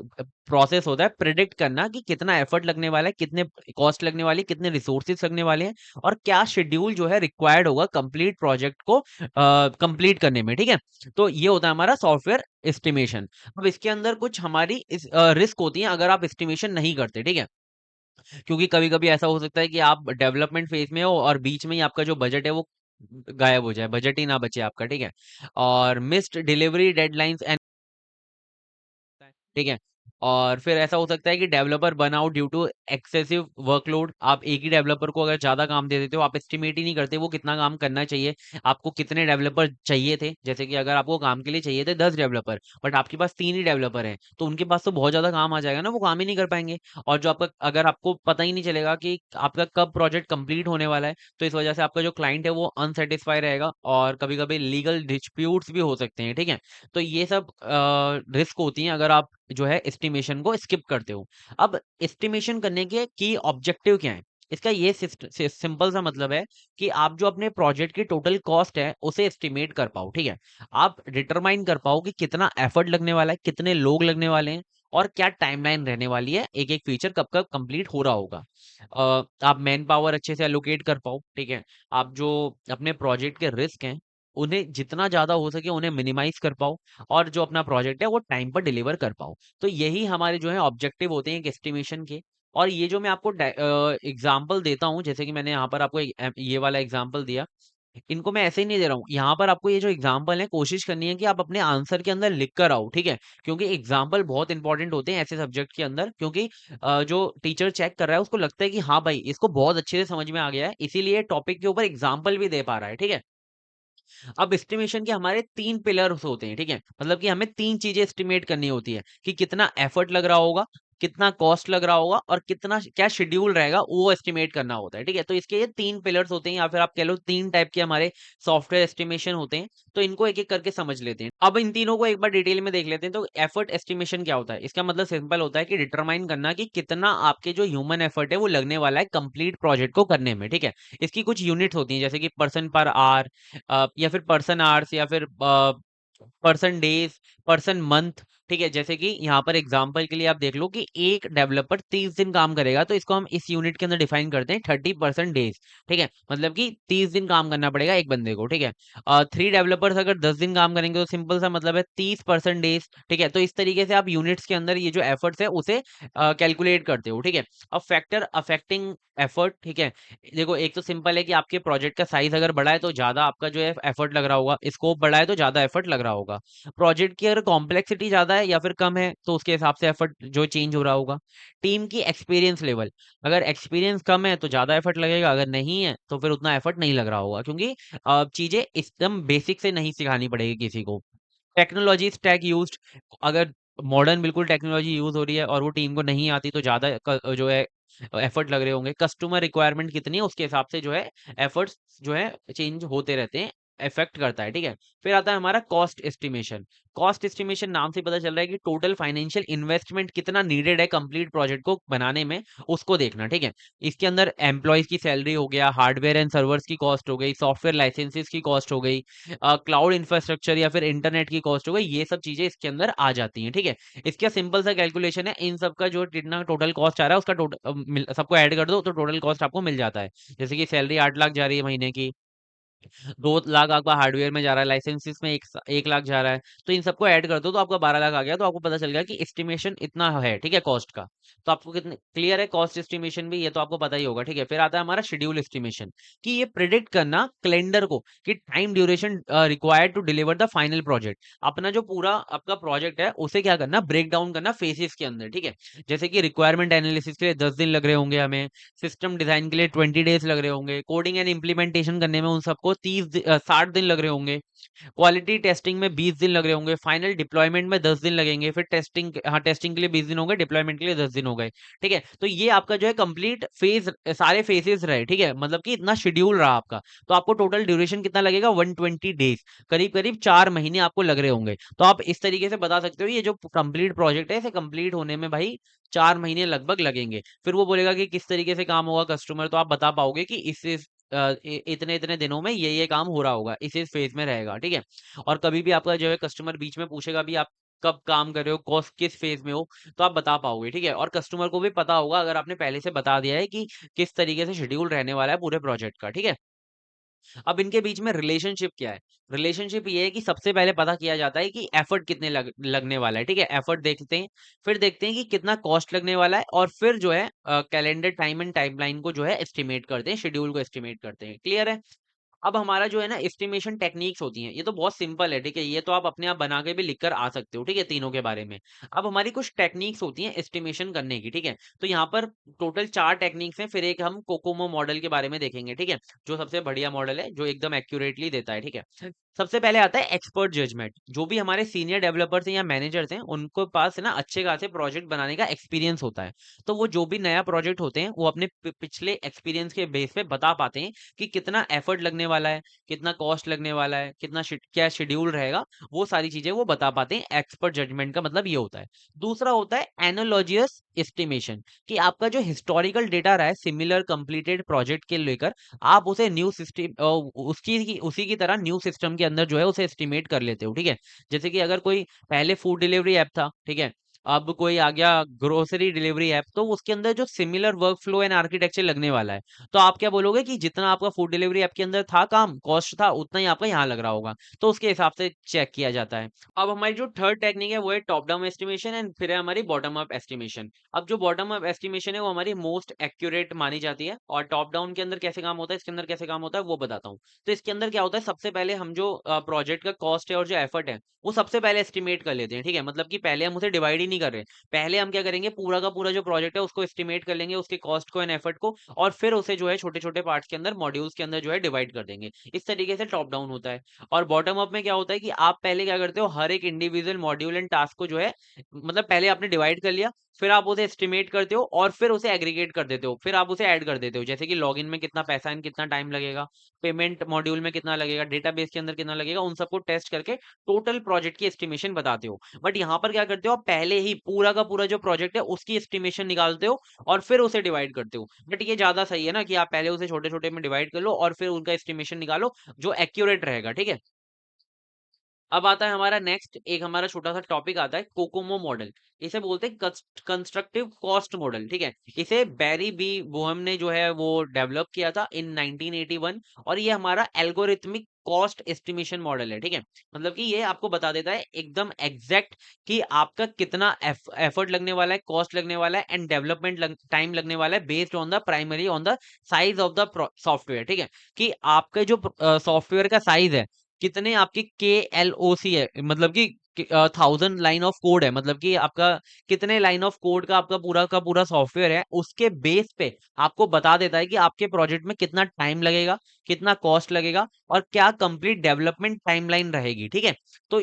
प्रोसेस होता है प्रिडिक्ट करना कि कितना एफर्ट लगने वाला है, कितने कॉस्ट लगने वाली है, कितने रिसोर्सेज लगने वाले हैं, और क्या शेड्यूल जो है रिक्वायर्ड होगा कंप्लीट प्रोजेक्ट को कंप्लीट करने में, ठीक है। तो ये होता है हमारा सॉफ्टवेयर एस्टिमेशन। अब इसके अंदर कुछ हमारी रिस्क होती है अगर आप एस्टिमेशन नहीं करते, ठीक है। क्योंकि कभी कभी ऐसा हो सकता है कि आप डेवलपमेंट फेज में हो और बीच में ही आपका जो बजट है वो गायब हो जाए, बजट ही ना बचे आपका, ठीक है। और मिस्ड डिलीवरी डेडलाइंस, ठीक है। और फिर ऐसा हो सकता है कि developer burnout due to excessive workload. आप एक ही डेवलपर को अगर ज्यादा काम दे देते हो, आप एस्टिमेट ही नहीं करते वो कितना काम करना चाहिए, आपको कितने डेवलपर चाहिए थे। जैसे कि अगर आपको काम के लिए चाहिए थे 10 डेवलपर, बट आपके पास 3 ही डेवलपर हैं, तो उनके पास तो बहुत ज्यादा काम आ जाएगा ना, वो काम ही नहीं कर पाएंगे। और जो आपका, अगर आपको पता ही नहीं चलेगा कि आपका कब प्रोजेक्ट कंप्लीट होने वाला है, तो इस वजह से आपका जो क्लाइंट है वो अनसेटिस्फाई रहेगा, और कभी कभी लीगल डिस्प्यूट्स भी हो सकते हैं, ठीक है। तो ये सब रिस्क होती हैं अगर आप जो है एस्टिमेशन को स्किप करते हो। अब एस्टिमेशन करने के की ऑब्जेक्टिव क्या है? इसका ये सिंपल सा मतलब है कि आप जो अपने प्रोजेक्ट की टोटल कॉस्ट है उसे एस्टिमेट कर पाओ, ठीक है? आप डिटरमाइन कर पाओ कि कितना एफर्ट लगने वाला है, कितने लोग लगने वाले हैं और क्या टाइमलाइन रहने वाली है, एक-एक फीचर कब-कब कंप्लीट हो रहा होगा। आप मैन पावर अच्छे से एलोकेट कर पाओ, ठीक है? आप जो अपने प्रोजेक्ट के रिस्क हैं, उन्हें जितना ज़्यादा हो सके उन्हें मिनिमाइज़ कर पाओ और जो अपना प्रोजेक्ट है वो टाइम पर डिलीवर कर पाओ। तो यही हमारे जो है ऑब्जेक्टिव होते हैं एक एस्टिमेशन के। और ये जो मैं आपको एग्जांपल देता हूँ, जैसे कि मैंने यहाँ पर आपको ये वाला एग्जांपल दिया, इनको मैं ऐसे ही नहीं दे रहा हूँ। यहाँ पर आपको ये जो एग्जांपल है कोशिश करनी है कि आप अपने आंसर के अंदर लिख कर आओ, ठीक है? क्योंकि एग्जांपल बहुत इंपॉर्टेंट होते हैं ऐसे सब्जेक्ट के अंदर, क्योंकि जो टीचर चेक कर रहा है उसको लगता है कि हाँ भाई, इसको बहुत अच्छे से समझ में आ गया है, इसीलिए टॉपिक के ऊपर एग्जांपल भी दे पा रहा है, ठीक है? अब एस्टिमेशन के हमारे 3 पिलर्स होते हैं, ठीक है? मतलब कि हमें 3 चीज़ें एस्टिमेट करनी होती है कि कितना एफर्ट लग रहा होगा, कितना कॉस्ट लग रहा होगा और कितना क्या शेड्यूल रहेगा, वो एस्टिमेट करना होता है, ठीक है? तो इसके ये 3 पिलर्स होते हैं या फिर आप कह लो 3 टाइप के हमारे सॉफ्टवेयर एस्टिमेशन होते हैं। तो इनको एक-एक करके समझ लेते हैं। अब इन तीनों को एक बार डिटेल में देख लेते हैं। तो एफर्ट एस्टिमेशन क्या होता है? इसका मतलब सिंपल होता है कि डिटरमाइन करना कि कितना आपके जो ह्यूमन एफर्ट है वो लगने वाला है कंप्लीट प्रोजेक्ट को करने में, ठीक है? इसकी कुछ यूनिट्स होती हैं जैसे कि पर्सन पर आवर, या फिर पर्सन आवर्स या फिर पर्सन डेज, पर्सन मंथ, ठीक है? जैसे कि यहाँ पर एग्जांपल के लिए आप देख लो कि एक डेवलपर 30 दिन काम करेगा तो इसको हम इस यूनिट के अंदर डिफाइन करते हैं 30% डेज, ठीक है? मतलब कि 30 दिन काम करना पड़ेगा एक बंदे को, ठीक है? 3 डेवलपर्स अगर 10 दिन काम करेंगे तो सिंपल सा मतलब है 30% डेज, ठीक है? तो इस तरीके से आप यूनिट्स के अंदर ये जो एफर्ट्स है उसे कैलकुलेट करते हो, ठीक है? अब फैक्टर अफेक्टिंग एफर्ट, ठीक है? देखो, एक तो सिंपल है कि आपके प्रोजेक्ट का साइज अगर बड़ा है तो ज्यादा आपका जो है एफर्ट लग रहा होगा, स्कोप बड़ा है तो ज्यादा एफर्ट लग रहा होगा। प्रोजेक्ट की अगर कॉम्प्लेक्सिटी ज्यादा है या फिर कम है तो उसके हिसाब से एफर्ट जो चेंज हो रहा होगा। टीम की एक्सपीरियंस लेवल, अगर एक्सपीरियंस कम है तो ज्यादा एफर्ट लगेगा, अगर नहीं है तो फिर उतना एफर्ट नहीं लग रहा होगा, क्योंकि चीजें एकदम बेसिक से नहीं सिखानी पड़ेगी किसी को। टेक्नोलॉजी स्टैक यूज्ड, अगर मॉडर्न बिल्कुल टेक्नोलॉजी यूज हो रही है और वो टीम को नहीं आती तो ज्यादा जो है एफर्ट लग रहे होंगे। कस्टमर रिक्वायरमेंट कितनी है उसके हिसाब से जो है एफर्ट्स जो है चेंज होते रहते हैं, इफेक्ट करता है, ठीक है? फिर आता है हमारा कॉस्ट एस्टिमेशन। कॉस्ट एस्टिमेशन नाम से पता चल रहा है कि टोटल फाइनेंशियल इन्वेस्टमेंट कितना नीडेड है कंप्लीट प्रोजेक्ट को बनाने में, उसको देखना, ठीक है? इसके अंदर एम्प्लॉयज की सैलरी हो गया, हार्डवेयर एंड सर्वर्स की कॉस्ट हो गई, सॉफ्टवेयर लाइसेंसेस की कॉस्ट हो गई, क्लाउड इंफ्रास्ट्रक्चर या फिर इंटरनेट की कॉस्ट हो गई, ये सब चीजें इसके अंदर आ जाती हैं, ठीक है? इसका सिंपल सा कैलकुलेशन है, इन सब का जो जितना टोटल कॉस्ट आ रहा है उसका टोटल सबको ऐड कर दो तो टोटल कॉस्ट आपको मिल जाता है। जैसे कि सैलरी 8 लाख जा रही है महीने की, 2 लाख आपका हार्डवेयर में जा रहा है, लाइसेंसेस में 1 लाख जा रहा है, तो इन सबको ऐड कर दो तो आपका 12 लाख आ गया। तो आपको पता चल गया कि एस्टिमेशन इतना है, ठीक है, कॉस्ट का। तो आपको कितने क्लियर है कॉस्ट एस्टिमेशन भी, ये तो आपको पता ही होगा, ठीक है? फिर आता है हमारा शेड्यूल एस्टिमेशन, कि ये प्रिडिक्ट करना कैलेंडर को कि time duration required to deliver the final project. अपना जो पूरा आपका प्रोजेक्ट है उसे क्या करना, ब्रेक डाउन करना फेजेस के अंदर, ठीक है? जैसे कि रिक्वायरमेंट एनालिसिस के लिए 10 दिन लग रहे होंगे हमें, सिस्टम डिजाइन के लिए 20 डेज लग रहे होंगे, कोडिंग एंड इम्प्लीमेंटेशन करने में उन सबको 60 दिन लग रहे होंगे, क्वालिटी टेस्टिंग में 20 दिन लग रहे होंगे, फाइनल डिप्लॉयमेंट में 10 दिन लगेंगे, फिर टेस्टिंग, हाँ, टेस्टिंग के लिए 20 दिन हो गए, डिप्लॉयमेंट के लिए 10 दिन हो गए, ठीक है? तो ये आपका जो है कंप्लीट फेज, सारे फेजेस रहे, ठीक है? मतलब कि इतना शेड्यूल रहा आपका। तो आपको टोटल ड्यूरेशन कितना लगेगा, 120 डेज, करीब करीब 4 महीने आपको लग रहे होंगे। तो आप इस तरीके से बता सकते हो ये जो कंप्लीट प्रोजेक्ट है इसे कंप्लीट होने में भाई 4 महीने लगभग लगेंगे। फिर वो बोलेगा कि किस तरीके से काम होगा कस्टमर, तो आप बता पाओगे कि इस इतने इतने दिनों में ये काम हो रहा होगा, इस फेज में रहेगा, ठीक है? और कभी भी आपका जो है कस्टमर बीच में पूछेगा भी आप कब काम कर रहे हो, कौन किस फेज में हो, तो आप बता पाओगे, ठीक है? और कस्टमर को भी पता होगा अगर आपने पहले से बता दिया है कि किस तरीके से शेड्यूल रहने वाला है पूरे प्रोजेक्ट का, ठीक है? अब इनके बीच में रिलेशनशिप क्या है? रिलेशनशिप ये है कि सबसे पहले पता किया जाता है कि एफर्ट कितने लगने वाला है, ठीक है? एफर्ट देखते हैं, फिर देखते हैं कि कितना कॉस्ट लगने वाला है और फिर जो है कैलेंडर टाइम एंड टाइमलाइन को जो है एस्टिमेट करते हैं, शेड्यूल को एस्टिमेट करते हैं। क्लियर है? अब हमारा जो है ना एस्टिमेशन टेक्निक्स होती हैं, ये तो बहुत सिंपल है, ठीक है? ये तो आप अपने आप बना के भी लिख कर आ सकते हो, ठीक है? तीनों के बारे में। अब हमारी कुछ टेक्निक्स होती हैं एस्टिमेशन करने की, ठीक है? तो यहाँ पर टोटल 4 टेक्निक्स हैं, फिर एक हम कोकोमो मॉडल के बारे में देखेंगे, ठीक है? जो सबसे बढ़िया मॉडल है, जो एकदम एक्यूरेटली देता है, ठीक है? सबसे पहले आता है एक्सपर्ट जजमेंट। जो भी हमारे सीनियर डेवलपर्स हैं या मैनेजर्स हैं, उनको पास है ना अच्छे खासे प्रोजेक्ट बनाने का एक्सपीरियंस होता है। तो वो जो भी नया प्रोजेक्ट होते हैं, वो अपने पिछले एक्सपीरियंस के बेस पे बता पाते हैं कि कितना एफर्ट लगने वाला है, कितना कॉस्ट लगने वाला है, कितना क्या शेड्यूल रहेगा। वो सारी चीजें वो बता पाते हैं। एक्सपर्ट जजमेंट का मतलब ये होता है। दूसरा होता है एनालॉजियस एस्टिमेशन, कि आपका जो हिस्टोरिकल डेटा रहा है सिमिलर कंप्लीटेड प्रोजेक्ट के लेकर, आप उसे न्यू सिस्टम उसी की तरह न्यू सिस्टम के अंदर जो है उसे एस्टिमेट कर लेते हो। ठीक है, जैसे कि अगर कोई पहले फूड डिलीवरी ऐप था, ठीक है, अब कोई आ गया ग्रोसरी डिलीवरी ऐप, तो उसके अंदर जो similar work flow and architecture लगने वाला है, तो आप क्या बोलोगे कि जितना आपका फूड डिलीवरी ऐप के अंदर था काम कॉस्ट था, उतना ही आपका यहाँ लग रहा होगा। तो उसके हिसाब से चेक किया जाता है। अब हमारी जो थर्ड टेक्निक है वो है टॉप डाउन एस्टिमेशन, एंड फिर है हमारी बॉटम अप एस्टिमेशन। अब जो बॉटम अप एस्टिमेशन है वो हमारी मोस्ट एक्यूरेट मानी जाती है, और टॉप डाउन के अंदर कैसे काम होता है, इसके अंदर कैसे काम होता है वो बताता हूँ। तो इसके अंदर क्या होता है, सबसे पहले हम जो प्रोजेक्ट का कॉस्ट है और जो एफर्ट है, वो सबसे पहले एस्टिमेट कर लेते हैं। ठीक है, मतलब कि पहले हम उसे डिवाइड ही नहीं कर रहे। पहले हम क्या करेंगे, पूरा का पूरा जो प्रोजेक्ट है उसको एस्टिमेट कर लेंगे, उसके कॉस्ट को एंड एफर्ट को, और फिर उसे जो है छोटे छोटे पार्ट्स के अंदर, मॉड्यूल्स के अंदर जो है डिवाइड कर देंगे। इस तरीके से टॉप डाउन होता है। और बॉटम अप में क्या होता है कि आप पहले क्या करते हो, हर एक इंडिविजुअल मॉड्यूल एंड टास्क को जो है, मतलब पहले आपने डिवाइड कर लिया, फिर आप उसे एस्टिमेट करते हो, और फिर उसे एग्रीगेट कर देते हो, फिर आप उसे ऐड कर देते हो। जैसे कि लॉगिन में कितना पैसा एंड कितना टाइम लगेगा, पेमेंट मॉड्यूल में कितना लगेगा, डेटाबेस के अंदर कितना लगेगा, उन सबको टेस्ट करके टोटल प्रोजेक्ट की एस्टिमेशन बताते हो। बट यहाँ पर क्या करते हो, आप पहले ही पूरा का पूरा जो प्रोजेक्ट है उसकी एस्टिमेशन निकालते हो, और फिर उसे डिवाइड करते हो। बट ये ज्यादा सही है ना, कि आप पहले उसे छोटे छोटे में डिवाइड कर लो और फिर उनका एस्टिमेशन निकालो, जो एक्यूरेट रहेगा। ठीक है, अब आता है हमारा नेक्स्ट, एक हमारा छोटा सा टॉपिक आता है कोकोमो मॉडल। इसे बोलते हैं कंस्ट्रक्टिव कॉस्ट मॉडल। ठीक है, इसे बैरी बी बोहम ने जो है वो डेवलप किया था इन 1981, और ये हमारा एल्गोरिथमिक कॉस्ट एस्टिमेशन मॉडल है। ठीक है, मतलब कि ये आपको बता देता है एकदम एग्जैक्ट कि आपका कितना एफर्ट लगने वाला है, कॉस्ट लगने वाला है, एंड डेवलपमेंट टाइम लगने वाला है, based on the primary on the size of the software. ठीक है, कि आपके जो सॉफ्टवेयर का साइज है, कितने आपकी KLOC है, मतलब कि 1000 लाइन ऑफ कोड है, मतलब कि आपका कितने लाइन ऑफ कोड का पूरा सॉफ्टवेयर है, उसके बेस पे आपको बता देता है कि आपके प्रोजेक्ट में कितना टाइम लगेगा, कितना कॉस्ट लगेगा, और क्या कंप्लीट डेवलपमेंट टाइमलाइन रहेगी। ठीक है, तो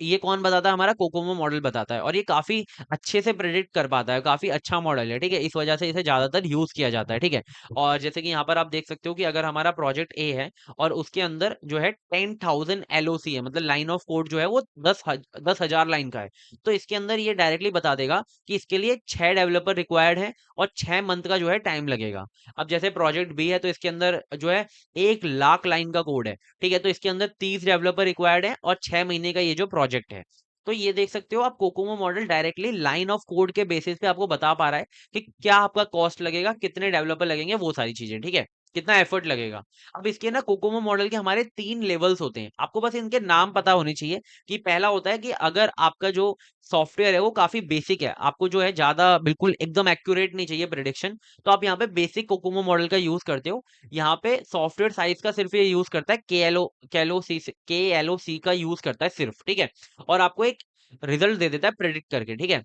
ये कौन बताता है, हमारा कोकोमो मॉडल बताता है, और ये काफी अच्छे से प्रेडिक्ट कर पाता है, काफी अच्छा मॉडल है। ठीक है, इस वजह से इसे ज्यादातर यूज किया जाता है। ठीक है, और जैसे कि यहाँ पर आप देख सकते हो कि अगर हमारा प्रोजेक्ट ए है, और उसके अंदर जो है 10,000 LOC है, मतलब लाइन ऑफ कोड जो है वो 10,000 लाइन का है, तो इसके अंदर ये डायरेक्टली बता देगा कि इसके लिए 6 डेवलपर रिक्वायर्ड है, और 6 मंथ का जो है टाइम लगेगा। अब जैसे प्रोजेक्ट बी है, तो इसके अंदर जो है 1 लाख लाइन का कोड है। ठीक है, तो इसके अंदर 30 डेवलपर रिक्वायर्ड है, और 6 महीने का ये जो प्रोजेक्ट है। तो ये देख सकते हो आप, Kokomo model directly line of code के बेसिस पे आपको बता पा रहा है कि क्या आपका कॉस्ट लगेगा, कितने डेवलपर लगेंगे, वो सारी चीजें। ठीक है, कितना एफर्ट लगेगा। अब इसके ना कोकोमो मॉडल के हमारे 3 लेवल्स होते हैं, आपको बस इनके नाम पता होने चाहिए। कि पहला होता है कि अगर आपका जो सॉफ्टवेयर है वो काफी बेसिक है, आपको जो है ज्यादा बिल्कुल एकदम एक्यूरेट नहीं चाहिए प्रिडिक्शन, तो आप यहाँ पे बेसिक कोकोमो मॉडल का यूज करते हो। यहाँ पे सॉफ्टवेयर साइज का सिर्फ ये यूज करता है, KLOC का यूज करता है सिर्फ। ठीक है, और आपको एक रिजल्ट दे देता है प्रेडिक्ट करके। ठीक है,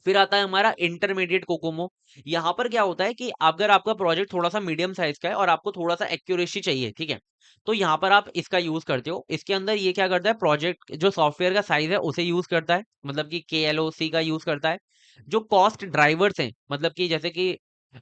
फिर आता है हमारा इंटरमीडिएट कोकोमो। यहाँ पर क्या होता है कि अगर आपका प्रोजेक्ट थोड़ा सा मीडियम साइज का है, और आपको थोड़ा सा एक्यूरेसी चाहिए, ठीक है, तो यहाँ पर आप इसका यूज करते हो। इसके अंदर ये क्या करता है, प्रोजेक्ट जो सॉफ्टवेयर का साइज है उसे यूज करता है, मतलब कि KLOC का यूज करता है। जो कॉस्ट ड्राइवर्स हैं, मतलब कि जैसे कि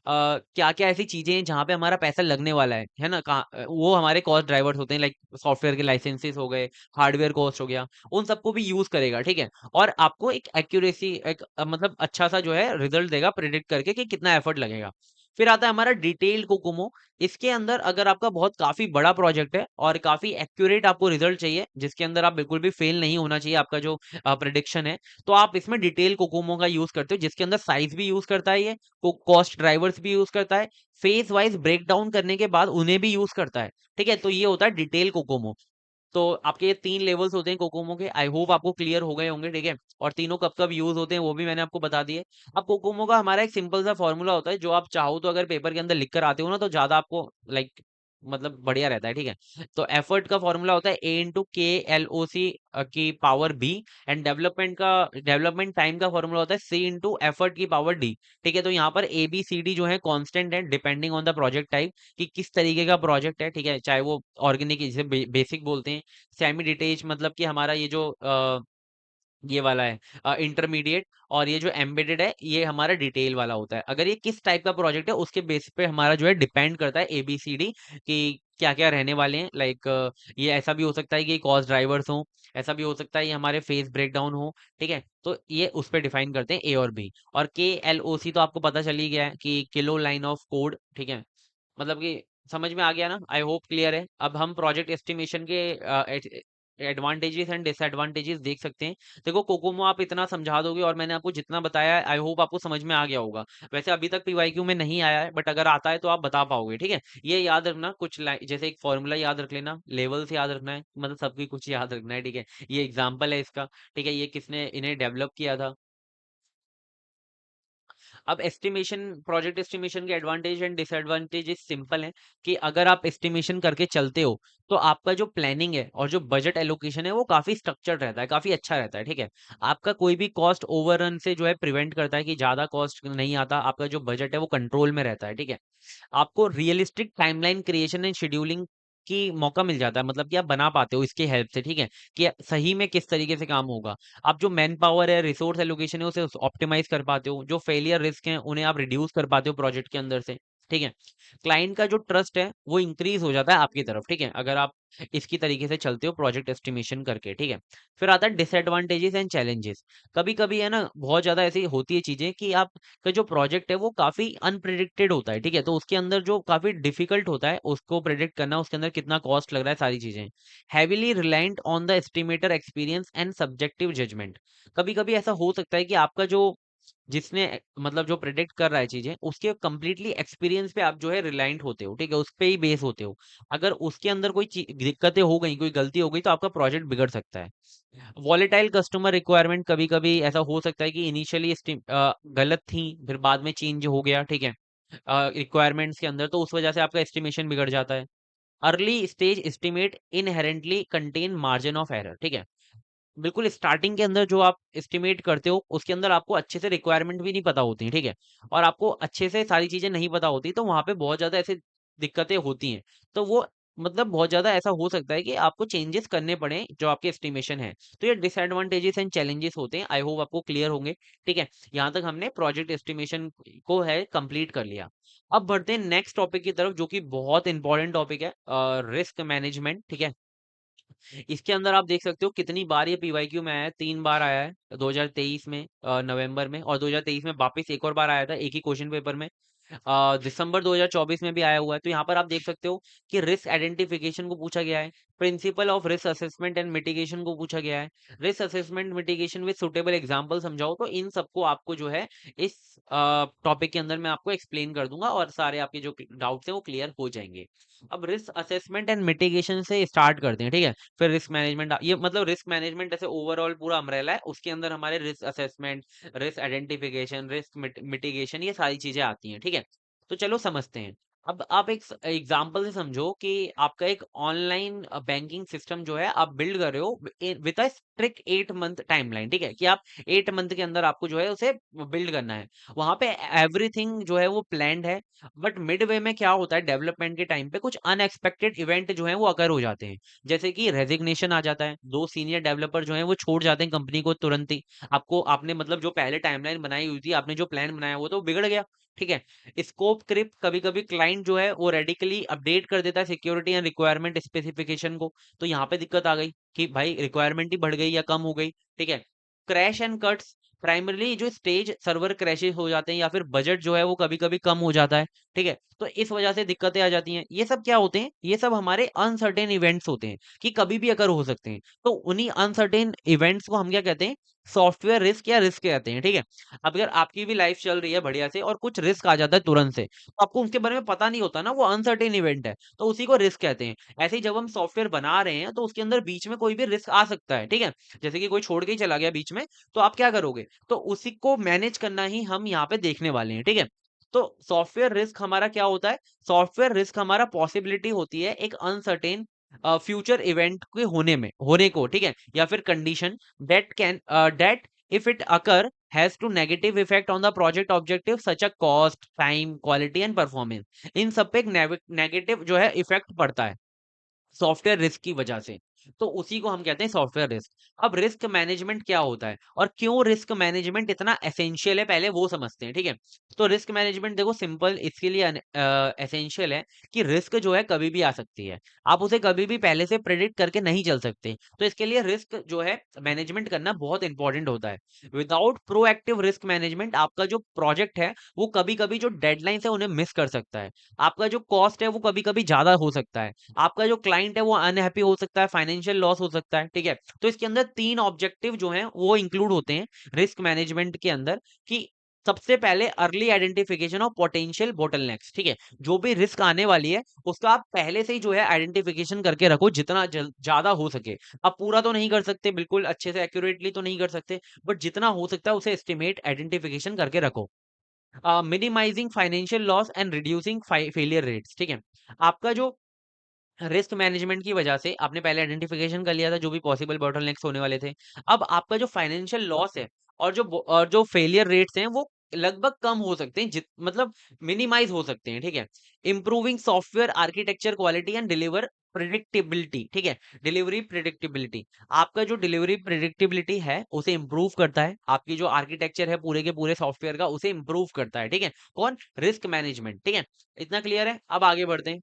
क्या क्या ऐसी चीजें हैं जहां पे हमारा पैसा लगने वाला है ना, कहाँ वो हमारे कॉस्ट ड्राइवर्स होते हैं, लाइक सॉफ्टवेयर के लाइसेंसेस हो गए, हार्डवेयर कॉस्ट हो गया, उन सबको भी यूज करेगा। ठीक है, और आपको एक एक्यूरेसी, एक मतलब अच्छा सा जो है रिजल्ट देगा प्रिडिक्ट करके कि कितना एफर्ट लगेगा। फिर आता है हमारा डिटेल कोकोमो। इसके अंदर अगर आपका बहुत काफी बड़ा प्रोजेक्ट है, और काफी एक्यूरेट आपको रिजल्ट चाहिए, जिसके अंदर आप बिल्कुल भी फेल नहीं होना चाहिए आपका जो प्रिडिक्शन है, तो आप इसमें डिटेल कोकोमो का यूज करते हो, जिसके अंदर साइज भी यूज करता है ये, कॉस्ट ड्राइवर्स भी यूज करता है, फेज वाइज ब्रेक डाउन करने के बाद उन्हें भी यूज करता है। ठीक है, तो ये होता है डिटेल कोकोमो। तो आपके ये 3 लेवल्स होते हैं कोकोमो के, आई होप आपको क्लियर हो गए होंगे। ठीक है, और तीनों कब कब यूज होते हैं वो भी मैंने आपको बता दिए। अब कोकोमो का हमारा एक सिंपल सा फॉर्मूला होता है, जो आप चाहो तो अगर पेपर के अंदर लिख कर आते हो ना, तो ज्यादा आपको लाइक मतलब बढ़िया रहता है, ठीक है। तो एफर्ट का फॉर्मूला होता है ए इंटू के एल ओ सी की power B, and development time का फॉर्मूला होता है सी इंटू एफर्ट की पावर डी। ठीक है, तो यहाँ पर ए बी सी डी जो है कांस्टेंट है depending on the project type, कि किस तरीके का प्रोजेक्ट है, ठीक है। चाहे वो ऑर्गेनिक, जिसे बेसिक बोलते हैं, सेमी डिटेच मतलब कि हमारा ये जो ये वाला है इंटरमीडिएट, और ये जो एम्बेडेड है ये हमारा डिटेल वाला होता है। अगर ये किस टाइप का प्रोजेक्ट है उसके बेस पे हमारा जो है डिपेंड करता है ABCD कि क्या क्या रहने वाले हैं। लाइक ये ऐसा भी हो सकता है कि कॉस्ट ड्राइवर्स हो, ऐसा भी हो सकता है ये हमारे फेस ब्रेकडाउन हो, ठीक है। तो ये उस पर डिफाइन करते हैं ए और बी। और KLOC तो आपको पता चल ही गया है कि किलो लाइन ऑफ कोड, ठीक है। मतलब कि समझ में आ गया ना, आई होप क्लियर है। अब हम प्रोजेक्ट एस्टिमेशन के एडवांटेजेस एंड डिसएडवांटेजेस देख सकते हैं। देखो कोकोमो आप इतना समझा दोगे और मैंने आपको जितना बताया है आई होप आपको समझ में आ गया होगा। वैसे अभी तक PYQ में नहीं आया है, बट अगर आता है तो आप बता पाओगे, ठीक है। ये याद रखना, कुछ जैसे एक फॉर्मूला याद रख लेना, लेवल्स याद रखना है, मतलब सबकी कुछ याद रखना है, ठीक है। ये एग्जाम्पल है इसका, ठीक है। ये किसने इन्हें डेवलप किया था। अब एस्टिमेशन, प्रोजेक्ट एस्टिमेशन के एडवांटेज एंड डिसएडवांटेजेस सिंपल हैं कि अगर आप एस्टिमेशन करके चलते हो तो आपका जो प्लानिंग है और जो बजट एलोकेशन है वो काफी स्ट्रक्चर्ड रहता है, काफी अच्छा रहता है, ठीक है। आपका कोई भी कॉस्ट ओवररन से जो है प्रिवेंट करता है कि ज्यादा कॉस्ट नहीं आता, आपका जो बजट है वो कंट्रोल में रहता है, ठीक है। आपको realistic timeline creation and scheduling की मौका मिल जाता है, मतलब कि आप बना पाते हो इसकी हेल्प से, ठीक है, कि सही में किस तरीके से काम होगा। आप जो मैन पावर है, रिसोर्स एलोकेशन है, उसे ऑप्टिमाइज कर पाते हो। जो फेलियर रिस्क है उन्हें आप रिड्यूस कर पाते हो प्रोजेक्ट के अंदर से, ठीक है। क्लाइंट का जो ट्रस्ट है वो इंक्रीज हो जाता है आपकी तरफ, ठीक है, अगर आप इसकी तरीके से चलते हो प्रोजेक्ट एस्टिमेशन करके, ठीक है। फिर आता है डिसएडवांटेजेस एंड चैलेंजेस। कभी कभी है ना बहुत ज्यादा ऐसी होती है चीजें कि आप का जो प्रोजेक्ट है वो काफी अनप्रिडिक्टेड होता है, ठीक है। तो उसके अंदर जो काफी डिफिकल्ट होता है उसको प्रिडिक्ट करना, उसके अंदर कितना कॉस्ट लग रहा है, सारी चीजें। Heavily reliant on the estimator experience and subjective judgement. कभी कभी ऐसा हो सकता है कि आपका जो जिसने मतलब जो प्रिडिक्ट कर रहा है चीजें, उसके कंप्लीटली एक्सपीरियंस पे आप जो है रिलायंट होते हो, ठीक है, उस पे ही बेस होते हो। अगर उसके अंदर कोई दिक्कतें हो गई, कोई गलती हो गई, तो आपका प्रोजेक्ट बिगड़ सकता है। वॉलेटाइल कस्टमर रिक्वायरमेंट, कभी कभी ऐसा हो सकता है कि इनिशियली गलत थी, फिर बाद में चेंज हो गया, ठीक है, रिक्वायरमेंट्स के अंदर, तो उस वजह से आपका एस्टिमेशन बिगड़ जाता है। Early stage estimate inherently contain margin of error, ठीक है। बिल्कुल स्टार्टिंग के अंदर जो आप एस्टिमेट करते हो उसके अंदर आपको अच्छे से रिक्वायरमेंट भी नहीं पता होती, ठीक है, और आपको अच्छे से सारी चीजें नहीं पता होती, तो वहां पे बहुत ज्यादा ऐसे दिक्कतें होती हैं। तो वो मतलब बहुत ज्यादा ऐसा हो सकता है कि आपको चेंजेस करने पड़े जो आपके एस्टिमेशन है। तो ये डिसएडवांटेजेस एंड चैलेंजेस होते हैं, आई होप आपको क्लियर होंगे, ठीक है। यहाँ तक हमने प्रोजेक्ट एस्टिमेशन को है कंप्लीट कर लिया। अब बढ़ते हैं नेक्स्ट टॉपिक की तरफ, जो कि बहुत इंपॉर्टेंट टॉपिक है, रिस्क मैनेजमेंट, ठीक है। इसके अंदर आप देख सकते हो कितनी बार ये PYQ में आया है, 3 बार आया है, 2023 में नवंबर में, और 2023 में वापस एक और बार आया था एक ही क्वेश्चन पेपर में। दिसंबर 2024 में भी आया हुआ है। तो यहाँ पर आप देख सकते हो कि रिस्क आइडेंटिफिकेशन को पूछा गया है, principle of risk assessment and mitigation को पूछा गया है, risk assessment mitigation with suitable example समझाओ। तो इन सबको आपको जो है इस टॉपिक के अंदर मैं आपको एक्सप्लेन कर दूंगा और सारे आपके जो डाउट्स हैं वो क्लियर हो जाएंगे। अब रिस्क असेसमेंट एंड मिटिगेशन से स्टार्ट करते हैं, ठीक है। फिर रिस्क मैनेजमेंट, ये मतलब रिस्क मैनेजमेंट ऐसे ओवरऑल पूरा अम्ब्रेला है, उसके अंदर हमारे risk assessment, risk identification, risk mitigation, ये सारी चीजें आती हैं, ठीक है। तो चलो समझते हैं। अब आप एक एग्जांपल से समझो कि आपका एक ऑनलाइन बैंकिंग सिस्टम जो है आप बिल्ड कर रहे हो with a strict 8 month timeline, ठीक है, कि आप 8 मंथ के अंदर आपको जो है उसे बिल्ड करना है। वहां पे एवरीथिंग जो है वो प्लान्ड है, बट मिड वे में क्या होता है, डेवलपमेंट के टाइम पे कुछ अनएक्सपेक्टेड इवेंट जो है वो अकर हो जाते हैं। जैसे कि रेजिग्नेशन आ जाता है, 2 सीनियर डेवलपर जो है वो छोड़ जाते हैं कंपनी को तुरंत ही। आपको आपने मतलब जो पहले टाइमलाइन बनाई हुई थी, आपने जो प्लान बनाया वो तो बिगड़ गया, ठीक है। स्कोप क्रिप, कभी कभी क्लाइंट जो है वो रेडिकली अपडेट कर देता है सिक्योरिटी एंड रिक्वायरमेंट स्पेसिफिकेशन को, तो यहाँ पे दिक्कत आ गई कि भाई रिक्वायरमेंट ही बढ़ गई या कम हो गई, ठीक है। क्रैश एंड कट्स, प्राइमरली जो स्टेज सर्वर क्रैशेस हो जाते हैं या फिर बजट जो है वो कभी कभी कम हो जाता है, ठीक है। तो इस वजह से दिक्कतें आ जाती हैं। ये सब क्या होते हैं, ये सब हमारे अनसर्टेन इवेंट्स होते हैं कि कभी भी अगर हो सकते हैं। तो उन्हीं अनसर्टेन इवेंट्स को हम क्या कहते हैं, सॉफ्टवेयर रिस्क या रिस्क कहते हैं, ठीक है। अब अगर आपकी भी लाइफ चल रही है बढ़िया से और कुछ रिस्क आ जाता है तुरंत से, तो आपको उसके बारे में पता नहीं होता ना, वो अनसर्टेन इवेंट है, तो उसी को रिस्क कहते हैं। ऐसे ही जब हम सॉफ्टवेयर बना रहे हैं तो उसके अंदर बीच में कोई भी रिस्क आ सकता है, ठीक है। जैसे कि कोई छोड़ के ही चला गया बीच में, तो आप क्या करोगे, तो उसी को मैनेज करना ही हम यहाँ पे देखने वाले हैं, ठीक है। तो सॉफ्टवेयर रिस्क हमारा क्या होता है? सॉफ्टवेयर रिस्क हमारा पॉसिबिलिटी होती है एक अनसर्टेन फ्यूचर इवेंट के होने को, ठीक है? या फिर condition that if it occur has to negative effect on the project objective such a cost, time, quality and performance. इन सब पे एक नेगेटिव जो है इफेक्ट पड़ता है सॉफ्टवेयर रिस्क की वजह से। तो उसी को हम कहते हैं सॉफ्टवेयर रिस्क। अब रिस्क मैनेजमेंट क्या होता है और क्यों रिस्क मैनेजमेंट इतना एसेंशियल है, पहले वो समझते हैं, ठीक है? तो रिस्क मैनेजमेंट देखो सिंपल इसके लिए एसेंशियल है कि रिस्क जो है कभी भी आ सकती है। आप उसे कभी भी पहले से प्रेडिक्ट करके नहीं चल सकते। तो इसके लिए रिस्क जो है मैनेजमेंट करना बहुत इंपॉर्टेंट होता है। विदाउट प्रोएक्टिव रिस्क मैनेजमेंट आपका जो प्रोजेक्ट है वो कभी-कभी जो डेडलाइन्स है उन्हें मिस कर सकता है। आपका जो कॉस्ट है वो कभी-कभी ज़्यादा हो सकता है। आपका जो क्लाइंट है वो अनहैप्पी हो सकता है, फाइनेंशियल लॉस हो सकता है, ठीक है? तो इसके अंदर 3 ऑब्जेक्टिव जो हैं वो इंक्लूड होते हैं रिस्क मैनेजमेंट के अंदर कि सबसे पहले early identification of potential bottlenecks, ठीक है? जो भी रिस्क आने वाली है उसका आप पहले से ही जो है आइडेंटिफिकेशन करके रखो जितना ज़्यादा हो सके। आप पूरा तो नहीं कर सकते, बिल्कुल अच्छे से एक्यूरेटली तो नहीं कर सकते, बट जितना हो सकता है उसे एस्टिमेट आइडेंटिफिकेशन करके रखो। Minimising financial loss and reducing failure rates, ठीक है? आपका जो रिस्क मैनेजमेंट की वजह से आपने पहले आइडेंटिफिकेशन कर लिया था जो भी पॉसिबल बॉटलनेक्स होने वाले थे। अब आपका जो फाइनेंशियल लॉस है और जो फेलियर रेट्स हैं वो लगभग कम हो सकते हैं मतलब मिनिमाइज हो सकते हैं, ठीक है? Improving software architecture quality and deliver predictability, ठीक है? डिलीवरी प्रिडिक्टेबिलिटी, आपका जो डिलीवरी प्रिडिक्टेबिलिटी है उसे इंप्रूव करता है। आपकी जो आर्किटेक्चर है पूरे के पूरे सॉफ्टवेयर का उसे इंप्रूव करता है, ठीक है? कौन? रिस्क मैनेजमेंट, ठीक है? इतना क्लियर है? अब आगे बढ़ते हैं।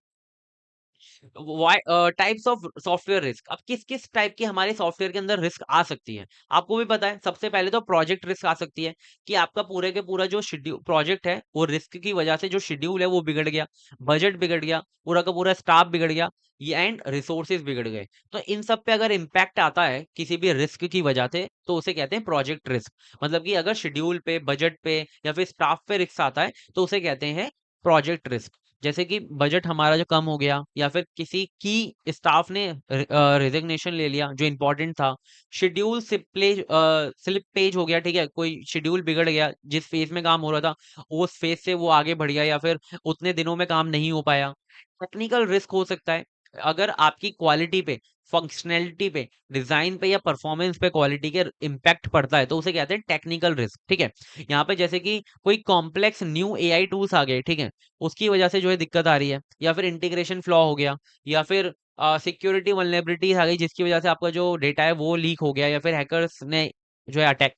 Types of software risk. अब किस किस टाइप की हमारे सॉफ्टवेयर के अंदर रिस्क आ सकती है आपको भी पता है। सबसे पहले तो प्रोजेक्ट रिस्क आ सकती है कि आपका पूरे के पूरा जो शेड्यूल प्रोजेक्ट है वो रिस्क की वजह से जो शेड्यूल है वो बिगड़ गया, बजट बिगड़ गया, पूरा का पूरा स्टाफ बिगड़ गया, ये एंड रिसोर्सेज बिगड़ गए। तो इन सब पे अगर इम्पैक्ट आता है किसी भी रिस्क की वजह से तो उसे कहते हैं प्रोजेक्ट रिस्क। मतलब कि अगर शेड्यूल पे, बजट पे या फिर स्टाफ पे रिस्क आता है तो उसे कहते हैं प्रोजेक्ट रिस्क। जैसे कि बजट हमारा जो कम हो गया या फिर किसी की स्टाफ ने रेजिग्नेशन ले लिया जो इंपॉर्टेंट था, शेड्यूल स्लिपेज हो गया, ठीक है? कोई शेड्यूल बिगड़ गया, जिस फेज में काम हो रहा था उस फेज से वो आगे बढ़ गया या फिर उतने दिनों में काम नहीं हो पाया। टेक्निकल रिस्क हो सकता है अगर आपकी क्वालिटी पे, फंक्शनैलिटी पे, डिजाइन पे या परफॉर्मेंस पे क्वालिटी के इम्पैक्ट पड़ता है तो उसे कहते हैं टेक्निकल रिस्क, ठीक है? यहाँ पे जैसे कि कोई कॉम्प्लेक्स न्यू एआई टूल्स आ गए, ठीक है? उसकी वजह से जो है दिक्कत आ रही है या फिर इंटीग्रेशन फ्लॉ हो गया या फिर सिक्योरिटी वल्नरेबिलिटीज आ गई जिसकी वजह से आपका जो डेटा है वो लीक हो गया या फिर हैकर्स ने जो है अटैक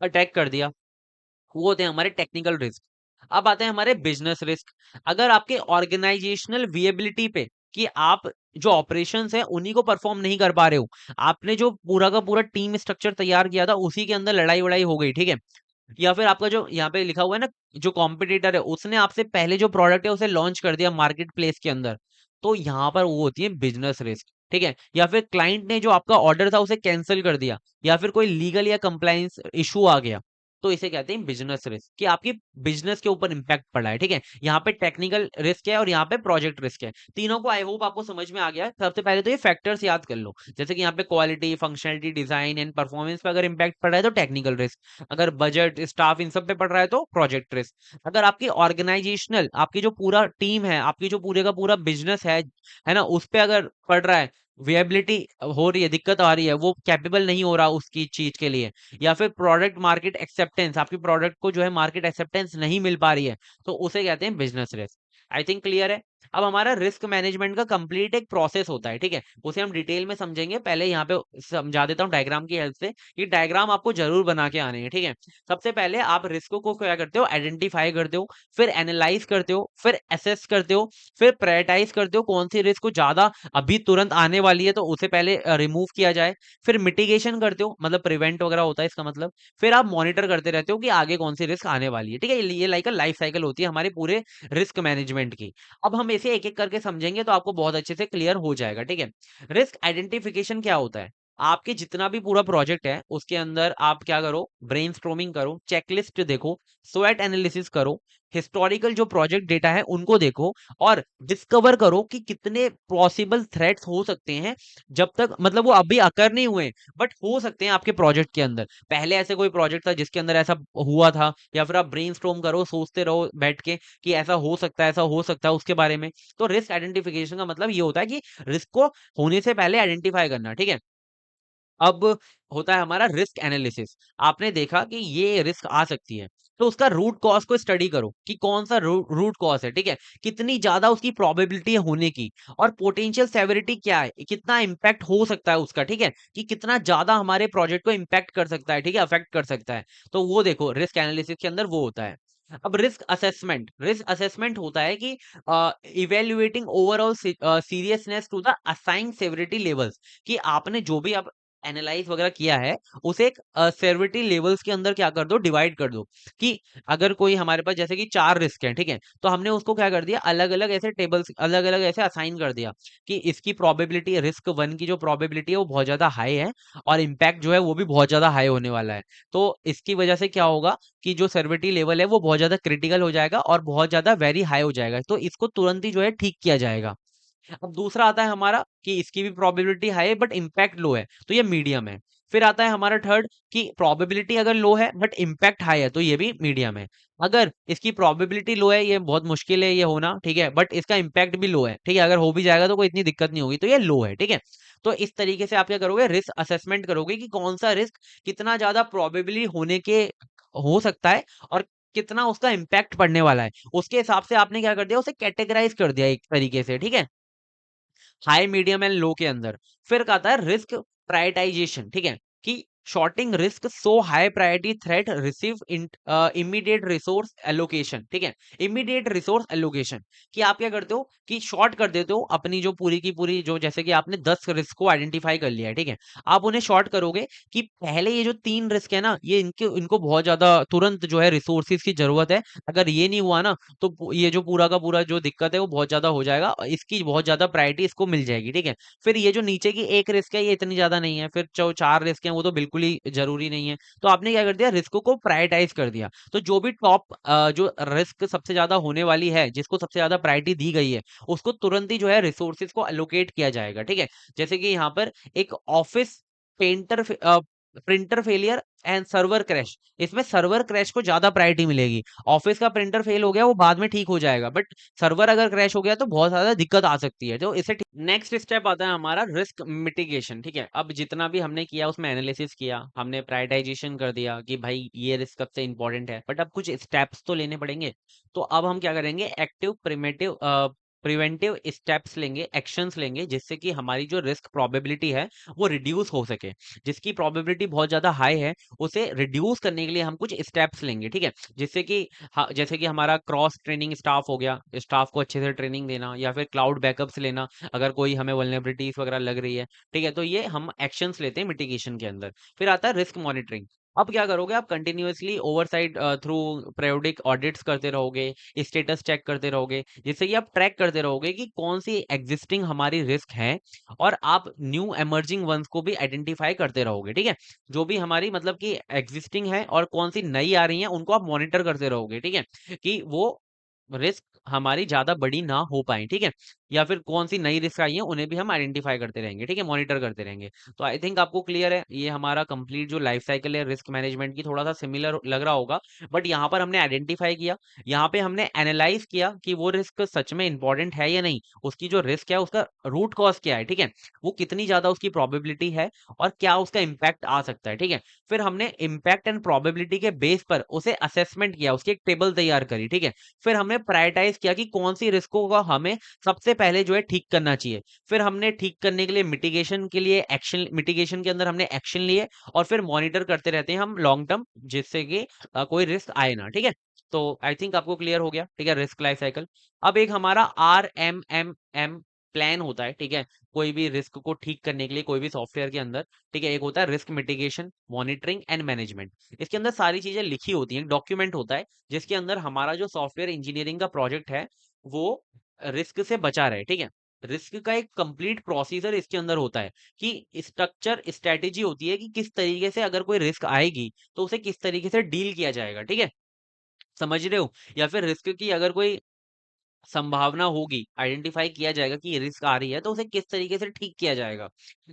अटैक कर दिया। वो होते हैं हमारे टेक्निकल रिस्क। अब आते हैं हमारे बिजनेस रिस्क। अगर आपके ऑर्गेनाइजेशनल विएबिलिटी पे कि आप जो ऑपरेशंस हैं उन्हीं को परफॉर्म नहीं कर पा रहे हो, आपने जो पूरा का पूरा टीम स्ट्रक्चर तैयार किया था उसी के अंदर लड़ाई वड़ाई हो गई, ठीक है? या फिर आपका जो यहाँ पे लिखा हुआ है ना, जो कॉम्पिटिटर है उसने आपसे पहले जो प्रोडक्ट है उसे लॉन्च कर दिया मार्केट प्लेस के अंदर, तो यहाँ पर वो होती है बिजनेस रिस्क, ठीक है? या फिर क्लाइंट ने जो आपका ऑर्डर था उसे कैंसिल कर दिया या फिर कोई लीगल या कंप्लायंस इशू आ गया, तो इसे कहते हैं बिजनेस रिस्क कि आपकी बिजनेस के ऊपर इंपैक्ट पड़ा है, ठीक है? यहाँ पे टेक्निकल रिस्क है और यहाँ पे प्रोजेक्ट रिस्क है। तीनों को आई होप आपको समझ में आ गया है। सबसे पहले तो ये फैक्टर्स याद कर लो, जैसे कि यहाँ पे quality, functionality, design and performance पे अगर इंपैक्ट पड़ रहा है तो टेक्निकल रिस्क, अगर बजट, स्टाफ इन सब पे पड़ रहा है तो प्रोजेक्ट रिस्क। अगर आपकी ऑर्गेनाइजेशनल, आपकी जो पूरा टीम है, आपकी जो पूरे का पूरा बिजनेस है ना, उस पे अगर पड़ रहा है, विएबिलिटी हो रही है, दिक्कत आ रही है, वो कैपेबल नहीं हो रहा उसकी चीज के लिए, या फिर प्रोडक्ट मार्केट एक्सेप्टेंस, आपकी प्रोडक्ट को जो है मार्केट एक्सेप्टेंस नहीं मिल पा रही है, तो उसे कहते हैं business risk. I think clear है। अब हमारा रिस्क मैनेजमेंट का कंप्लीट एक प्रोसेस होता है, ठीक है? उसे हम डिटेल में समझेंगे। पहले यहाँ पे समझा देता हूँ डायग्राम की हेल्प से। ये डायग्राम आपको जरूर बना के आने हैं, ठीक है? सबसे पहले आप रिस्क को क्या करते हो? आइडेंटिफाई करते हो, फिर एनालाइज करते हो, फिर असेस करते हो, फिर प्रायोरिटाइज करते हो कौन सी रिस्क को ज्यादा अभी तुरंत आने वाली है तो उसे पहले रिमूव किया जाए, फिर मिटिगेशन करते हो, मतलब प्रिवेंट वगैरह होता है इसका मतलब, फिर आप मॉनिटर करते रहते हो कि आगे कौन सी रिस्क आने वाली है, ठीक है? ये लाइक अ लाइफ साइकिल होती है हमारे पूरे रिस्क मैनेजमेंट की। अब हम इसे एक-एक करके समझेंगे तो आपको बहुत अच्छे से क्लियर हो जाएगा, ठीक है? रिस्क आइडेंटिफिकेशन क्या होता है? आपके जितना भी पूरा प्रोजेक्ट है उसके अंदर आप क्या करो, ब्रेनस्टॉर्मिंग करो, चेकलिस्ट देखो, स्वॉट एनालिसिस करो, हिस्टोरिकल जो प्रोजेक्ट डेटा है उनको देखो, और डिस्कवर करो कि कितने पॉसिबल थ्रेट्स हो सकते हैं, जब तक मतलब वो अभी अकर नहीं हुए बट हो सकते हैं आपके प्रोजेक्ट के अंदर। पहले ऐसे कोई प्रोजेक्ट था जिसके अंदर ऐसा हुआ था, या फिर आप ब्रेनस्टॉर्म करो, सोचते रहो बैठ के कि ऐसा हो सकता है, ऐसा हो सकता है उसके बारे में। तो रिस्क आइडेंटिफिकेशन का मतलब ये होता है कि रिस्क को होने से पहले आइडेंटिफाई करना, ठीक है। अब होता है हमारा रिस्क एनालिसिस। आपने देखा कि ये रिस्क आ सकती है, तो उसका रूट कॉज को स्टडी करो कि कौन सा रूट कॉज है, ठीक है, कितनी ज्यादा उसकी प्रोबेबिलिटी है होने की, और पोटेंशियल सेवेरिटी क्या है, कितना इंपैक्ट हो सकता है उसका, ठीक है, कि कितना ज्यादा हमारे प्रोजेक्ट को इंपैक्ट कर सकता है, ठीक है, अफेक्ट कर सकता है। तो वो देखो रिस्क एनालिसिस के अंदर वो होता है। अब रिस्क असेसमेंट होता है कि evaluating overall seriousness to the assigned severity levels, कि आपने जो भी अब एनालाइज वगैरह किया है उसे एक सेवरिटी लेवल्स के अंदर क्या कर दो, डिवाइड कर दो। कि अगर कोई हमारे पास जैसे कि 4 रिस्क हैं, ठीक है, तो हमने उसको क्या कर दिया, अलग अलग ऐसे टेबल्स अलग अलग ऐसे असाइन कर दिया कि इसकी प्रोबेबिलिटी, रिस्क 1 की जो प्रोबेबिलिटी है वो बहुत ज्यादा हाई है, और इम्पैक्ट जो है वो भी बहुत ज्यादा हाई होने वाला है। तो इसकी वजह से क्या होगा कि जो सेवरिटी लेवल है वो बहुत ज्यादा क्रिटिकल हो जाएगा और बहुत ज्यादा वेरी हाई हो जाएगा, तो इसको तुरंत ही जो है ठीक किया जाएगा। अब दूसरा आता है हमारा कि इसकी भी प्रोबेबिलिटी हाई है बट इम्पैक्ट लो है, तो ये मीडियम है। फिर आता है हमारा थर्ड कि प्रोबेबिलिटी अगर लो है बट इम्पैक्ट हाई है, तो ये भी मीडियम है। अगर इसकी प्रोबेबिलिटी लो है, ये बहुत मुश्किल है ये होना, ठीक है, बट इसका इम्पैक्ट भी लो है, ठीक है, अगर हो भी जाएगा तो कोई इतनी दिक्कत नहीं होगी, तो ये लो है, ठीक है। तो इस तरीके से आप क्या करोगे, रिस्क असेसमेंट करोगे कि कौन सा रिस्क कितना ज्यादा प्रोबेबली होने के हो सकता है, और कितना उसका इम्पैक्ट पड़ने वाला है, उसके हिसाब से आपने क्या कर दिया, उसे कैटेगराइज कर दिया एक तरीके से, ठीक है, हाई मीडियम एंड लो के अंदर। फिर क्या आता है रिस्क प्रायोरिटाइजेशन, ठीक है, कि sorting risk so high priority threat receive immediate resource allocation, ठीक है, इमीडिएट रिसोर्स एलोकेशन, कि आप क्या करते हो कि शॉर्ट कर देते हो अपनी जो पूरी की पूरी, जो जैसे कि आपने 10 रिस्क को आइडेंटिफाई कर लिया है, ठीक है, आप उन्हें शॉर्ट करोगे कि पहले ये जो 3 रिस्क है ना, ये इनके इनको बहुत ज्यादा तुरंत जो है रिसोर्सेज की जरूरत है, अगर ये नहीं हुआ ना तो ये जो पूरा का पूरा जो दिक्कत है वो बहुत ज्यादा हो जाएगा, और इसकी बहुत ज्यादा प्रायोरिटी इसको मिल जाएगी, ठीक है। फिर ये जो नीचे की एक रिस्क है ये इतनी ज्यादा नहीं है, फिर जो 4 रिस्क है वो तो बिल्कुल ही जरूरी नहीं है, तो आपने क्या कर दिया, रिस्क को प्रायोरिटाइज कर दिया। तो जो भी टॉप जो रिस्क सबसे ज्यादा होने वाली है, जिसको सबसे ज्यादा प्रायोरिटी दी गई है, उसको तुरंत ही जो है रिसोर्सेज को एलोकेट किया जाएगा, ठीक है। जैसे कि यहाँ पर एक office painter printer failure and server crash, इसमें सर्वर क्रैश को ज्यादा प्रायोरिटी मिलेगी। ऑफिस का प्रिंटर फेल हो गया वो बाद में ठीक हो जाएगा, बट सर्वर अगर क्रैश हो गया तो बहुत ज्यादा दिक्कत आ सकती है, तो इसे नेक्स्ट स्टेप आता है हमारा रिस्क मिटिगेशन, ठीक है। अब जितना भी हमने किया उसमें एनालिसिस किया, हमने प्रायोरिटाइजेशन कर दिया कि भाई ये रिस्क सबसे इंपॉर्टेंट है, बट अब कुछ स्टेप्स तो लेने पड़ेंगे। तो अब हम क्या करेंगे, एक्टिव प्रिवेंटिव स्टेप्स लेंगे, एक्शंस लेंगे, जिससे कि हमारी जो रिस्क प्रोबेबिलिटी है वो रिड्यूस हो सके। जिसकी प्रोबेबिलिटी बहुत ज्यादा हाई है उसे रिड्यूस करने के लिए हम कुछ स्टेप्स लेंगे, ठीक है, जिससे कि जैसे कि हमारा क्रॉस ट्रेनिंग स्टाफ हो गया, स्टाफ को अच्छे से ट्रेनिंग देना, या फिर क्लाउड बैकअप्स लेना अगर कोई हमें वल्नरेबिलिटीज वगैरह लग रही है, ठीक है, तो ये हम एक्शंस लेते हैं मिटिगेशन के अंदर। फिर आता है रिस्क मॉनिटरिंग। अब क्या करोगे, आप continuously oversight through periodic audits करते रहोगे, स्टेटस चेक करते रहोगे, जिससे कि आप ट्रैक करते रहोगे कि कौन सी एग्जिस्टिंग हमारी रिस्क है, और आप न्यू एमर्जिंग वंस को भी आइडेंटिफाई करते रहोगे, ठीक है। जो भी हमारी मतलब कि एग्जिस्टिंग है और कौन सी नई आ रही है उनको आप मॉनिटर करते रहोगे, ठीक है, कि वो रिस्क हमारी ज्यादा बड़ी ना हो पाए, ठीक है, या फिर कौन सी नई रिस्क आई है उन्हें भी हम आइडेंटिफाई करते रहेंगे, ठीक है, मॉनिटर करते रहेंगे। तो आई थिंक आपको क्लियर है, ये हमारा कंप्लीट जो लाइफ साइकिल है रिस्क मैनेजमेंट की, थोड़ा सा सिमिलर लग रहा होगा, बट यहाँ पर हमने आइडेंटिफाई किया, यहाँ पे हमने एनालाइज किया कि वो रिस्क सच में इंपॉर्टेंट है या नहीं, उसकी जो रिस्क है उसका रूट कॉज क्या है, ठीक है, वो कितनी ज्यादा उसकी प्रोबेबिलिटी है, और क्या उसका इम्पैक्ट आ सकता है, ठीक है। फिर हमने इम्पैक्ट एंड प्रोबेबिलिटी के बेस पर उसे असेसमेंट किया, उसकी एक टेबल तैयार करी, ठीक है। फिर हमने प्रायोरिटाइज किया कि कौन सी रिस्कों को हमें सबसे पहले जो है ठीक करना चाहिए। फिर हमने ठीक करने के लिए मिटिगेशन के लिए एक्शन, मिटिगेशन के अंदर हमने एक्शन लिए, और फिर मॉनिटर करते रहते हैं हम लॉन्ग टर्म, जिससे कि कोई रिस्क आए ना, ठीक है। तो आई थिंक आपको क्लियर हो गया, ठीक है, रिस्क लाइफ साइकिल। अब एक हमारा RMMM प्लान होता है, ठीक है, कोई भी रिस्क को ठीक करने के लिए कोई भी सॉफ्टवेयर के अंदर, ठीक है। एक होता है risk mitigation, monitoring and management. इसके अंदर सारी चीजें लिखी होती हैं, डॉक्यूमेंट होता है जिसके अंदर हमारा जो सॉफ्टवेयर इंजीनियरिंग का प्रोजेक्ट है वो रिस्क से बचा रहे, ठीक है। रिस्क का एक कंप्लीट प्रोसीजर इसके अंदर होता है कि स्ट्रक्चर स्ट्रेटेजी होती है कि किस तरीके से अगर कोई रिस्क आएगी तो उसे किस तरीके से डील किया जाएगा, ठीक है? समझ रहे हो? या फिर रिस्क की अगर कोई संभावना होगी, आइडेंटिफाई किया जाएगा कि ये रिस्क आ रही है, तो उसे किस तरीके से ठीक किया जाएगा।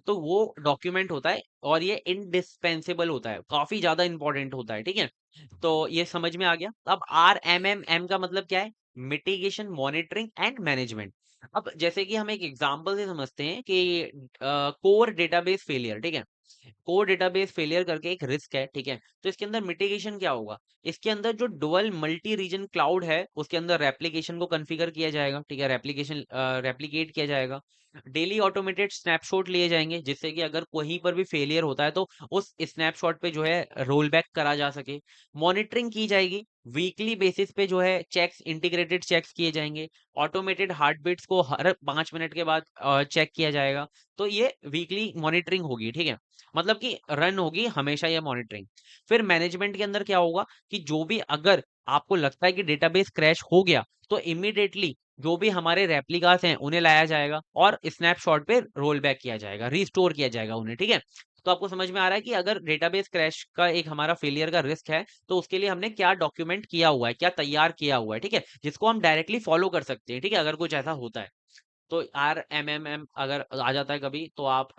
तो वो डॉक्यूमेंट होता है और ये इंडिस्पेंसेबल होता है, काफ़ी ज़्यादा इम्पोर्टेंट होता है, ठीक है? तो ये समझ में आ गया। अब आरएमएम का मतलब क्या है? Mitigation, monitoring and management. अब जैसे कि हम एक एग्ज़ाम्पल से समझते हैं कि कोर डेटाबेस फेलियर, ठीक है? कोर डेटाबेस फेलियर करके एक रिस्क है, ठीक है? तो इसके अंदर मिटिगेशन क्या होगा? इसके अंदर जो डुअल मल्टी रीजन क्लाउड है, उसके अंदर रेप्लिकेशन को कॉन्फ़िगर किया जाएगा, ठीक है? रेप्लिकेट किया जाएगा। डेली ऑटोमेटेड स्नैपशॉट लिए जाएँगे, जिससे कि अगर कहीं पर भी फेलियर होता है, तो उस स्नैपशॉट पे जो है रोल बैक करा जा सके। मॉनिटरिंग की जाएगी, वीकली बेसिस पे जो है चेक्स इंटीग्रेटेड चेक्स किए जाएँगे। ऑटोमेटेड हार्ट बीट्स को हर 5 मिनट के बाद चेक किया जाएगा। तो ये वीकली मॉनिटरिंग होगी, ठीक है? मतलब कि रन होगी हमेशा ये मॉनिटरिंग। फिर मैनेजमेंट के अंदर क्या होगा कि जो भी अगर आपको लगता है कि डेटाबेस क्रैश हो गया, तो इमीडिएटली जो भी हमारे रेप्लिकास हैं, उन्हें लाया जाएगा और स्नैपशॉट पे रोल बैक किया जाएगा, रिस्टोर किया जाएगा उन्हें, ठीक है? तो आपको समझ में आ रहा है कि अगर डेटाबेस क्रैश का एक हमारा फेलियर का रिस्क है, तो उसके लिए हमने क्या डॉक्यूमेंट किया हुआ है, क्या तैयार किया हुआ है, ठीक है? जिसको हम डायरेक्टली फॉलो कर सकते हैं, ठीक है? अगर कुछ ऐसा होता है। तो आरएमएमएम अगर आ जाता है कभी तो आप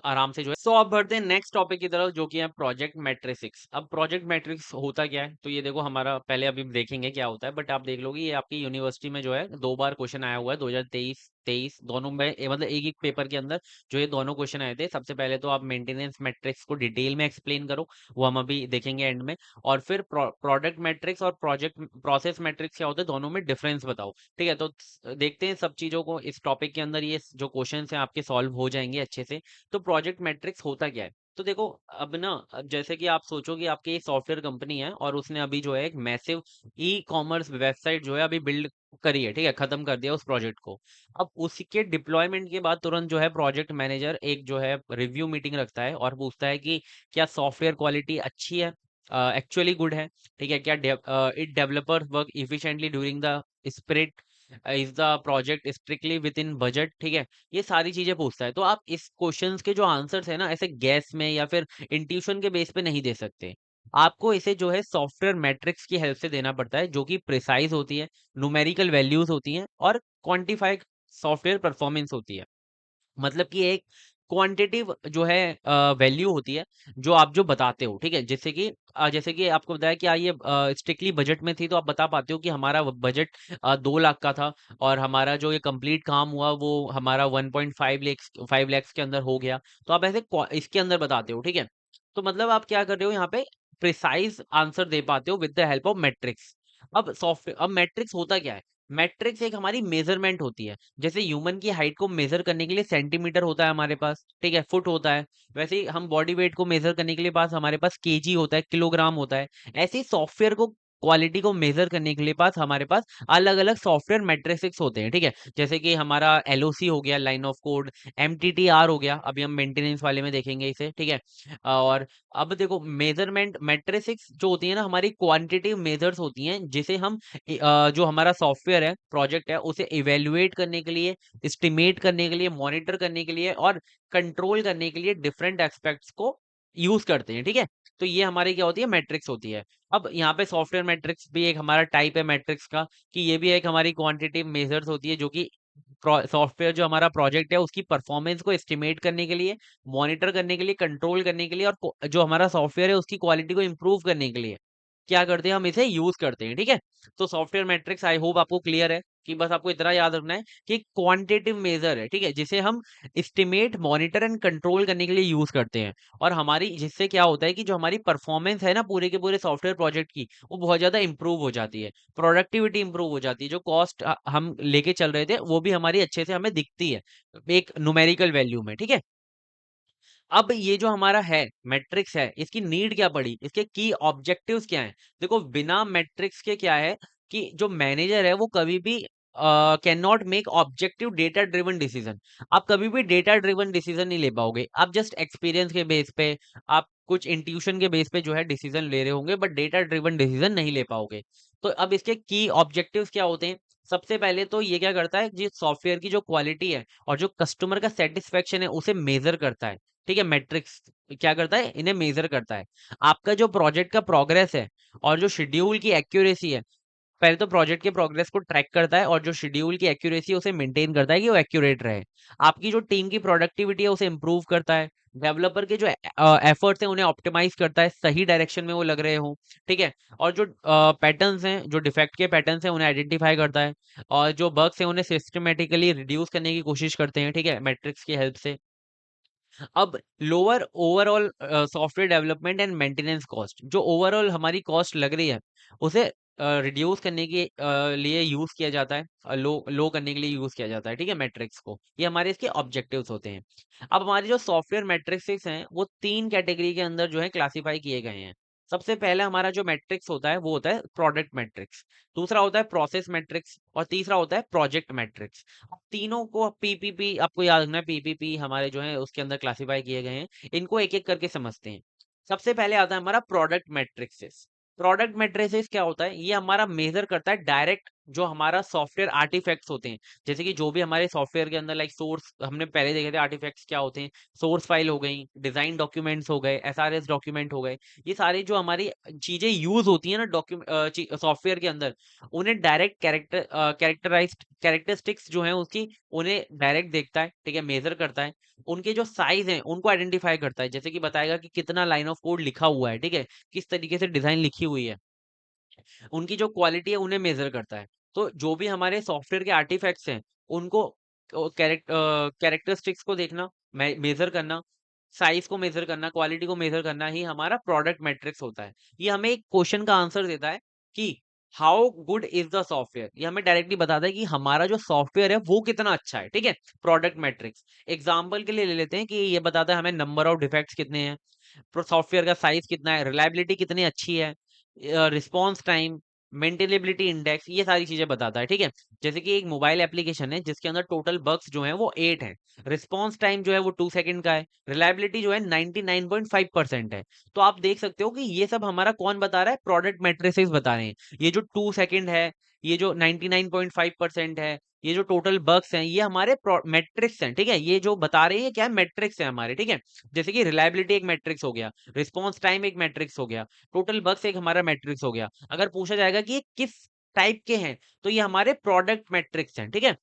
आराम से जो है। सो अब बढ़ते हैं नेक्स्ट टॉपिक की तरफ जो कि है प्रोजेक्ट मैट्रिक्स। अब प्रोजेक्ट मैट्रिक्स होता क्या है, तो ये देखो हमारा पहले अभी देखेंगे क्या होता है, बट आप देख लोगे ये आपकी यूनिवर्सिटी में जो है 2 बार क्वेश्चन आया हुआ है, 2023 23 दोनों में मतलब एक एक पेपर के अंदर जो ये दोनों क्वेश्चन आए थे। सबसे पहले तो आप मेंटेनेंस मैट्रिक्स को डिटेल में एक्सप्लेन करो, वो हम अभी देखेंगे एंड में। और फिर प्रोडक्ट मैट्रिक्स और प्रोजेक्ट प्रोसेस मैट्रिक्स क्या होते हैं, दोनों में डिफरेंस बताओ, ठीक है? तो देखते हैं सब चीज़ों को इस टॉपिक के अंदर, ये जो क्वेश्चंस हैं आपके सॉल्व हो जाएँगे अच्छे से। तो प्रोजेक्ट मैट्रिक्स होता क्या है? तो देखो अब ना, अब जैसे कि आप सोचो कि आपकी एक सॉफ्टवेयर कंपनी है और उसने अभी जो है एक मैसिव ई-कॉमर्स वेबसाइट जो है अभी बिल्ड करी है, ठीक है? खत्म कर दिया उस प्रोजेक्ट को। अब उसके डिप्लॉयमेंट के बाद तुरंत जो है प्रोजेक्ट मैनेजर एक जो है रिव्यू मीटिंग रखता है और पूछता है कि क्या सॉफ्टवेयर क्वालिटी अच्छी है? एक्चुअली गुड है, ठीक है? क्या it developers work efficiently during the sprint? Is the project strictly with in budget, ठीक है? ये सारी चीजें पूछता है। तो आप इस क्वेश्चंस के जो आंसर्स है ना, ऐसे गैस में या फिर इंट्यूशन के बेस पे नहीं दे सकते। आपको इसे जो है सॉफ्टवेयर मैट्रिक्स की हेल्प से देना पड़ता है, जो कि प्रिसाइज होती है, न्यूमेरिकल वैल्यूज होती हैं और क्वांटिफाइड सॉफ्टवेयर परफॉर्मेंस होती है। मतलब कि एक क्वांटिटिव जो है वैल्यू होती है, जो आप जो बताते हो, ठीक है? जैसे कि आपको बताया कि ये स्ट्रिक्टली बजट में थी, तो आप बता पाते हो कि हमारा बजट 2 लाख का था और हमारा जो ये कंप्लीट काम हुआ वो हमारा 1.5 लैक्स 5 लैक्स के अंदर हो गया। तो आप ऐसे इसके अंदर बताते हो, ठीक है? तो मतलब आप क्या कर रहे हो यहाँ पे, प्रिसाइज़ आंसर दे पाते हो with the help of matrix. अब मैट्रिक्स होता क्या है? मैट्रिक्स एक हमारी मेज़रमेंट होती है। जैसे ह्यूमन की हाइट को मेज़र करने के लिए सेंटीमीटर होता है हमारे पास, ठीक है? फुट होता है। वैसे ही हम बॉडी वेट को मेज़र करने के लिए हमारे पास केजी होता है, किलोग्राम होता है। ऐसे ही सॉफ्टवेयर को क्वालिटी को मेज़र करने के लिए हमारे पास अलग-अलग सॉफ्टवेयर मैट्रिसेस होते हैं, ठीक है? जैसे कि हमारा एलओसी हो गया, लाइन ऑफ कोड, एमटीटीआर हो गया, अभी हम मेंटेनेंस वाले में देखेंगे इसे, ठीक है? और अब देखो मेज़रमेंट मैट्रिसेस जो होती है ना, हमारी क्वांटिटेटिव मेजर्स होती हैं, जिसे हम जो हमारा सॉफ्टवेयर है, प्रोजेक्ट है, उसे इवैल्यूएट करने के लिए, एस्टिमेट करने के लिए, मॉनिटर करने के लिए और कंट्रोल करने के लिए डिफरेंट एस्पेक्ट्स को यूज़ करते हैं, ठीक है? तो ये हमारी क्या होती है, मैट्रिक्स होती है। अब यहाँ पे सॉफ्टवेयर मैट्रिक्स भी एक हमारा टाइप है मैट्रिक्स का, कि ये भी एक हमारी क्वांटिटेटिव मेजर्स होती है, जो कि सॉफ्टवेयर जो हमारा प्रोजेक्ट है उसकी परफॉर्मेंस को एस्टिमेट करने के लिए, मॉनिटर करने के लिए, कंट्रोल करने के लिए और जो हमारा सॉफ्टवेयर है उसकी क्वालिटी को इम्प्रूव करने के लिए क्या करते हैं, हम इसे यूज करते हैं, ठीक है? तो सॉफ्टवेयर मैट्रिक्स आई होप आपको क्लियर है कि बस आपको इतना याद रखना है कि क्वांटिटेटिव मेजर है, ठीक है? जिसे हम एस्टिमेट, मॉनिटर एंड कंट्रोल करने के लिए यूज करते हैं और हमारी जिससे क्या होता है कि जो हमारी परफॉर्मेंस है ना पूरे के पूरे सॉफ्टवेयर प्रोजेक्ट की, वो बहुत ज्यादा इंप्रूव हो जाती है, प्रोडक्टिविटी इंप्रूव हो जाती है, जो कॉस्ट हम लेके चल रहे थे वो भी हमारी अच्छे से हमें दिखती है एक न्यूमेरिकल वैल्यू में, ठीक है? अब ये जो हमारा है मैट्रिक्स है, इसकी नीड क्या पड़ी, इसके की ऑब्जेक्टिव्स क्या हैं? देखो बिना मैट्रिक्स के क्या है कि जो मैनेजर है वो कभी भी can not make objective data driven decision. आप कभी भी डेटा ड्रिवन डिसीजन नहीं ले पाओगे। आप जस्ट एक्सपीरियंस के बेस पे, आप कुछ इंट्यूशन के बेस पे जो है डिसीजन ले रहे होंगे, बट डेटा ड्रिवन डिसीजन नहीं ले पाओगे। तो अब इसके की ऑब्जेक्टिव्स क्या होते हैं? सबसे पहले तो ये क्या करता है, जी सॉफ्टवेयर की जो क्वालिटी है और जो कस्टमर का सेटिस्फेक्शन है उसे मेजर करता है। ठीक है, मैट्रिक्स क्या करता है, इन्हें मेजर करता है। आपका जो प्रोजेक्ट का प्रोग्रेस है और जो शेड्यूल की एक्यूरेसी है, पहले तो प्रोजेक्ट के प्रोग्रेस को ट्रैक करता है और जो शेड्यूल की एक्यूरेसी है उसे मेंटेन करता है कि वो एक्यूरेट रहे। आपकी जो टीम की प्रोडक्टिविटी है उसे इंप्रूव करता है। डेवलपर के जो एफर्ट्स हैं उन्हें ऑप्टिमाइज करता है, सही डायरेक्शन में वो लग रहे हो। ठीक है, और जो पैटर्न्स हैं, जो डिफेक्ट के पैटर्न्स हैं उन्हें आइडेंटिफाई करता है, और जो बग्स हैं उन्हें सिस्टमेटिकली रिड्यूस करने की कोशिश करते हैं। ठीक है, मैट्रिक्स की हेल्प से। अब lower overall software development and maintenance cost, जो ओवरऑल हमारी कॉस्ट लग रही है उसे रिड्यूस करने के लिए यूज किया जाता है, लो लो करने के लिए यूज किया जाता है। ठीक है, मैट्रिक्स को, ये हमारे इसके ऑब्जेक्टिव्स होते हैं। अब हमारे जो सॉफ्टवेयर मैट्रिक्स हैं वो तीन कैटेगरी के अंदर जो है क्लासिफाई किए गए हैं। सबसे पहले हमारा जो मैट्रिक्स होता है वो होता है प्रोडक्ट मैट्रिक्स, दूसरा होता है प्रोसेस मैट्रिक्स, और तीसरा होता है प्रोजेक्ट मैट्रिक्स। तीनों को पीपीपी, आपको याद रखना है, पीपीपी हमारे जो है उसके अंदर क्लासिफाई किए गए हैं। इनको एक एक करके समझते हैं। सबसे पहले आता है हमारा प्रोडक्ट मैट्रिक्सेस। प्रोडक्ट मैट्रिक्सेस क्या होता है, ये हमारा मेजर करता है डायरेक्ट जो हमारा सॉफ्टवेयर आर्टिफैक्ट्स होते हैं। जैसे कि जो भी हमारे सॉफ्टवेयर के अंदर लाइक सोर्स, हमने पहले देखे थे आर्टिफैक्ट्स क्या होते हैं, सोर्स फाइल हो गई, डिजाइन डॉक्यूमेंट्स हो गए, एसआरएस डॉक्यूमेंट हो गए। ये सारी जो हमारी चीजें यूज होती है ना डॉक्यूमेंट सॉफ्टवेयर के अंदर, उन्हें डायरेक्ट कैरेक्टराइज्ड कैरेक्टरिस्टिक्स जो है उसकी, उन्हें डायरेक्ट देखता है। ठीक है, मेजर करता है। उनके जो साइज हैं उनको आइडेंटिफाई करता है, जैसे कि बताएगा कि कितना लाइन ऑफ कोड लिखा हुआ है। ठीक है, किस तरीके से डिजाइन लिखी हुई है, उनकी जो क्वालिटी है उन्हें मेजर करता है। तो जो भी हमारे सॉफ्टवेयर के आर्टिफैक्ट्स हैं उनको कैरेक्टरिस्टिक्स को देखना, मेजर करना, साइज को मेजर करना, क्वालिटी को मेजर करना ही हमारा प्रोडक्ट मैट्रिक्स होता है। ये हमें एक क्वेश्चन का आंसर देता है कि how good is the software, ये हमें डायरेक्टली बताता है कि हमारा जो सॉफ्टवेयर है वो कितना अच्छा है। ठीक है, प्रोडक्ट मैट्रिक्स एग्जांपल के लिए ले लेते हैं कि ये बताता है हमें नंबर ऑफ डिफेक्ट्स कितने हैं, सॉफ्टवेयर का साइज कितना है, रिलायबिलिटी कितनी अच्छी है, रिस्पॉन्स टाइम, मेंटेनेबिलिटी इंडेक्स, ये सारी चीजें बताता है। ठीक है, जैसे कि एक मोबाइल एप्लीकेशन है जिसके अंदर टोटल बग्स जो है वो 8 है, रिस्पॉन्स टाइम जो है वो 2 सेकंड का है, रिलायबिलिटी जो है 99.5% है। तो आप देख सकते हो कि ये सब हमारा कौन बता रहा है, प्रोडक्ट मैट्रिसेस बता रहे हैं। ये जो 2 सेकंड है, ये जो 99.5% है, ये जो टोटल बग्स हैं, ये हमारे मैट्रिक्स हैं। ठीक है, ये जो बता रहे हैं क्या है, मैट्रिक्स है हमारे। ठीक है, जैसे कि रिलायबिलिटी एक मैट्रिक्स हो गया, रिस्पॉन्स टाइम एक मैट्रिक्स हो गया, टोटल बग्स एक हमारा मैट्रिक्स हो गया। अगर पूछा जाएगा कि ये किस टाइप के हैं, तो ये हमारे प्रोडक्ट मैट्रिक्स हैं। ठीक है,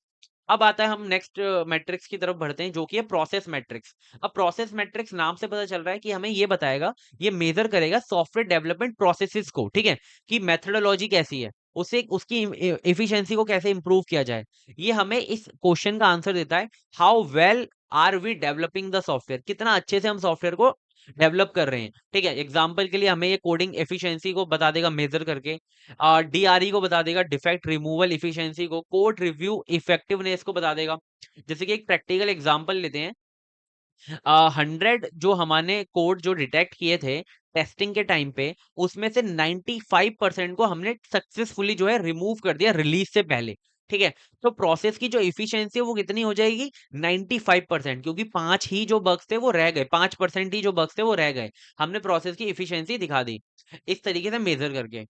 अब आता है हम नेक्स्ट मैट्रिक्स की तरफ बढ़ते हैं जो कि है प्रोसेस मैट्रिक्स। अब प्रोसेस मैट्रिक्स नाम से पता चल रहा है कि हमें ये बताएगा, ये मेजर करेगा सॉफ्टवेयर डेवलपमेंट प्रोसेसेस को। ठीक है, कि मेथोडोलॉजी कैसी है, उसे उसकी एफिशिएंसी को कैसे इंप्रूव किया जाए। ये हमें इस क्वेश्चन का आंसर देता है, how well are we developing the software, कितना अच्छे से हम सॉफ्टवेयर को डेवलप कर रहे हैं। ठीक है, एग्जांपल के लिए हमें ये कोडिंग एफिशिएंसी को बता देगा मेजर करके, डीआरई को बता देगा, डिफेक्ट रिमूवल इफिशियंसी को, कोड रिव्यू इफेक्टिवनेस को बता देगा। जैसे कि एक प्रैक्टिकल एग्जांपल लेते हैं, 100 जो हमने कोड जो डिटेक्ट किए थे टेस्टिंग के टाइम पे, उसमें से 95% को हमने सक्सेसफुली जो है रिमूव कर दिया रिलीज से पहले। ठीक है, तो प्रोसेस की जो इफिशियंसी है वो कितनी हो जाएगी, 95%, क्योंकि 5 ही जो बग्स थे वो रह गए, 5% ही जो बग्स थे वो रह गए, हमने प्रोसेस की इफिशियंसी दिखा दी इस तरीके से मेजर करके।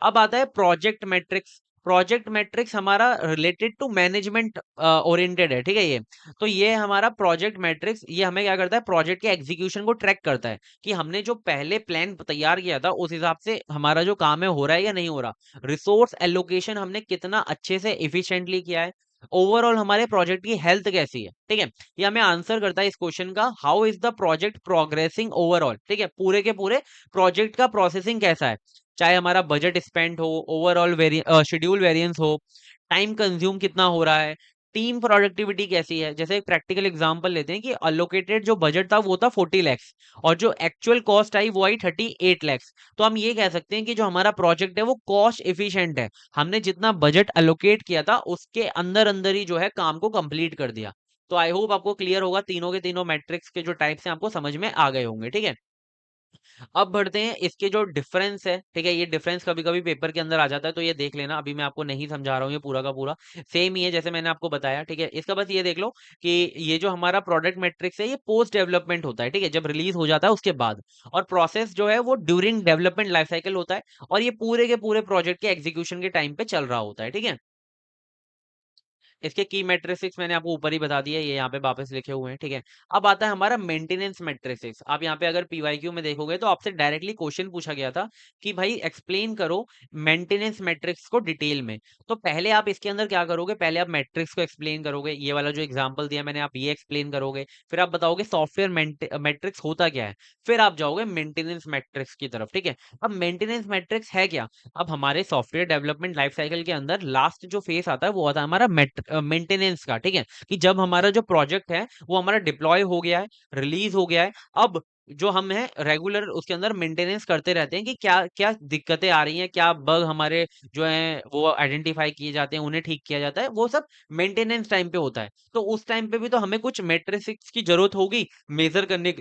अब आता है प्रोजेक्ट मैट्रिक्स। प्रोजेक्ट मैट्रिक्स हमारा रिलेटेड टू मैनेजमेंट ओरिएंटेड है। ठीक है, ये तो ये हमारा प्रोजेक्ट मैट्रिक्स, ये हमें क्या करता है, प्रोजेक्ट के एग्जीक्यूशन को ट्रैक करता है कि हमने जो पहले प्लान तैयार किया था उस हिसाब से हमारा जो काम है हो रहा है या नहीं हो रहा, रिसोर्स एलोकेशन हमने कितना अच्छे से इफिशिएंटली किया है, ओवरऑल हमारे प्रोजेक्ट की हेल्थ कैसी है। ठीक है, ये हमें आंसर करता है इस क्वेश्चन का, how is the project progressing overall. ठीक है, पूरे के पूरे प्रोजेक्ट का प्रोसेसिंग कैसा है, चाहे हमारा बजट स्पेंड हो, ओवरऑल शेड्यूल वेरिएंस हो, टाइम कंज्यूम कितना हो रहा है, टीम प्रोडक्टिविटी कैसी है। जैसे एक प्रैक्टिकल एग्जांपल लेते हैं कि अलोकेटेड जो बजट था वो था 40 lakhs, और जो एक्चुअल कॉस्ट आई वो आई 38 lakhs। तो हम ये कह सकते हैं कि जो हमारा प्रोजेक्ट है वो कॉस्ट एफिशिएंट है, हमने जितना बजट अलोकेट किया था उसके अंदर अंदर ही जो है काम को कंप्लीट कर दिया। तो आई होप आपको क्लियर होगा, तीनों के तीनों मैट्रिक्स के जो टाइप्स हैं आपको समझ में आ गए होंगे। ठीक है, अब बढ़ते हैं इसके जो डिफरेंस है। ठीक है, ये डिफरेंस कभी कभी पेपर के अंदर आ जाता है, तो ये देख लेना, अभी मैं आपको नहीं समझा रहा हूँ, ये पूरा का पूरा सेम ही है जैसे मैंने आपको बताया। ठीक है, इसका बस ये देख लो कि ये जो हमारा प्रोडक्ट मैट्रिक्स है ये पोस्ट डेवलपमेंट होता है। ठीक है, जब रिलीज हो जाता है उसके बाद, और प्रोसेस जो है वो ड्यूरिंग डेवलपमेंट लाइफ साइकिल होता है, और ये पूरे के पूरे प्रोजेक्ट के एग्जीक्यूशन के टाइम पे चल रहा होता है। ठीक है, इसके की मैट्रिसेस मैंने आपको ऊपर ही बता दिया, ये यहाँ पे वापस लिखे हुए हैं, ठीक है। अब आता है हमारा मेंटेनेंस मैट्रिसेस। आप यहाँ पे अगर पीवाईक्यू में देखोगे तो आपसे डायरेक्टली क्वेश्चन पूछा गया था कि भाई एक्सप्लेन करो मेंटेनेंस मैट्रिक्स को डिटेल में। तो पहले आप इसके अंदर क्या करोगे, पहले आप मैट्रिक्स को एक्सप्लेन करोगे, ये वाला जो एग्जाम्पल दिया मैंने आप ये एक्सप्लेन करोगे, फिर आप बताओगे सॉफ्टवेयर मैट्रिक्स होता क्या है, फिर आप जाओगे मेंटेनेंस मैट्रिक्स की तरफ, ठीक है। अब मेंटेनेंस मैट्रिक्स है क्या? अब हमारे सॉफ्टवेयर डेवलपमेंट लाइफ साइकिल के अंदर लास्ट जो फेस आता है वो आता है हमारा मेंटेनेंस का, ठीक है। कि जब हमारा जो प्रोजेक्ट है वो हमारा डिप्लॉय हो गया है, रिलीज हो गया है, अब जो हम है रेगुलर उसके अंदर मेंटेनेंस करते रहते हैं कि क्या क्या दिक्कतें आ रही हैं, क्या बग हमारे जो है वो आइडेंटिफाई किए जाते हैं, उन्हें ठीक किया जाता है, वो सब मेंटेनेंस टाइम पे होता है। तो उस टाइम पे भी तो हमें कुछ मेट्रिक्स की जरूरत होगी मेजर करने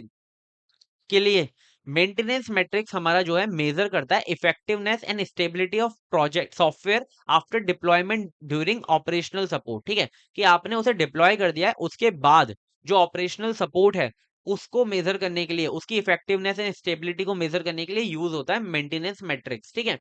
के लिए। मेंटेनेंस मैट्रिक्स हमारा जो है मेजर करता है effectiveness and stability of project software after deployment during operational support, ठीक है। कि आपने उसे डिप्लॉय कर दिया है, उसके बाद जो ऑपरेशनल सपोर्ट है उसको मेजर करने के लिए, उसकी इफेक्टिवनेस एंड स्टेबिलिटी को मेजर करने के लिए यूज होता है मेंटेनेंस मैट्रिक्स, ठीक है।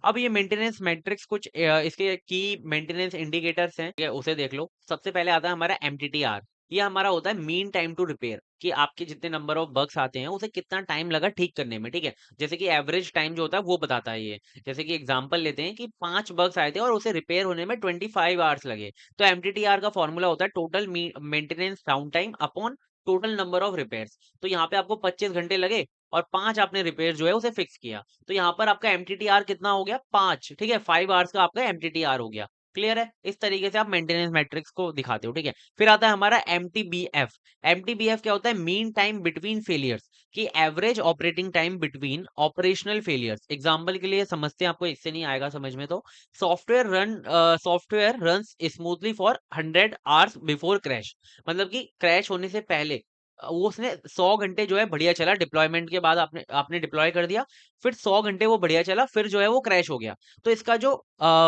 अब ये मेंटेनेंस मैट्रिक्स कुछ इसके की मेंटेनेंस इंडिकेटर्स हैं, ठीक है, उसे देख लो। सबसे पहले आता है हमारा एमटीटीआर। ये हमारा होता है मीन टाइम टू रिपेयर, कि आपके जितने नंबर ऑफ बग्स आते हैं उसे कितना टाइम लगा ठीक करने में, ठीक है। जैसे कि एवरेज टाइम जो होता है वो बताता है ये। जैसे कि एग्जांपल लेते हैं कि 5 बग्स आए थे और उसे रिपेयर होने में 25 आवर्स लगे, तो एमटीटीआर का फॉर्मूला होता है total maintenance down time upon total number of repairs. तो यहाँ पे आपको 25 घंटे लगे और 5 आपने रिपेयर जो है उसे फिक्स किया, तो यहाँ पर आपका एमटीटीआर कितना हो गया, 5, ठीक है। 5 आवर्स का आपका एमटीटीआर हो गया। क्लियर है? इस तरीके से आप मेंटेनेंस मैट्रिक्स को दिखाते हो, ठीक है। फिर आता है हमारा एमटीबीएफ। एमटीबीएफ क्या होता है? मीन टाइम बिटवीन फेलियर्स, कि average operating time between operational failures. Example के लिए समझते हैं, आपको इससे नहीं आएगा समझ में तो। Software run smoothly for 100 hours before crash, मतलब कि क्रैश होने से पहले वो उसने 100 घंटे जो है बढ़िया चला, डिप्लॉयमेंट के बाद आपने आपने डिप्लॉय कर दिया, फिर 100 घंटे वो बढ़िया चला, फिर जो है वो क्रैश हो गया। तो इसका जो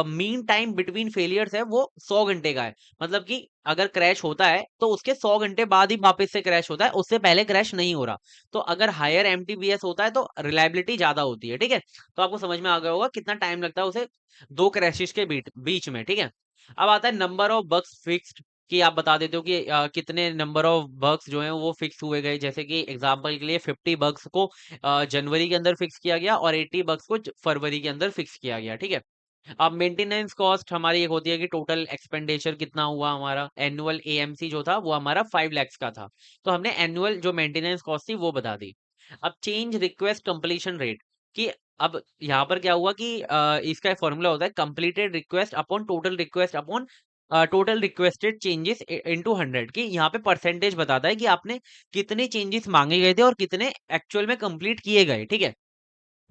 मीन टाइम बिटवीन फेलियर्स है वो 100 घंटे का है। मतलब कि अगर क्रैश होता है तो उसके 100 घंटे बाद ही वापस से क्रैश होता है, उससे पहले क्रैश नहीं हो रहा। तो अगर हायर एमटीबीएस होता है तो रिलायबिलिटी ज्यादा होती है, ठीक है। तो आपको समझ में आ गया होगा कितना टाइम लगता है उसे दो क्रैशेस के बीच बीच में, ठीक है। अब आता है नंबर ऑफ बग्स फिक्स्ड, कि आप बता देते हो कि कितने नंबर ऑफ बग्स जो हैं वो फिक्स हुए गए। जैसे कि एग्जांपल के लिए 50 बग्स को जनवरी के अंदर फिक्स किया गया और 80 बग्स को फरवरी के अंदर फिक्स किया गया, ठीक है। अब मेंटेनेंस कॉस्ट हमारी एक होती है कि टोटल एक्सपेंडिचर कितना हुआ हमारा। एनुअल एएमसी जो था वो हमारा 5 lakhs का था, तो हमने एनुअल जो मेंटेनेंस कॉस्ट थी वो बता दी। अब चेंज रिक्वेस्ट कंप्लीशन रेट, कि अब यहाँ पर क्या हुआ कि इसका फॉर्मूला होता है completed request upon total request upon total requested changes into 100, कि यहाँ पे परसेंटेज बताता है कि आपने कितने चेंजेस मांगे गए थे और कितने एक्चुअल में कंप्लीट किए गए, ठीक है।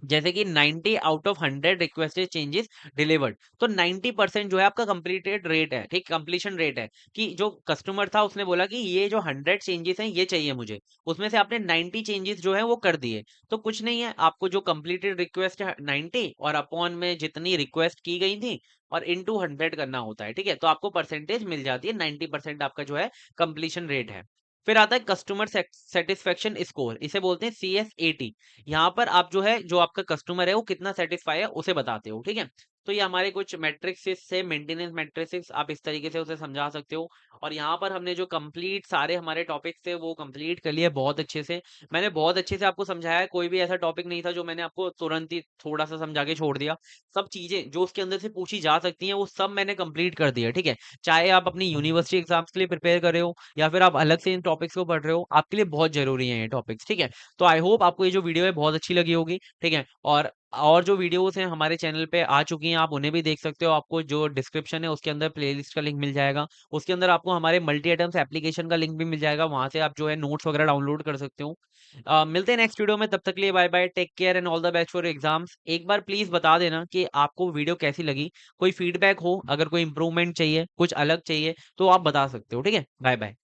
जैसे कि 90 out of 100 requested changes delivered, तो 90% जो है आपका कंप्लीटेड रेट है, ठीक, कंप्लीशन रेट है। कि जो कस्टमर था उसने बोला कि ये जो 100 चेंजेस हैं ये चाहिए मुझे, उसमें से आपने 90 चेंजेस जो है वो कर दिए। तो कुछ नहीं है, आपको जो कंप्लीटेड रिक्वेस्ट है 90 और अपॉन में जितनी रिक्वेस्ट की गई थी और इनटू 100 करना होता है, ठीक है। तो आपको परसेंटेज मिल जाती है, 90% आपका जो है कंप्लीशन रेट है। फिर आता है कस्टमर सेटिस्फेक्शन स्कोर, इसे बोलते हैं CSAT। यहाँ पर आप जो है जो आपका कस्टमर है वो कितना सेटिस्फाई है उसे बताते हो, ठीक है। तो ये हमारे कुछ मैट्रिक्स से मेंटेनेंस मैट्रिक्स आप इस तरीके से उसे समझा सकते हो। और यहाँ पर हमने जो कंप्लीट सारे हमारे टॉपिक्स थे वो कंप्लीट कर लिए बहुत अच्छे से। मैंने बहुत अच्छे से आपको समझाया है, कोई भी ऐसा टॉपिक नहीं था जो मैंने आपको तुरंत ही थोड़ा सा समझा के छोड़ दिया। सब चीजें जो उसके अंदर से पूछी जा सकती हैं वो सब मैंने कंप्लीट कर दिया, ठीक है। चाहे आप अपनी यूनिवर्सिटी एग्जाम्स के लिए प्रिपेयर कर रहे हो या फिर आप अलग से इन टॉपिक्स को पढ़ रहे हो, आपके लिए बहुत जरूरी है ये टॉपिक्स, ठीक है। तो आई होप आपको ये जो वीडियो है बहुत अच्छी लगी होगी, ठीक है। और जो वीडियोस हैं हमारे चैनल पे आ चुकी हैं, आप उन्हें भी देख सकते हो। आपको जो डिस्क्रिप्शन है उसके अंदर प्लेलिस्ट का लिंक मिल जाएगा, उसके अंदर आपको हमारे मल्टी आइटम्स एप्लीकेशन का लिंक भी मिल जाएगा, वहां से आप जो है नोट्स वगैरह डाउनलोड कर सकते हो। मिलते हैं नेक्स्ट वीडियो में, तब तक के लिए bye bye, take care and all the best for exams. एक बार प्लीज बता देना कि आपको वीडियो कैसी लगी, कोई फीडबैक हो, अगर कोई इंप्रूवमेंट चाहिए, कुछ अलग चाहिए तो आप बता सकते हो, ठीक है। Bye bye.